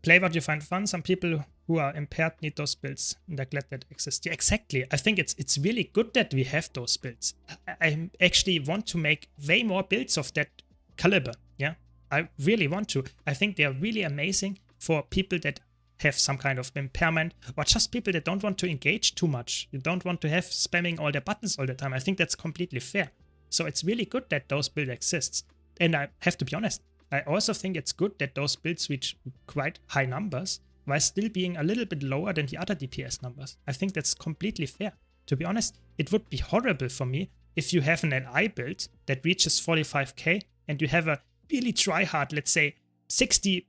Play what you find fun. Some people who are impaired need those builds, and they're glad that exist. Yeah, exactly. I think it's really good that we have those builds. I actually want to make way more builds of that caliber. Yeah, I really want to. I think they are really amazing for people that have some kind of impairment, or just people that don't want to engage too much. You don't want to have spamming all the buttons all the time. I think that's completely fair. So it's really good that those builds exist. And I have to be honest, I also think it's good that those builds reach quite high numbers while still being a little bit lower than the other DPS numbers. I think that's completely fair. To be honest, it would be horrible for me if you have an LI build that reaches 45k and you have a really try-hard, let's say 60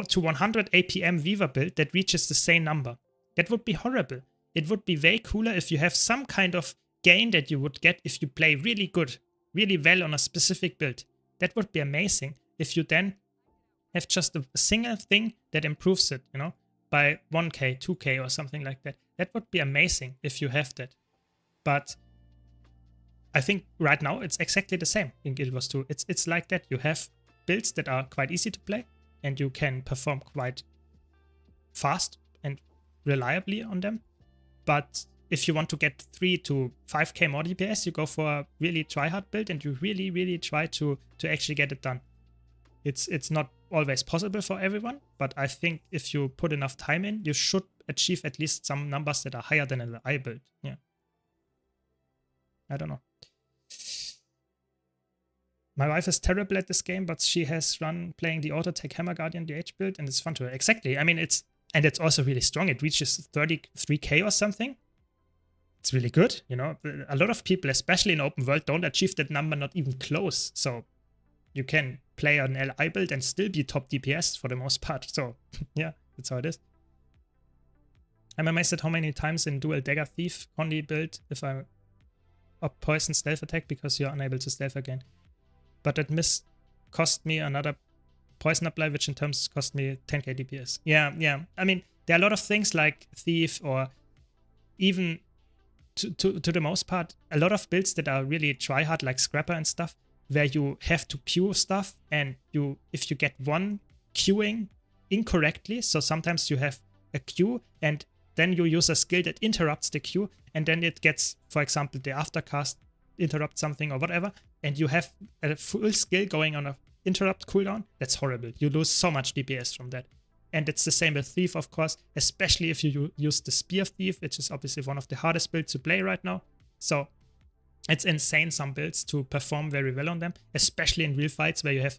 to 100 APM Viva build that reaches the same number. That would be horrible. It would be way cooler if you have some kind of gain that you would get if you play really good, really well on a specific build. That would be amazing if you then have just a single thing that improves it, you know, by 1k, 2k or something like that. That would be amazing if you have that. But I think right now it's exactly the same in Guild Wars 2. It's like that. You have builds that are quite easy to play, and you can perform quite fast and reliably on them. But if you want to get 3 to 5k more DPS, you go for a really try-hard build and you really try to actually get it done. It's not always possible for everyone, but I think if you put enough time in, you should achieve at least some numbers that are higher than an LI build. Yeah. I don't know. My wife is terrible at this game, but she has run playing the Auto-Tech Hammer Guardian DH build, and it's fun to her. Exactly. I mean, it's also really strong. It reaches 33k or something. It's really good, you know. A lot of people, especially in open world, don't achieve that number, not even close. So you can play an LI build and still be top DPS for the most part. So yeah, that's how it is. I'm amazed at how many times in dual dagger thief only build if I poison stealth attack because you're unable to stealth again. But that miss cost me another poison apply, which in turns cost me 10k DPS. Yeah. I mean, there are a lot of things like Thief, or even to the most part, a lot of builds that are really try hard, like Scrapper and stuff, where you have to queue stuff, and if you get one queuing incorrectly, so sometimes you have a queue and then you use a skill that interrupts the queue, and then it gets, for example, the aftercast interrupt something or whatever, and you have a full skill going on a interrupt cooldown. That's horrible. You lose so much DPS from that. And it's the same with Thief, of course, especially if you use the Spear Thief, which is obviously one of the hardest builds to play right now. So it's insane, some builds, to perform very well on them, especially in real fights where you have,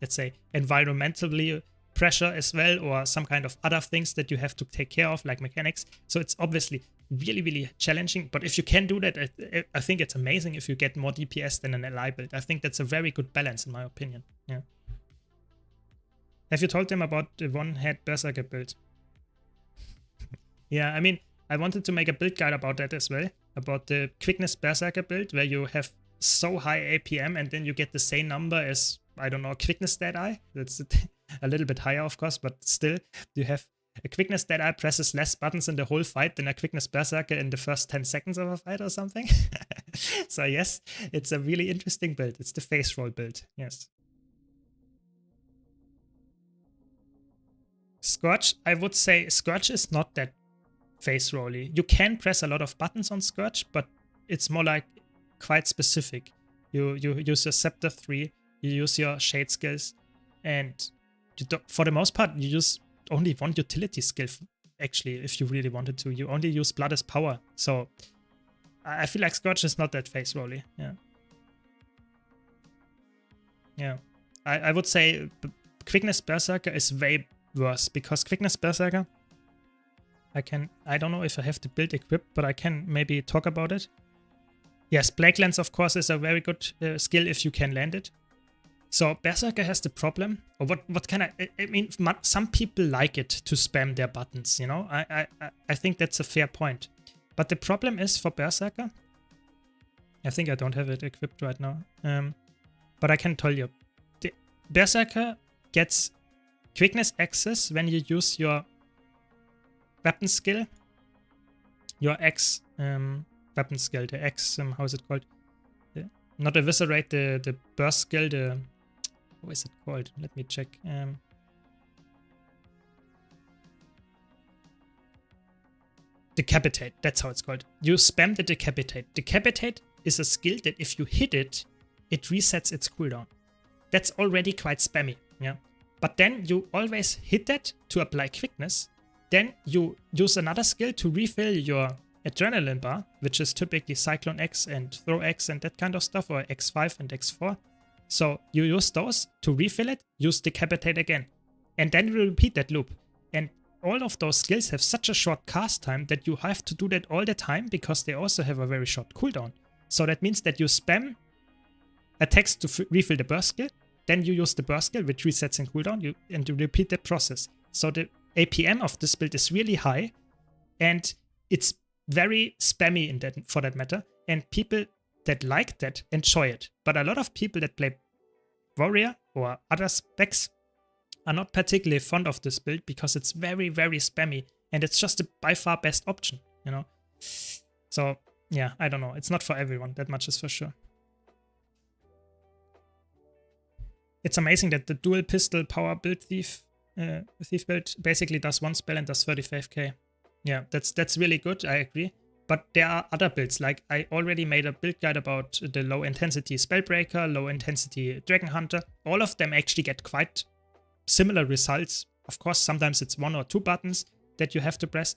let's say, environmentally pressure as well, or some kind of other things that you have to take care of, like mechanics. So it's obviously really, really challenging. But if you can do that, I think it's amazing if you get more DPS than an ally build. I think that's a very good balance, in my opinion. Yeah. Have you told them about the one-head Berserker build? Yeah, I mean, I wanted to make a build guide about that as well, about the Quickness Berserker build, where you have so high APM and then you get the same number as, I don't know, Quickness Deadeye. That's a little bit higher, of course, but still, you have a Quickness Deadeye presses less buttons in the whole fight than a Quickness Berserker in the first 10 seconds of a fight or something. So yes, it's a really interesting build. It's the face roll build, yes. Scourge, I would say Scourge is not that face rolly. You can press a lot of buttons on Scourge, but it's more like quite specific. You use your Scepter 3, you use your Shade skills, and for the most part, you use only one utility skill, actually, if you really wanted to. You only use Blood as power. So I feel like Scourge is not that face rolly. Yeah. I would say Quickness Berserker is way worse, because Quickness Berserker, I don't know if I have the build equipped, but I can maybe talk about it. Yes, Plague Lance, of course, is a very good skill if you can land it. So Berserker has the problem, or what can I mean, some people like it to spam their buttons, you know? I think that's a fair point. But the problem is for Berserker, I think I don't have it equipped right now, but I can tell you, the Berserker gets quickness access when you use your weapon skill, your X weapon skill, the X, how is it called? Not Eviscerate, the burst skill, what is it called? Let me check. Decapitate, that's how it's called. You spam the Decapitate. Decapitate is a skill that if you hit it, it resets its cooldown. That's already quite spammy, yeah. But then you always hit that to apply quickness. Then you use another skill to refill your adrenaline bar, which is typically Cyclone X and Throw X and that kind of stuff, or X5 and X4. So you use those to refill it, use Decapitate again. And then you repeat that loop. And all of those skills have such a short cast time that you have to do that all the time, because they also have a very short cooldown. So that means that you spam attacks to refill the burst skill, then you use the burst skill, which resets in cooldown, and you repeat that process. So the APM of this build is really high, and it's very spammy for that matter, and people that like that enjoy it. But a lot of people that play Warrior or other specs are not particularly fond of this build, because it's very, very spammy, and it's just the by far best option, you know? So yeah, I don't know. It's not for everyone, that much is for sure. It's amazing that the dual pistol power build Thief build basically does one spell and does 35k. Yeah, that's really good, I agree. But there are other builds, like I already made a build guide about the low intensity Spellbreaker, low intensity Dragon Hunter. All of them actually get quite similar results. Of course, sometimes it's 1 or 2 buttons that you have to press.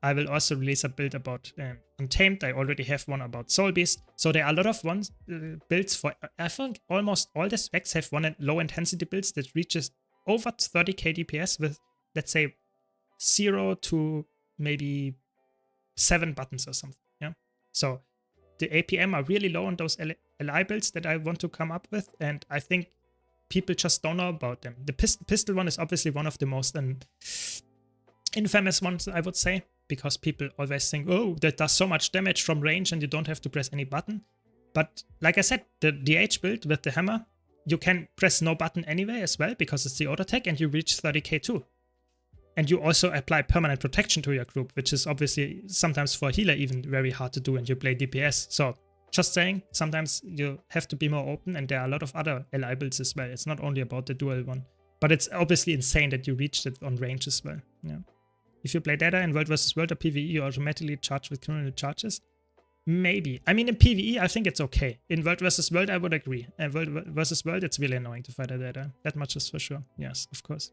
I will also release a build about Untamed. I already have one about Soul Beast. So there are a lot of builds for, I think almost all the specs have low intensity builds that reaches over 30k DPS with, let's say, 0 to maybe 7 buttons or something. Yeah. So the APM are really low on those LI builds that I want to come up with, and I think people just don't know about them. The pistol one is obviously one of the most infamous ones, I would say, because people always think, oh, that does so much damage from range and you don't have to press any button. But like I said, the DH build with the hammer you can press no button anyway as well because it's the auto attack, and you reach 30k too. And you also apply permanent protection to your group, which is obviously sometimes for a healer even very hard to do when you play DPS. So just saying, sometimes you have to be more open, and there are a lot of other ally builds as well. It's not only about the dual one, but it's obviously insane that you reached it on range as well. Yeah. If you play data in World vs. World or PvE, you automatically charge with criminal charges. Maybe. I mean, in PvE, I think it's okay. In World vs. World, I would agree. And World vs. World, it's really annoying to fight a data. That much is for sure. Yes, of course.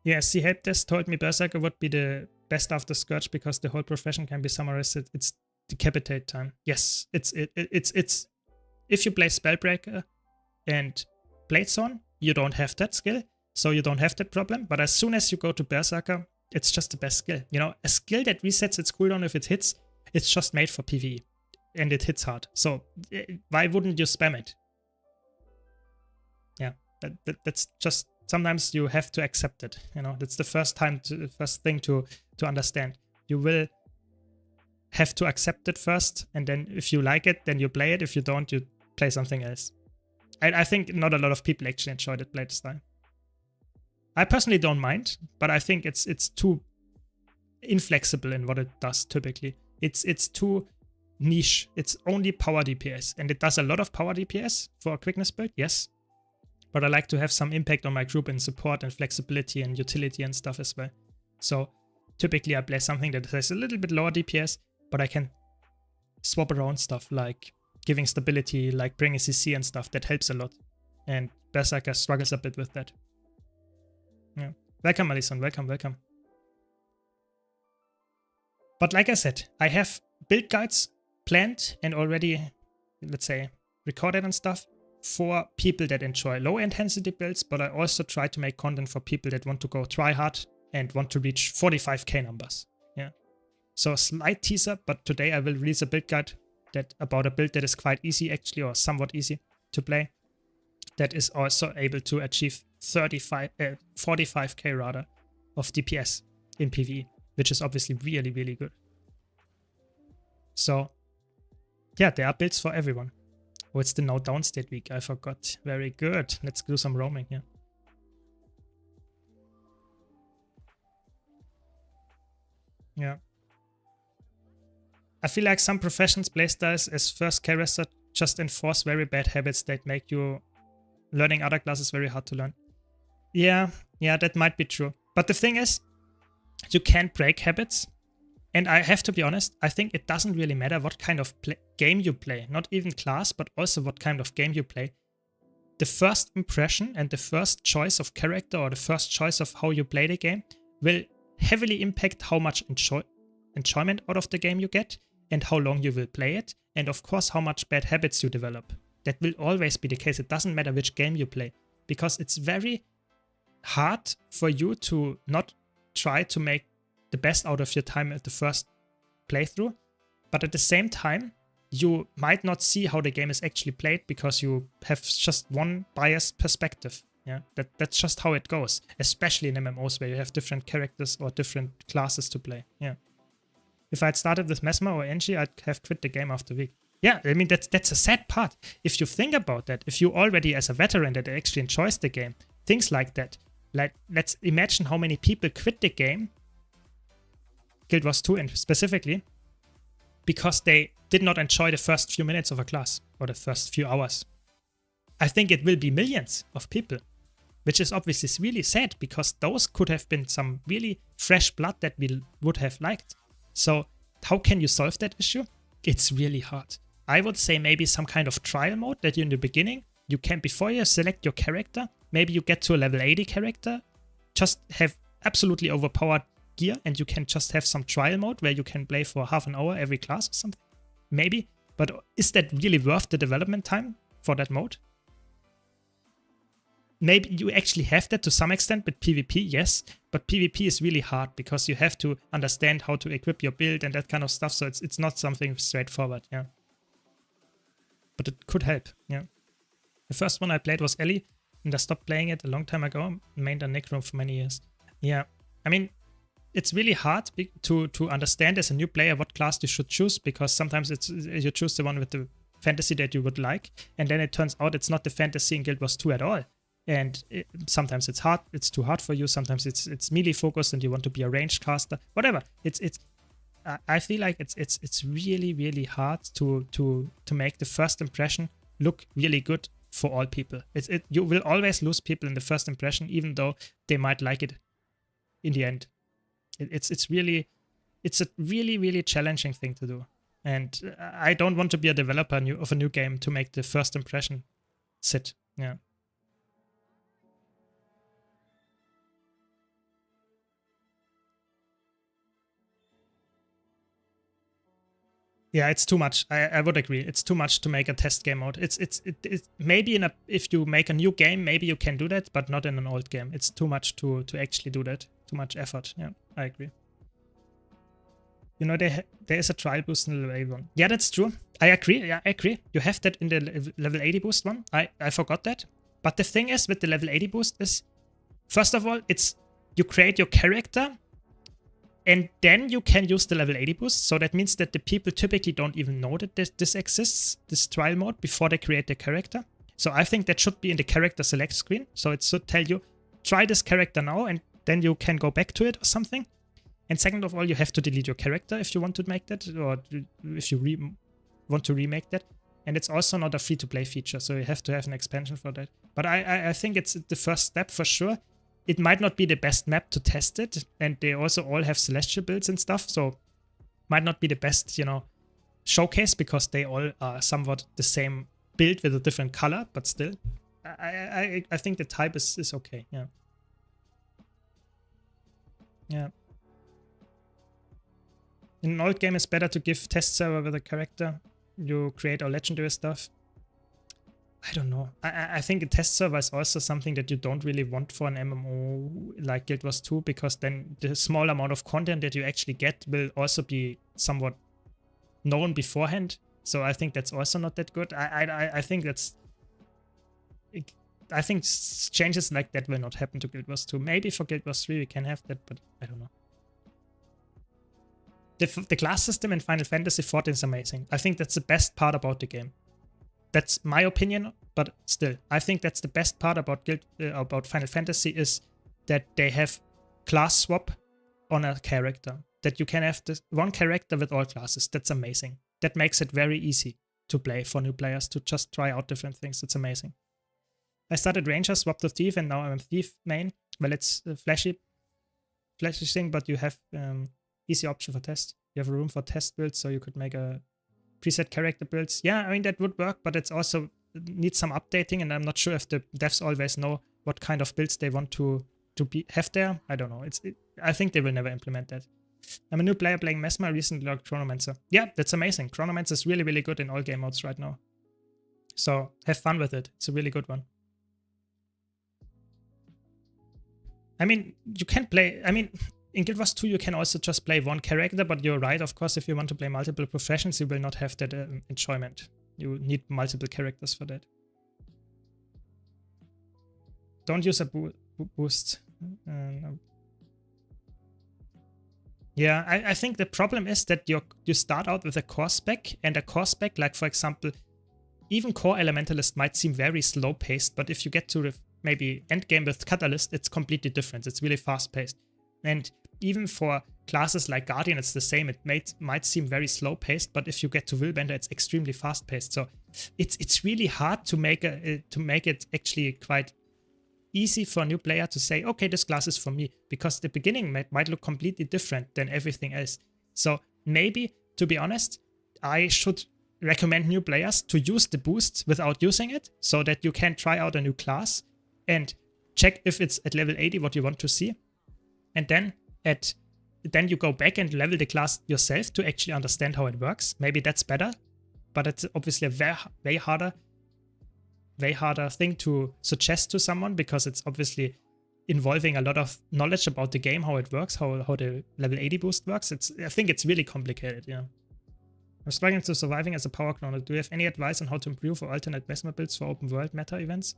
Yes, the help desk told me Berserker would be the best after Scourge because the whole profession can be summarized. It's decapitate time. Yes, it's if you play Spellbreaker and Bladezone, you don't have that skill, so you don't have that problem. But as soon as you go to Berserker, it's just the best skill. You know, a skill that resets its cooldown if it hits, it's just made for PvE. And it hits hard. So why wouldn't you spam it? Yeah, that's just, sometimes you have to accept it. You know, that's the first thing to understand. You will have to accept it first, and then if you like it, then you play it. If you don't, you play something else. I think not a lot of people actually enjoy that play style. I personally don't mind, but I think it's too inflexible in what it does typically. It's too niche. It's only power DPS, and it does a lot of power DPS for a quickness build, yes. But I like to have some impact on my group in support and flexibility and utility and stuff as well. So typically I play something that has a little bit lower DPS, but I can swap around stuff like giving stability, like bringing CC and stuff. That helps a lot. And Berserker struggles a bit with that. Yeah. Welcome, Alison. Welcome, welcome. But like I said, I have build guides planned and already, let's say, recorded and stuff for people that enjoy low intensity builds, but I also try to make content for people that want to go try hard and want to reach 45k numbers. Yeah. So a slight teaser, but today I will release a build guide about a build that is quite easy actually, or somewhat easy to play, that is also able to achieve 45k rather of DPS in PvE, which is obviously really, really good. So yeah, there are builds for everyone. Oh, it's the no downstate week. I forgot. Very good. Let's do some roaming here. Yeah. I feel like some professions playstyles as first character just enforce very bad habits that make you learning other classes very hard to learn. Yeah, that might be true. But the thing is, you can break habits. And I have to be honest, I think it doesn't really matter what kind of game you play, not even class, but also what kind of game you play. The first impression and the first choice of character or the first choice of how you play the game will heavily impact how much enjoyment out of the game you get and how long you will play it, and of course how much bad habits you develop. That will always be the case. It doesn't matter which game you play, because it's very hard for you to not try to make the best out of your time at the first playthrough, but at the same time you might not see how the game is actually played because you have just one biased perspective. Yeah, that's just how it goes, especially in MMOs where you have different characters or different classes to play. Yeah, if I'd started with Mesmer or Engie, I'd have quit the game after a week. Yeah, I mean that's a sad part. If you think about that, if you already as a veteran that actually enjoys the game, things like that, like let's imagine how many people quit the game, Guild Wars 2 specifically, because they did not enjoy the first few minutes of a class or the first few hours. I think it will be millions of people, which is obviously really sad because those could have been some really fresh blood that we would have liked. So how can you solve that issue? It's really hard. I would say maybe some kind of trial mode that you in the beginning, you can, before you select your character, maybe you get to a level 80 character, just have absolutely overpowered gear and you can just have some trial mode where you can play for half an hour every class or something. Maybe, but is that really worth the development time for that mode? Maybe you actually have that to some extent with PvP, yes, but PvP is really hard because you have to understand how to equip your build and that kind of stuff, so it's not something straightforward, yeah. But it could help, yeah. The first one I played was Ellie, and I stopped playing it a long time ago, mained a Necro for many years. Yeah, I mean, it's really hard to understand as a new player what class you should choose, because sometimes you choose the one with the fantasy that you would like, and then it turns out it's not the fantasy in Guild Wars 2 at all. And sometimes it's hard, it's too hard for you. Sometimes it's melee focused, and you want to be a ranged caster. Whatever. I feel like it's really, really hard to make the first impression look really good for all people. You will always lose people in the first impression, even though they might like it in the end. It's a really, really challenging thing to do. And I don't want to be a developer of a new game to make the first impression sit. Yeah. Yeah, it's too much. I would agree. It's too much to make a test game mode. It's maybe if you make a new game, maybe you can do that, but not in an old game. It's too much to actually do that. Too much effort. Yeah, I agree. You know, there is a trial boost in level 81. Yeah, that's true. I agree. Yeah, I agree. You have that in the level 80 boost one. I forgot that. But the thing is with the level 80 boost is, first of all, it's you create your character, and then you can use the level 80 boost. So that means that the people typically don't even know that this exists, this trial mode, before they create their character. So I think that should be in the character select screen. So it should tell you, try this character now, and then you can go back to it or something. And second of all, you have to delete your character if you want to make that, or if you want to remake that. And it's also not a free-to-play feature, so you have to have an expansion for that. But I think it's the first step for sure. It might not be the best map to test it, and they also all have Celestial builds and stuff, so might not be the best, you know, showcase, because they all are somewhat the same build with a different color, but still, I think the type is okay. Yeah. Yeah. In an old game, it's better to give test server with a character. You create all legendary stuff. I don't know. I think a test server is also something that you don't really want for an MMO like Guild Wars 2, because then the small amount of content that you actually get will also be somewhat known beforehand. So I think that's also not that good. I think I think changes like that will not happen to Guild Wars 2. Maybe for Guild Wars 3 we can have that, but I don't know. The class system in Final Fantasy XIV is amazing. I think that's the best part about the game. That's my opinion, but still, I think that's the best part about Final Fantasy, is that they have class swap on a character. That you can have this one character with all classes. That's amazing. That makes it very easy to play for new players, to just try out different things. It's amazing. I started Ranger, swapped to Thief, and now I'm Thief main. Well, it's a flashy thing, but you have easy option for test. You have a room for test builds, so you could make a preset character builds. Yeah, I mean, that would work, but it's also needs some updating, and I'm not sure if the devs always know what kind of builds they want to have there. I don't know. I think they will never implement that. I'm a new player playing Mesmer, recently logged Chronomancer. Yeah, that's amazing. Chronomancer is really, really good in all game modes right now. So have fun with it. It's a really good one. I mean, you can play... I mean, in Guild Wars 2 you can also just play one character, but you're right, of course, if you want to play multiple professions, you will not have that enjoyment. You need multiple characters for that. Don't use a boost. No. Yeah, I think the problem is that you start out with a core spec, and a core spec, like for example, even core Elementalist might seem very slow paced, but if you get to the maybe end game with Catalyst, it's completely different. It's really fast paced. And even for classes like Guardian, it's the same. It might seem very slow paced, but if you get to Willbender, it's extremely fast paced. So it's really hard to make it actually quite easy for a new player to say, okay, this class is for me, because the beginning might look completely different than everything else. So maybe, to be honest, I should recommend new players to use the boost without using it, so that you can try out a new class and check if it's at level 80 what you want to see. And then you go back and level the class yourself to actually understand how it works. Maybe that's better, but it's obviously a way harder thing to suggest to someone, because it's obviously involving a lot of knowledge about the game, how it works, how the level 80 boost works. I think it's really complicated, yeah. I'm struggling to surviving as a power cloner. Do you have any advice on how to improve or alternate Mesmer builds for open world meta events?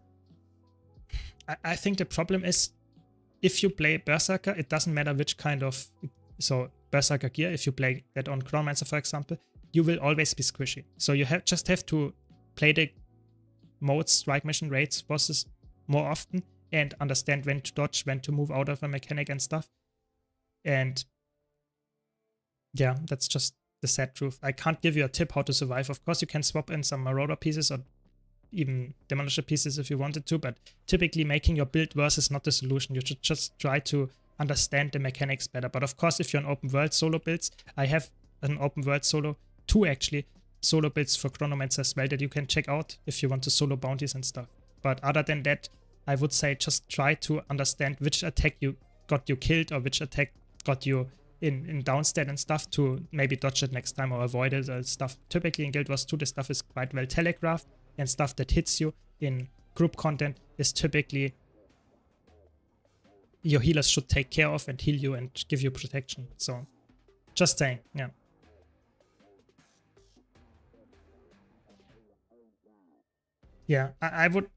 I think the problem is, if you play Berserker, it doesn't matter which kind of... So Berserker gear, if you play that on Chronomancer, for example, you will always be squishy. So you just have to play the modes, strike mission rates, bosses more often, and understand when to dodge, when to move out of a mechanic and stuff. And yeah, that's just the sad truth. I can't give you a tip how to survive. Of course, you can swap in some Marauder pieces or even Demolisher pieces if you wanted to, but typically making your build worse is not the solution. You should just try to understand the mechanics better. But of course, if you're an open world solo builds, I have an open world solo, 2 actually, solo builds for Chronomancer as well that you can check out if you want to solo bounties and stuff. But other than that, I would say just try to understand which attack got you killed or which attack got you in downstat and stuff to maybe dodge it next time or avoid it and stuff. Typically in Guild Wars 2, the stuff is quite well telegraphed, and stuff that hits you in group content is typically your healers should take care of and heal you and give you protection. So just saying, yeah. Yeah, I would.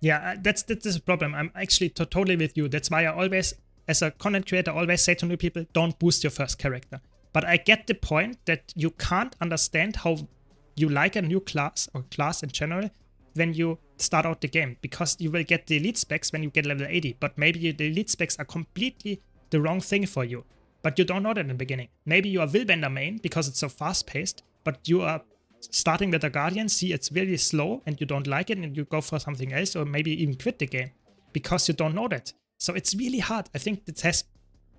Yeah, that's a problem. I'm actually totally with you. That's why I always, as a content creator, always say to new people, don't boost your first character. But I get the point that you can't understand how you like a new class or class in general when you start out the game, because you will get the elite specs when you get level 80, but maybe the elite specs are completely the wrong thing for you. But you don't know that in the beginning. Maybe you are Willbender main because it's so fast-paced, but you are starting with a Guardian, see it's really slow and you don't like it and you go for something else, or maybe even quit the game because you don't know that. So it's really hard. I think it has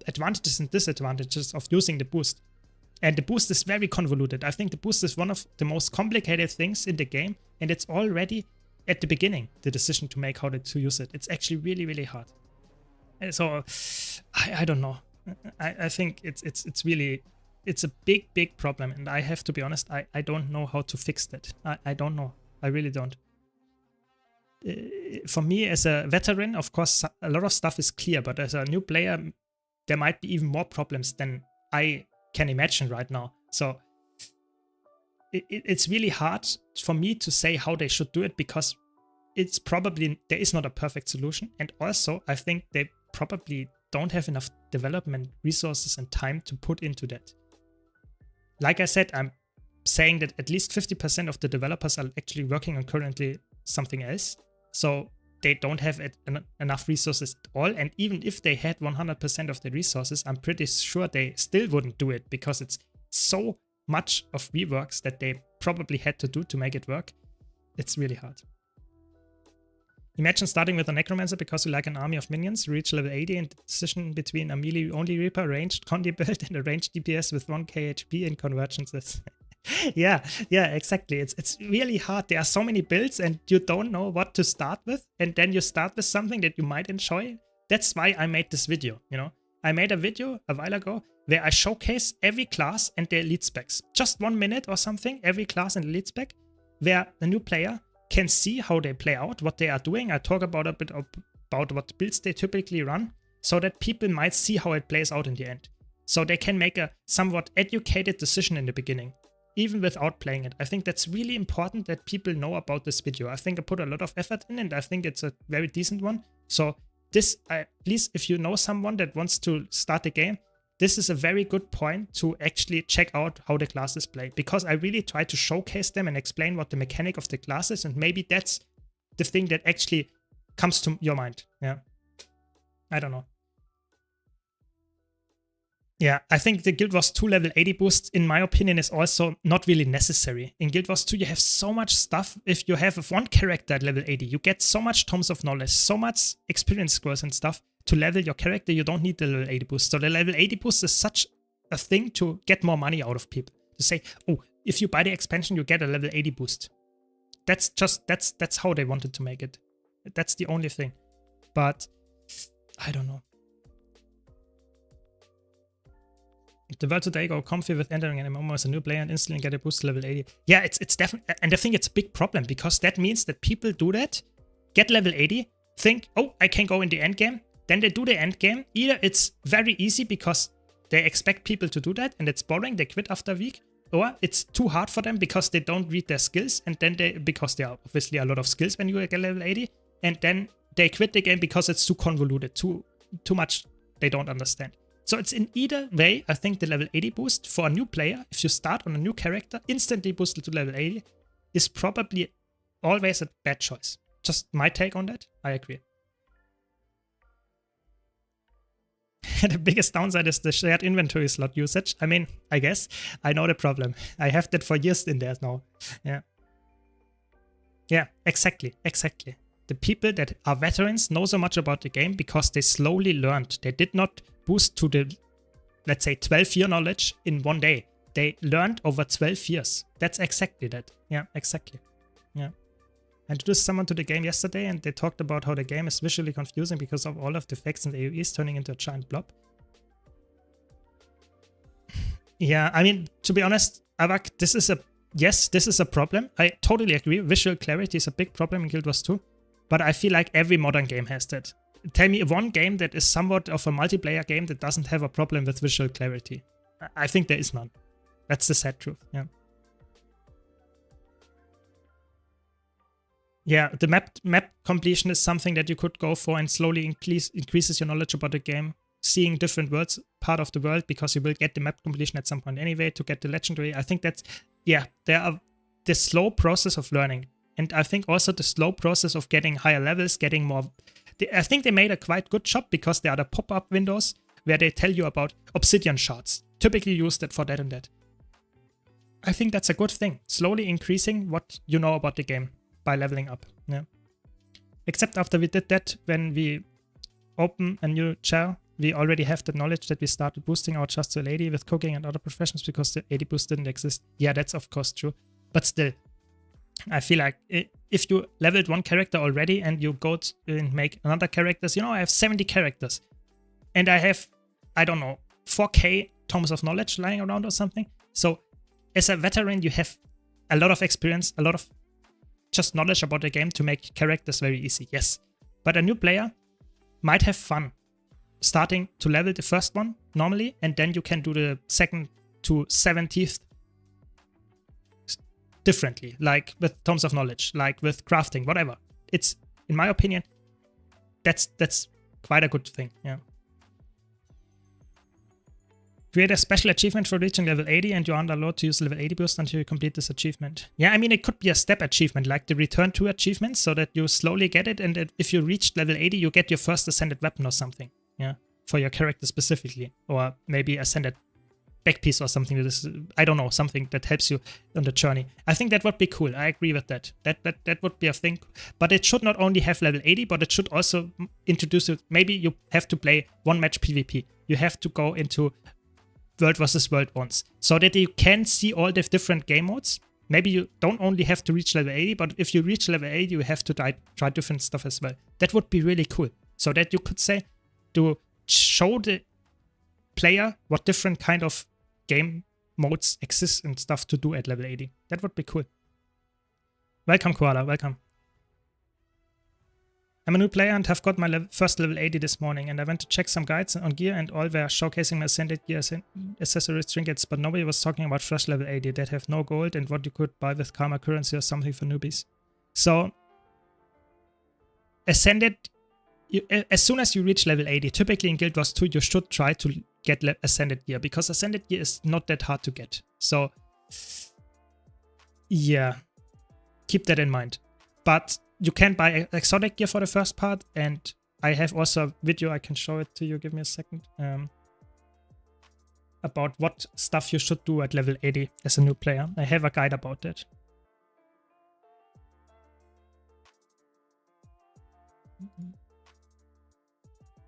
advantages and disadvantages of using the boost. And the boost is very convoluted. I think the boost is one of the most complicated things in the game, and it's already at the beginning, the decision to make how to use it. It's actually really, really hard. And so I don't know. I think it's really, it's a big problem, and I have to be honest, I don't know how to fix that. I don't know. I really don't. For me as a veteran, of course, a lot of stuff is clear, but as a new player, there might be even more problems than I can imagine right now. So it's really hard for me to say how they should do it, because it's probably, there is not a perfect solution. And also, I think they probably don't have enough development resources and time to put into that. Like I said, I'm saying that at least 50% of the developers are actually working on currently something else. So they don't have enough resources at all. And even if they had 100% of the resources, I'm pretty sure they still wouldn't do it, because it's so much of reworks that they probably had to do to make it work. It's really hard. Imagine starting with a Necromancer because you like an army of minions, reach level 80, and the decision between a melee-only Reaper, ranged Condi build, and a ranged DPS with 1k HP and convergences. Yeah, exactly. It's really hard. There are so many builds and you don't know what to start with, and then you start with something that you might enjoy. That's why I made this video, you know. I made a video a while ago where I showcase every class and their elite specs. Just 1 minute or something, every class and elite spec, where the new player can see how they play out, what they are doing. I talk about a bit about what builds they typically run, so that people might see how it plays out in the end. So they can make a somewhat educated decision in the beginning, even without playing it. I think that's really important that people know about this video. I think I put a lot of effort in, and I think it's a very decent one. So this, at least if you know someone that wants to start the game, this is a very good point to actually check out how the classes play, because I really try to showcase them and explain what the mechanic of the class is, and maybe that's the thing that actually comes to your mind. Yeah, I don't know. Yeah, I think the Guild Wars 2 level 80 boost, in my opinion, is also not really necessary. In Guild Wars 2, you have so much stuff. If you have one character at level 80, you get so much tomes of knowledge, so much experience scores and stuff to level your character. You don't need the level 80 boost. So the level 80 boost is such a thing to get more money out of people. To say, oh, if you buy the expansion, you get a level 80 boost. That's how they wanted to make it. That's the only thing. But I don't know. The world today go comfy with entering an MMO as a new player and instantly get a boost to level 80. Yeah, it's definitely, and I think it's a big problem, because that means that people do that, get level 80, think, oh, I can go in the end game. Then they do the end game. Either it's very easy because they expect people to do that and it's boring, they quit after a week, or it's too hard for them because they don't read their skills, and then because there are obviously a lot of skills when you get level 80, and then they quit the game because it's too convoluted, too much they don't understand. So it's in either way, I think the level 80 boost for a new player, if you start on a new character, instantly boosted to level 80, is probably always a bad choice. Just my take on that. I agree. The biggest downside is the shared inventory slot usage. I mean, I guess I know the problem. I have that for years in there now. Yeah. Yeah, exactly. Exactly. The people that are veterans know so much about the game because they slowly learned. They did not boost to the, let's say, 12-year knowledge in one day. They learned over 12 years. That's exactly that. Yeah, exactly. Yeah. I introduced someone to the game yesterday and they talked about how the game is visually confusing because of all of the effects and AoEs turning into a giant blob. Yeah, I mean, to be honest, Avak, this is a problem. I totally agree. Visual clarity is a big problem in Guild Wars 2, but I feel like every modern game has that. Tell me one game that is somewhat of a multiplayer game that doesn't have a problem with visual clarity. I think there is none. That's the sad truth, yeah. Yeah, the map completion is something that you could go for and slowly increases your knowledge about the game. Seeing different worlds, part of the world, because you will get the map completion at some point anyway to get the legendary. I think that's, yeah, there are the slow process of learning. And I think also the slow process of getting higher levels, getting more. I think they made a quite good job because there are the pop-up windows where they tell you about obsidian shards. Typically used for that and that. I think that's a good thing. Slowly increasing what you know about the game by leveling up. Yeah. Except after we did that, when we open a new chair, we already have the knowledge that we started boosting our Just to a Lady with cooking and other professions because the 80 boost didn't exist. Yeah, that's of course true. But still, I feel like if you leveled one character already and you go and make another characters, you know, I have 70 characters and I have, I don't know, 4K tomes of knowledge lying around or something. So as a veteran, you have a lot of experience, a lot of just knowledge about the game to make characters very easy, yes. But a new player might have fun starting to level the first one normally, and then you can do the second to 70th differently, like with tomes of knowledge, like with crafting, whatever. It's, in my opinion, that's quite a good thing, yeah. Create a special achievement for reaching level 80 and you're under allowed to use level 80 boost until you complete this achievement. Yeah, I mean, it could be a step achievement, like the return to achievement, so that you slowly get it, and that if you reach level 80, you get your first ascended weapon or something, yeah, for your character specifically, or maybe ascended back piece or something that is, I don't know, something that helps you on the journey. I think that would be cool. I agree with that. That would be a thing. But it should not only have level 80, but it should also introduce it. Maybe you have to play one match PvP. You have to go into World versus World once, so that you can see all the different game modes. Maybe you don't only have to reach level 80, but if you reach level 80, you have to try different stuff as well. That would be really cool. So that you could say, to show the player what different kind of game modes exist and stuff to do at level 80. That would be cool. Welcome, Koala, welcome. I'm a new player and have got my first level 80 this morning, and I went to check some guides on gear and all were showcasing my ascended gear accessories, trinkets, but nobody was talking about fresh level 80 that have no gold and what you could buy with karma currency or something for newbies. So, ascended, as soon as you reach level 80, typically in Guild Wars 2, you should try to get ascended gear, because ascended gear is not that hard to get. So, yeah, keep that in mind. But you can buy exotic gear for the first part, and I have also a video, I can show it to you, give me a second, about what stuff you should do at level 80 as a new player. I have a guide about that.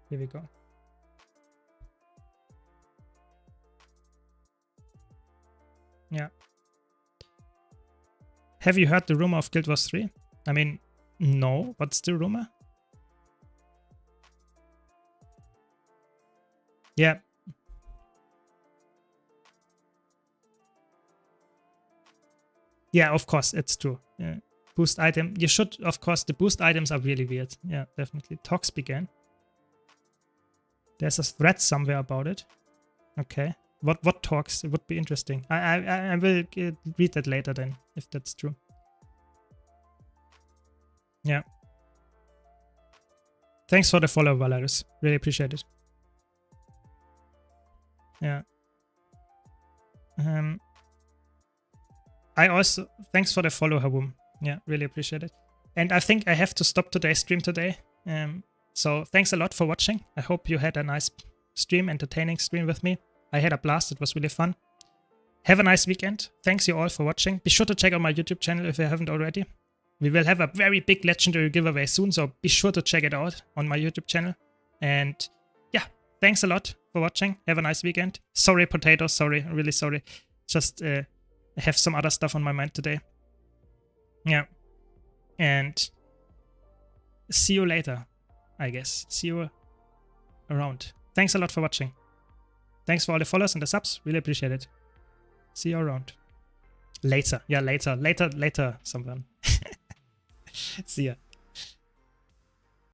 Here we go. Yeah. Have you heard the rumor of Guild Wars 3? I mean, no, what's the rumor? Yeah. Yeah, of course, it's true. Yeah. Boost item. You should, of course, the boost items are really weird. Yeah, definitely. Talks began. There's a thread somewhere about it. Okay. What talks? It would be interesting. I will read that later then, if that's true. Yeah. Thanks for the follow, Valerius. Really appreciate it. Yeah. I also, thanks for the follow, Haboom. Yeah, really appreciate it. And I think I have to stop today's stream today. So thanks a lot for watching. I hope you had a nice stream, entertaining stream with me. I had a blast. It was really fun. Have a nice weekend. Thanks you all for watching. Be sure to check out my YouTube channel if you haven't already. We will have a very big legendary giveaway soon, so be sure to check it out on my YouTube channel. And yeah, thanks a lot for watching. Have a nice weekend. Sorry, potatoes. Sorry, really sorry. Just I have some other stuff on my mind today. Yeah. And see you later, I guess. See you around. Thanks a lot for watching. Thanks for all the follows and the subs. Really appreciate it. See you around. Later. Yeah, later. Later, someone. See ya.